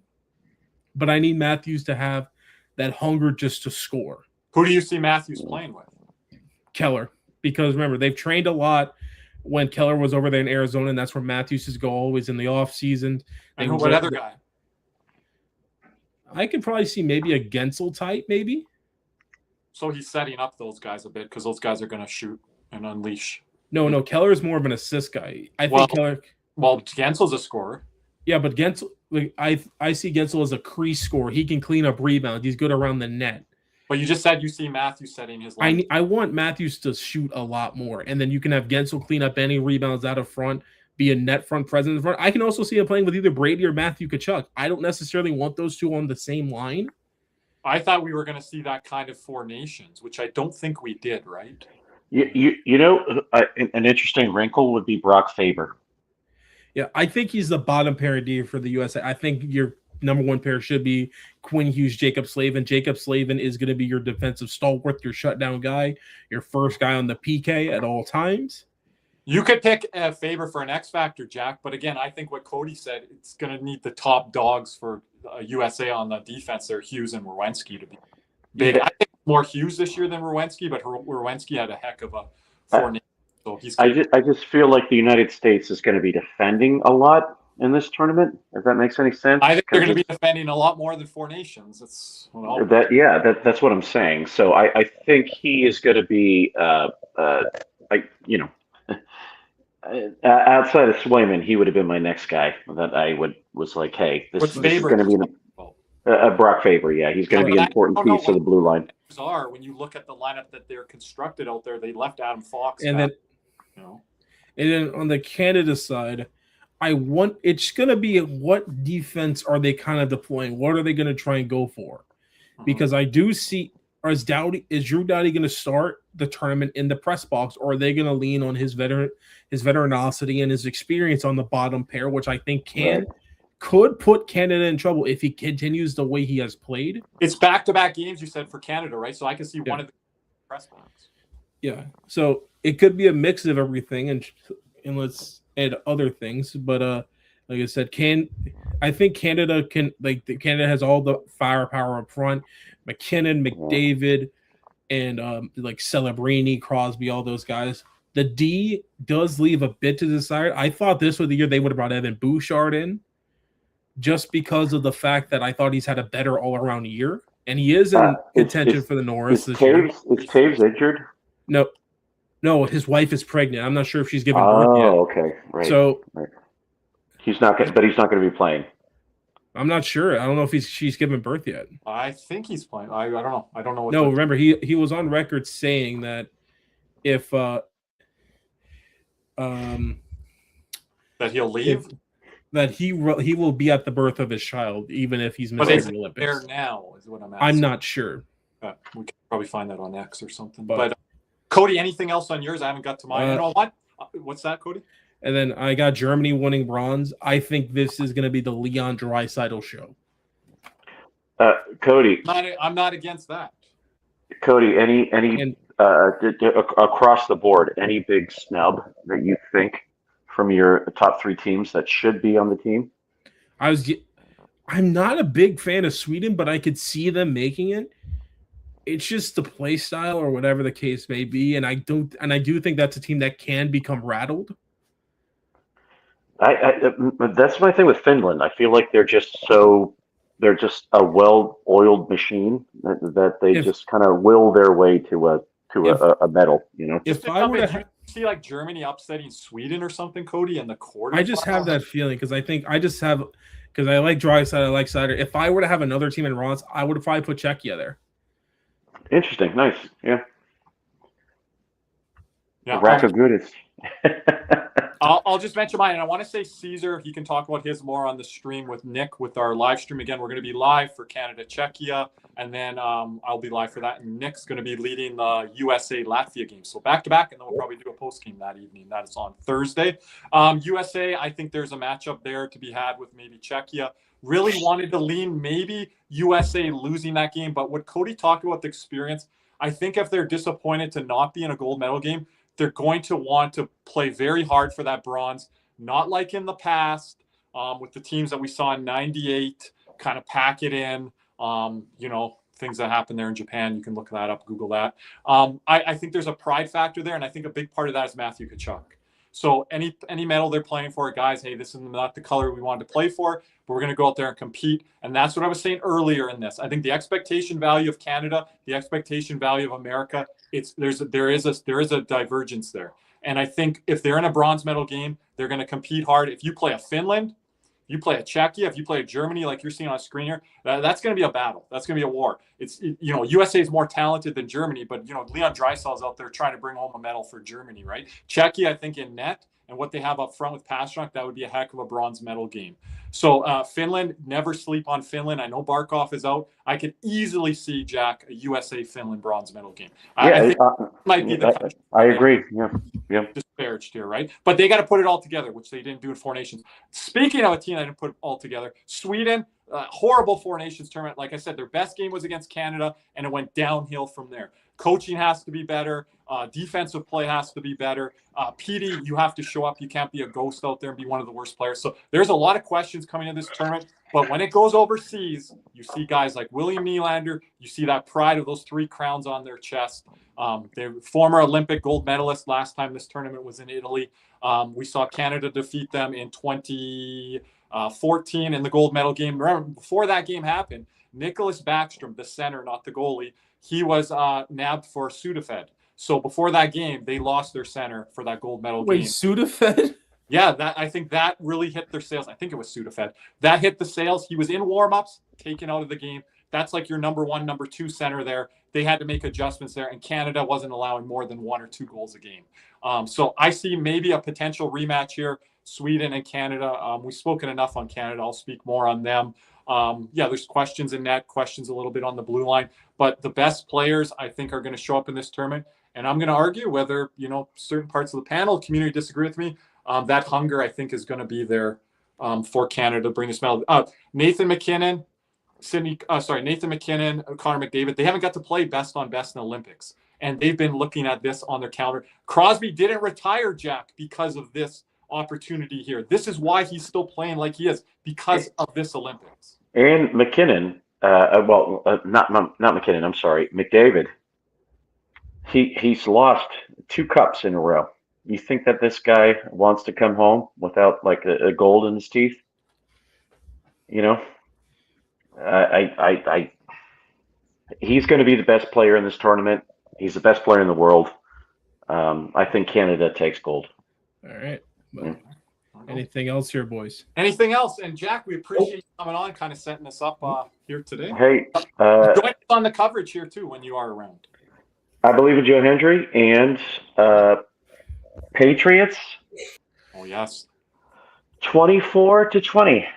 but I need Matthews to have that hunger just to score. Who do you see Matthews playing with? Keller, because remember, they've trained a lot when Keller was over there in Arizona, and that's where Matthews is always in the off season. And what other guy? I could probably see maybe a Gensel type, maybe. So he's setting up those guys a bit because those guys are going to shoot and unleash. No, Keller is more of an assist guy. Think Keller. Well, Gensel's a scorer. Yeah, but Gensel, I see Gensel as a crease scorer. He can clean up rebounds. He's good around the net. But you just said you see Matthews setting his line. I want Matthews to shoot a lot more, and then you can have Gensel clean up any rebounds out of front, be a net front presence in front. I can also see him playing with either Brady or Matthew Tkachuk. I don't necessarily want those two on the same line. I thought we were going to see that kind of 4 nations, which I don't think we did, right? An interesting wrinkle would be Brock Faber. Yeah, I think he's the bottom pair D for the USA. I think your number 1 pair should be Quinn Hughes, Jacob Slavin. Jacob Slavin is going to be your defensive stalwart, your shutdown guy, your first guy on the PK at all times. You could pick a Faber for an X Factor, Jack. But again, I think what Cody said, it's going to need the top dogs for USA on the defense there, Hughes and Werenski, to be big. Yeah. I think more Hughes this year than Werenski, but Werenski had a heck of a 4 nations. So I just feel like the United States is going to be defending a lot in this tournament, if that makes any sense. I think they're going to be defending a lot more than 4 nations. That's what I'm saying. So I think he is going to be outside of Swayman, he would have been my next guy that I was like, hey, this is going to be Brock Faber. Yeah, he's going to be an important piece of the blue line. Bizarre when you look at the lineup that they're constructed out there. They left Adam Fox, and then on the Canada side, it's going to be what defense are they kind of deploying? What are they going to try and go for? Because I do see, is Drew Doughty going to start the tournament in the press box, or are they going to lean on his veteranosity and his experience on the bottom pair, which I think could put Canada in trouble if he continues the way he has played. It's back-to-back games, you said, for Canada, right? So I can see one of press box. Yeah, so it could be a mix of everything, and let's add other things. But like I said, I think Canada Canada has all the firepower up front. McKinnon, McDavid, and like Celebrini, Crosby, all those guys. The D does leave a bit to desire. I thought this was the year they would have brought Evan Bouchard in, just because of the fact that I thought he's had a better all-around year, and he is in contention for the Norris this year. Is Taves injured? No, his wife is pregnant. I'm not sure if she's given birth yet. Oh, okay, right. So he's not going to be playing. I'm not sure. I don't know if she's given birth yet. I think he's playing. I don't know. I don't know. No, remember he was on record saying that if that he'll leave. That he will be at the birth of his child, even if he's missing the Olympics. There now is what I'm asking. I'm not sure. We can probably find that on X or something. But Cody, anything else on yours? I haven't got to mine. You know what? What's that, Cody? And then I got Germany winning bronze. I think this is going to be the Leon Draisaitl show. Cody, I'm not against that. Cody, any across the board, any big snub that you think from your top 3 teams that should be on the team? I'm not a big fan of Sweden, but I could see them making it. It's just the play style or whatever the case may be, and I do think that's a team that can become rattled. That's my thing with Finland. I feel like they're just a well-oiled machine that they just kind of will their way to a medal. You know, if I were to see like Germany upsetting Sweden or something, Cody, in the quarter. I just have that feeling because I like Draisaitl, I like Sider. If I were to have another team in bronze, I would probably put Czechia there. Interesting, nice, yeah. Rack of good is. I'll just mention mine, and I want to say Caesar. He can talk about his more on the stream with Nick with our live stream. Again, we're going to be live for Canada, Czechia, and then I'll be live for that. And Nick's going to be leading the USA Latvia game. So back to back, and then we'll probably do a post game that evening. That is on Thursday. USA, I think there's a matchup there to be had with maybe Czechia. Really wanted to lean maybe USA losing that game, but what Cody talked about the experience, I think if they're disappointed to not be in a gold medal game, they're going to want to play very hard for that bronze, not like in the past with the teams that we saw in '98, kind of pack it in, things that happened there in Japan. You can look that up, Google that. I think there's a pride factor there, and I think a big part of that is Matthew Tkachuk. So any medal they're playing for, guys, hey, this is not the color we wanted to play for, but we're going to go out there and compete. And that's what I was saying earlier in this. I think the expectation value of Canada, the expectation value of America, there is a divergence there. And I think if they're in a bronze medal game, they're going to compete hard. If you play a Finland, you play a Czechia, if you play a Germany, like you're seeing on screen here, that's going to be a battle. That's going to be a war. USA is more talented than Germany, but Leon Draisaitl is out there trying to bring home a medal for Germany, right? Czechia, I think in net and what they have up front with Pastrnak, that would be a heck of a bronze medal game. So Finland, never sleep on Finland. I know Barkov is out. I could easily see, Jack, a USA-Finland bronze medal game. I think might be the country. I agree. Yeah. Disparaged here, right? But they got to put it all together, which they didn't do in Four Nations. Speaking of a team that didn't put it all together, Sweden, horrible Four Nations tournament. Like I said, their best game was against Canada, and it went downhill from there. Coaching has to be better. Defensive play has to be better. Petey, you have to show up. You can't be a ghost out there and be one of the worst players. So there's a lot of questions coming in this tournament. But when it goes overseas, you see guys like William Nylander. You see that pride of those 3 crowns on their chest. They're former Olympic gold medalist last time this tournament was in Italy. We saw Canada defeat them in 2014 in the gold medal game. Remember, before that game happened, Nicholas Backstrom, the center, not the goalie, he was nabbed for Sudafed. So before that game, they lost their center for that gold medal game. Wait, Sudafed? Yeah, I think that really hit their sales. I think it was Sudafed. That hit the sales. He was in warm-ups, taken out of the game. That's like your number 1, number 2 center there. They had to make adjustments there, and Canada wasn't allowing more than 1 or 2 goals a game. So I see maybe a potential rematch here, Sweden and Canada. We've spoken enough on Canada. I'll speak more on them. There's questions in net, questions a little bit on the blue line. But the best players, I think, are going to show up in this tournament. And I'm going to argue whether, certain parts of the panel community disagree with me. That hunger, I think, is going to be there for Canada to bring this medal. Nathan McKinnon, Connor McDavid, they haven't got to play best on best in the Olympics. and they've been looking at this on their calendar. Crosby didn't retire, Jack, because of this opportunity here. This is why he's still playing like he is, because of this Olympics. And McKinnon, not McKinnon, I'm sorry, McDavid. He's lost 2 cups in a row. You think that this guy wants to come home without like a gold in his teeth? You know, he's going to be the best player in this tournament. He's the best player in the world. I think Canada takes gold. All right. Anything else here, boys? Anything else? And Jack, we appreciate you coming on, kind of setting us up here today. Hey, join us on the coverage here too when you are around. I believe in Joe Hendry and Patriots. Oh yes. 24-20.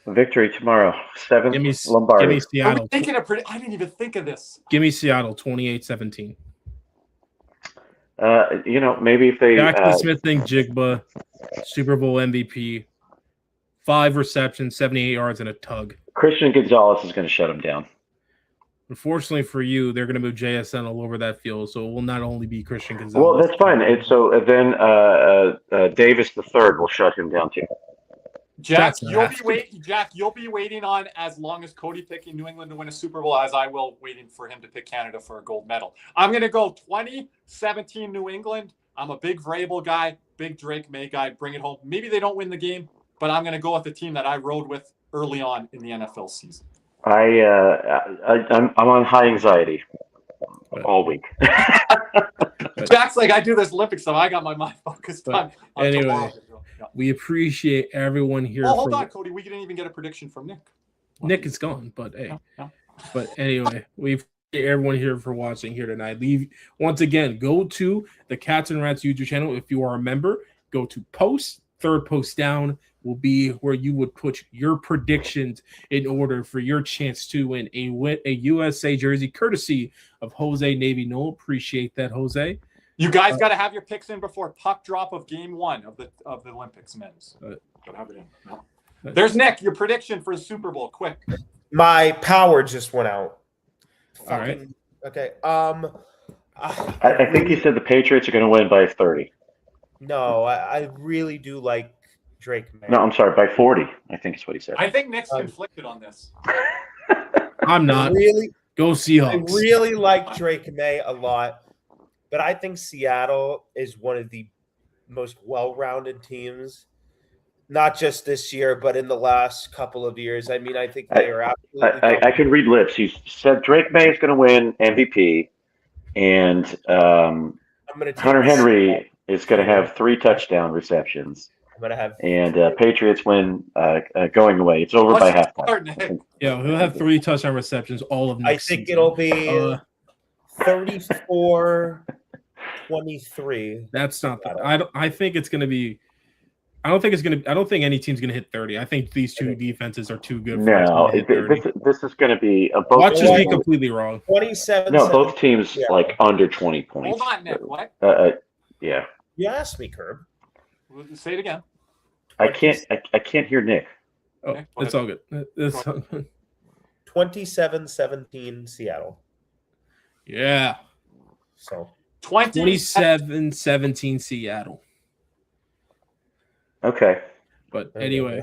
Victory tomorrow. 7th Lombardi. Give me Seattle. I didn't even think of this. Give me Seattle 28-17. Maybe if they Jackson Smith-Njigba, Super Bowl MVP, 5 receptions, 78 yards, and a tug. Christian Gonzalez is going to shut him down. Unfortunately for you, they're going to move JSN all over that field, so it will not only be Christian Gonzalez. Well, that's fine. Then Davis the third will shut him down too. Jack, you'll be waiting on as long as Cody picking New England to win a Super Bowl as I will waiting for him to pick Canada for a gold medal. I'm going to go 2017 New England. I'm a big Vrabel guy, big Drake May guy. Bring it home. Maybe they don't win the game, but I'm going to go with the team that I rode with early on in the NFL season. I'm on high anxiety all week. Jack's like, I do this Olympic stuff. I got my mind focused on anyway. Tomorrow. We appreciate everyone here. Oh, hold on, Cody. We didn't even get a prediction from Nick. Nick is gone, but hey. No. But anyway, we appreciate everyone here for watching here tonight. Once again, go to the Cats and Rats YouTube channel. If you are a member, go to post. Third post down will be where you would put your predictions in order for your chance to win a USA jersey, courtesy of Jose Navy Noel. Appreciate that, Jose. You guys got to have your picks in before puck drop of game 1 of the Olympics men's. Have it in. No. There's Nick. Your prediction for the Super Bowl, quick. My power just went out. All right. Okay. I think he said the Patriots are going to win by 30. No, I really do like Drake May. No, I'm sorry, by 40. I think is what he said. I think Nick's conflicted on this. I'm not. Go Seahawks. I really like Drake May a lot. But I think Seattle is one of the most well-rounded teams, not just this year, but in the last couple of years. I mean, I think they are absolutely. I can read lips. He said Drake May is going to win MVP, and Hunter Henry is going to have 3 touchdown receptions. I'm going to have and Patriots win going away. It's over by halftime. Yeah, he'll have 3 touchdown receptions all of next season. It'll be 34-23. That's not I think it's going to be I don't think any team's going to hit 30. I think these two defenses are too good for us to hit 30. This is going to be watch us be completely wrong. 27. No, both teams like under 20 points. Hold on, Nick. What? Yeah. You asked me, Curb. Say it again. I can't hear Nick. Oh, it's all good. It's all good. 27-17 Seattle. Yeah. So 27-17 Seattle. Okay. But anyway,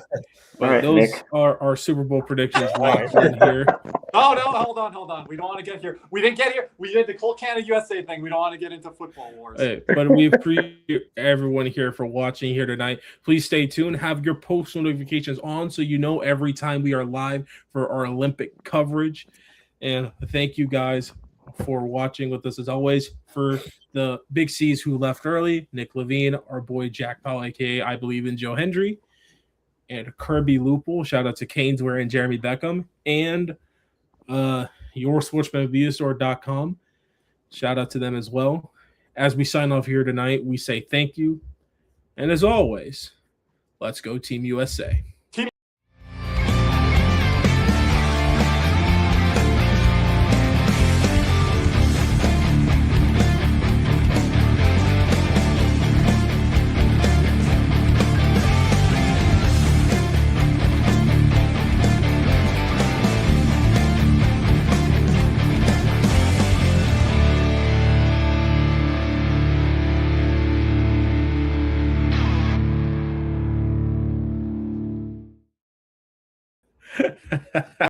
right, those Nick. are our Super Bowl predictions right here. Oh, no, hold on. We don't want to get here. We didn't get here. We did the Cool Canada USA thing. We don't want to get into football wars. Hey, but we appreciate everyone here for watching here tonight. Please stay tuned. Have your post notifications on so you know every time we are live for our Olympic coverage. And thank you guys for watching with us as always. For the Big C's who left early, Nick Levine, our boy Jack Powell, aka I Believe in Joe Hendry, and Kirby Loople. Shout out to Caneswear and Jeremy Beckham, and YourSportsmanViewStore.com. Shout out to them as well. As we sign off here tonight, we say thank you, and as always, let's go Team USA.